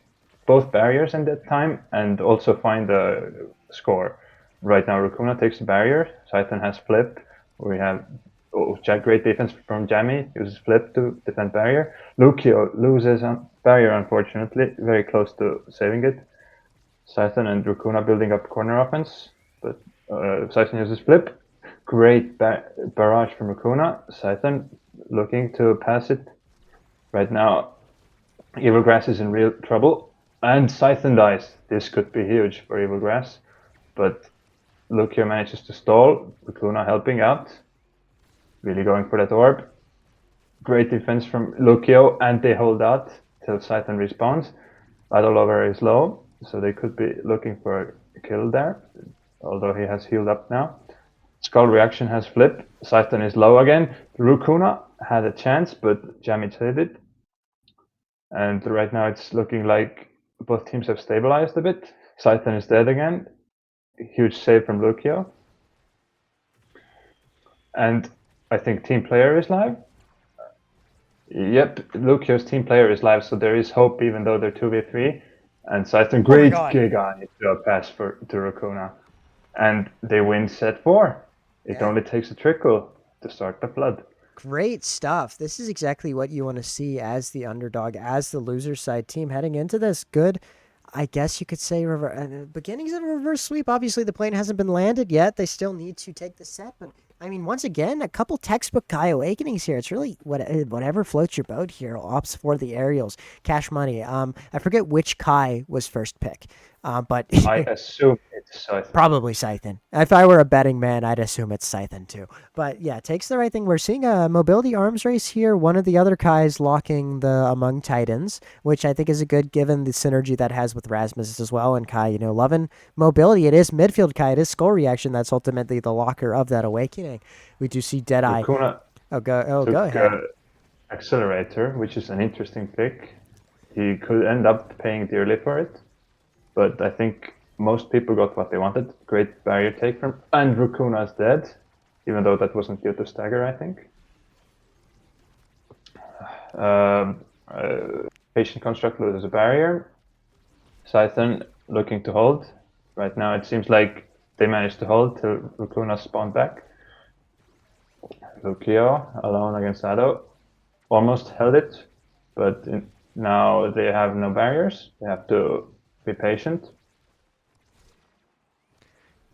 both barriers in that time and also find a score. Right now, Rukuna takes the barrier. Scythen has flip. We have great defense from Jammy. Uses flip to defend barrier. Lucio loses on barrier, unfortunately, very close to saving it. Scythen and Rukuna building up corner offense, but Scythen uses flip. Great barrage from Rukuna. Scythen looking to pass it. Right now, Evil Grass is in real trouble, and Scythen dies. This could be huge for Evil Grass, but Lucio manages to stall. Rukuna helping out. Really going for that orb. Great defense from Lucio, and they hold out till Scythen respawns. Adolover is low, so they could be looking for a kill there, although he has healed up now. Skull reaction has flipped. Scythen is low again. Rukuna had a chance, but Jammy saved it. And right now it's looking like both teams have stabilized a bit. Scythen is dead again. Huge save from Lucio. And I think team player is live. Yep, Lucio's team player is live, so there is hope even though they're 2v3. And Scythen, great Giga into a pass to Rukuna. And they win set 4. It only takes a trickle to start the flood. Great stuff. This is exactly what you want to see as the underdog, as the loser side team heading into this. Good, I guess you could say, beginnings of a reverse sweep. Obviously, the plane hasn't been landed yet. They still need to take the set, but I mean, once again, a couple textbook Kai Awakenings here. It's really whatever floats your boat here. Opts for the aerials. Cash money. I forget which Kai was first pick, but I assume it's Scythen. Probably Scythen. If I were a betting man, I'd assume it's Scythen too. But yeah, takes the right thing. We're seeing a mobility arms race here. One of the other Kais locking the Among Titans, which I think is a good given the synergy that has with Rasmus as well. And Kai, loving mobility. It is midfield Kai. It is skull reaction. That's ultimately the locker of that awakening. We do see Deadeye. Rukuna go ahead. Accelerator, which is an interesting pick. He could end up paying dearly for it, but I think most people got what they wanted. Great barrier take from, and Rukuna's dead, even though that wasn't due to stagger, I think. Patient Construct loses a barrier. Scythen looking to hold. Right now it seems like they managed to hold till Rukuna spawned back. Lucio alone against Ado. Almost held it, but now they have no barriers. They have to be patient.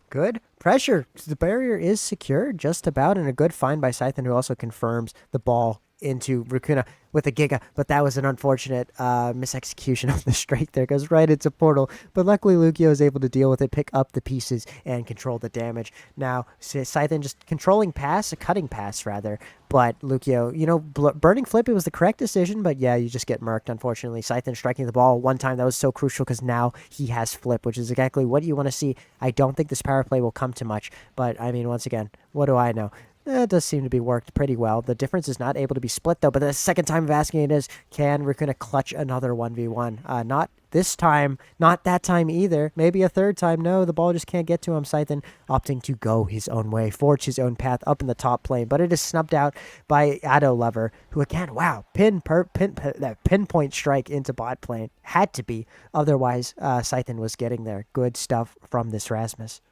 Good pressure. The barrier is secured just about, and a good find by Scythen, who also confirms the ball into Rukuna with a Giga, but that was an unfortunate misexecution of the strike there. Goes right into portal, but luckily Lucio is able to deal with it, pick up the pieces, and control the damage. Now, Scythen just controlling pass, a cutting pass rather, but Lucio, burning flip, it was the correct decision, but yeah, you just get murked, unfortunately. Scythen striking the ball one time, that was so crucial because now he has flip, which is exactly what you want to see. I don't think this power play will come to much, but I mean, once again, what do I know? It does seem to be worked pretty well. The difference is not able to be split, though. But the second time of asking it is, can Rukuna clutch another 1v1? Not this time. Not that time either. Maybe a third time. No, the ball just can't get to him. Scythen opting to go his own way, forge his own path up in the top lane. But it is snubbed out by Ado Lover, who again, wow, that pinpoint strike into bot lane. Had to be. Otherwise, Scythen was getting there. Good stuff from this Rasmus.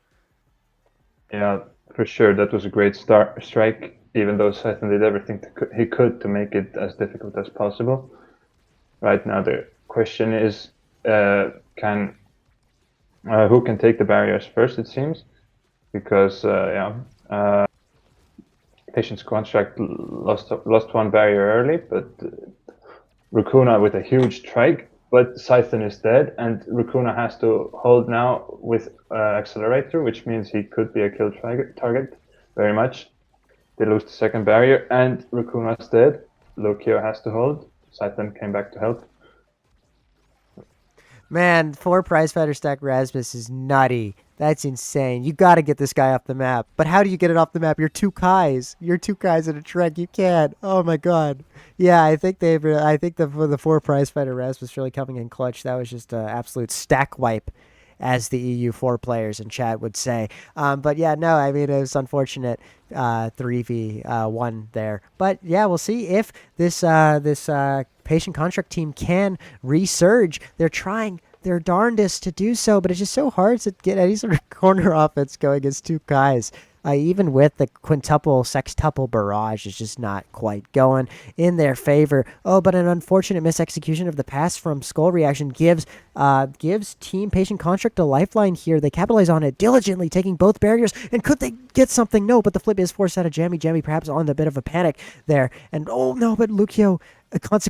Yeah, for sure. That was a great strike, even though Scythen did everything he could to make it as difficult as possible. Right now, the question is, who can take the barriers first, it seems. Because, Patience Construct lost one barrier early, but Raccoona with a huge trike, but Scythen is dead, and Raccoona has to hold now with Accelerator, which means he could be a kill target very much. They lose the second barrier, and Raccoon's dead. Lucio has to hold. Scythen came back to help. Man, 4 prizefighter stack Rasmus is nutty. That's insane. You got to get this guy off the map. But how do you get it off the map? You're 2 Kais. You're 2 Kais in a trek. You can't. Oh my god. Yeah, I think I think the 4 prizefighter Rasmus really coming in clutch. That was just an absolute stack wipe, as the EU4 players in chat would say. But yeah, no, I mean, it was unfortunate 3v1 there. But yeah, we'll see if this patient contract team can resurge. They're trying their darndest to do so, but it's just so hard to get any sort of corner offense going against 2 guys. Even with the quintuple, sextuple barrage, is just not quite going in their favor. Oh, but an unfortunate misexecution of the pass from Skull Reaction gives Team Patient Construct a lifeline here. They capitalize on it diligently, taking both barriers. And could they get something? No, but the flip is forced out of Jammy. Jammy perhaps on a bit of a panic there. And oh no, but Lucio,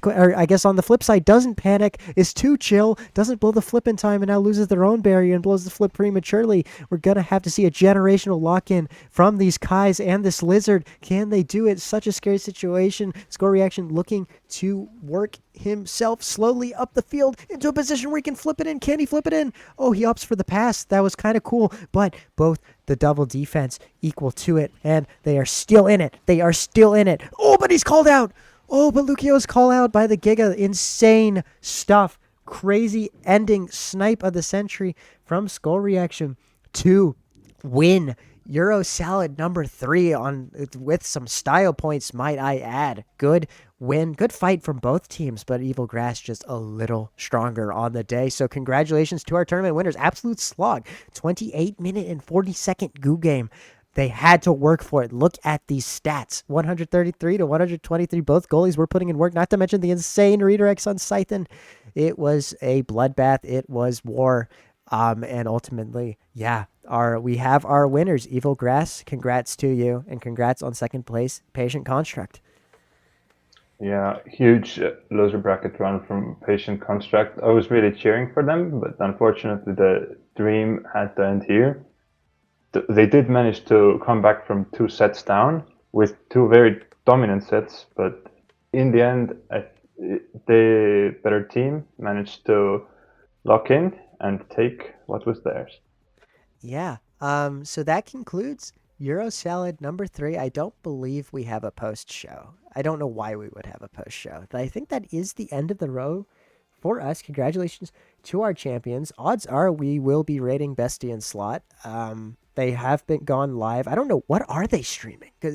I guess on the flip side, doesn't panic, is too chill, doesn't blow the flip in time, and now loses their own barrier and blows the flip prematurely. We're going to have to see a generational lock-in from these Kais and this Lizard. Can they do it? Such a scary situation. Score Reaction looking to work himself slowly up the field into a position where he can flip it in. Can he flip it in? Oh, he opts for the pass. That was kind of cool, but both the double defense equal to it, and they are still in it. They are still in it. Oh, but he's called out. Oh, but Lucio's call out by the Giga. Insane stuff. Crazy ending snipe of the century from Skull Reaction to win Euro Salad number 3 with some style points, might I add. Good win. Good fight from both teams, but Evil Grass just a little stronger on the day. So congratulations to our tournament winners. Absolute slog. 28-minute and 40-second goo game. They had to work for it. Look at these stats. 133 to 123. Both goalies were putting in work, not to mention the insane redirects on Scythen. It was a bloodbath. It was war. And ultimately, yeah, we have our winners. Evil Grass, congrats to you. And congrats on second place, Patient Construct. Yeah, huge loser bracket run from Patient Construct. I was really cheering for them, but unfortunately the dream had to end here. They did manage to come back from 2 sets down with 2 very dominant sets, but in the end, the better team managed to lock in and take what was theirs. Yeah. So that concludes Euro Salad number 3. I don't believe we have a post show. I don't know why we would have a post show. But I think that is the end of the row for us. Congratulations to our champions. Odds are we will be rating Bestie and Slot. They have been gone live. I don't know, what are they streaming? Because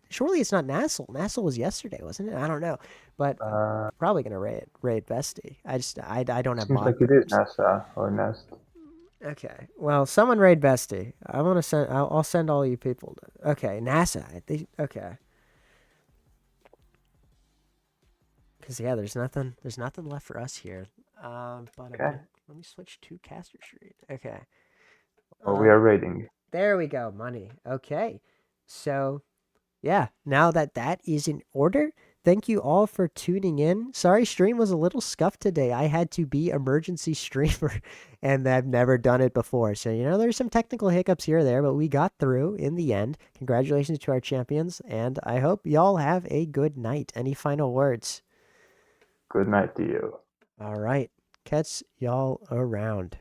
surely it's not Nassel. Nassel was yesterday, wasn't it? I don't know, but probably gonna raid Bestie. I don't have. Seems like it is NASA or Nest. Okay, well, someone raid Bestie. I'll send all you people. Okay, NASA. Okay. Because yeah, there's nothing left for us here. But okay. Let me switch to Caster Street. Okay. Oh, we are raiding. There we go, money. Okay. So, yeah, now that is in order, thank you all for tuning in. Sorry, stream was a little scuffed today. I had to be emergency streamer, and I've never done it before. So, there's some technical hiccups here or there, but we got through in the end. Congratulations to our champions, and I hope y'all have a good night. Any final words? Good night to you. All right. Catch y'all around.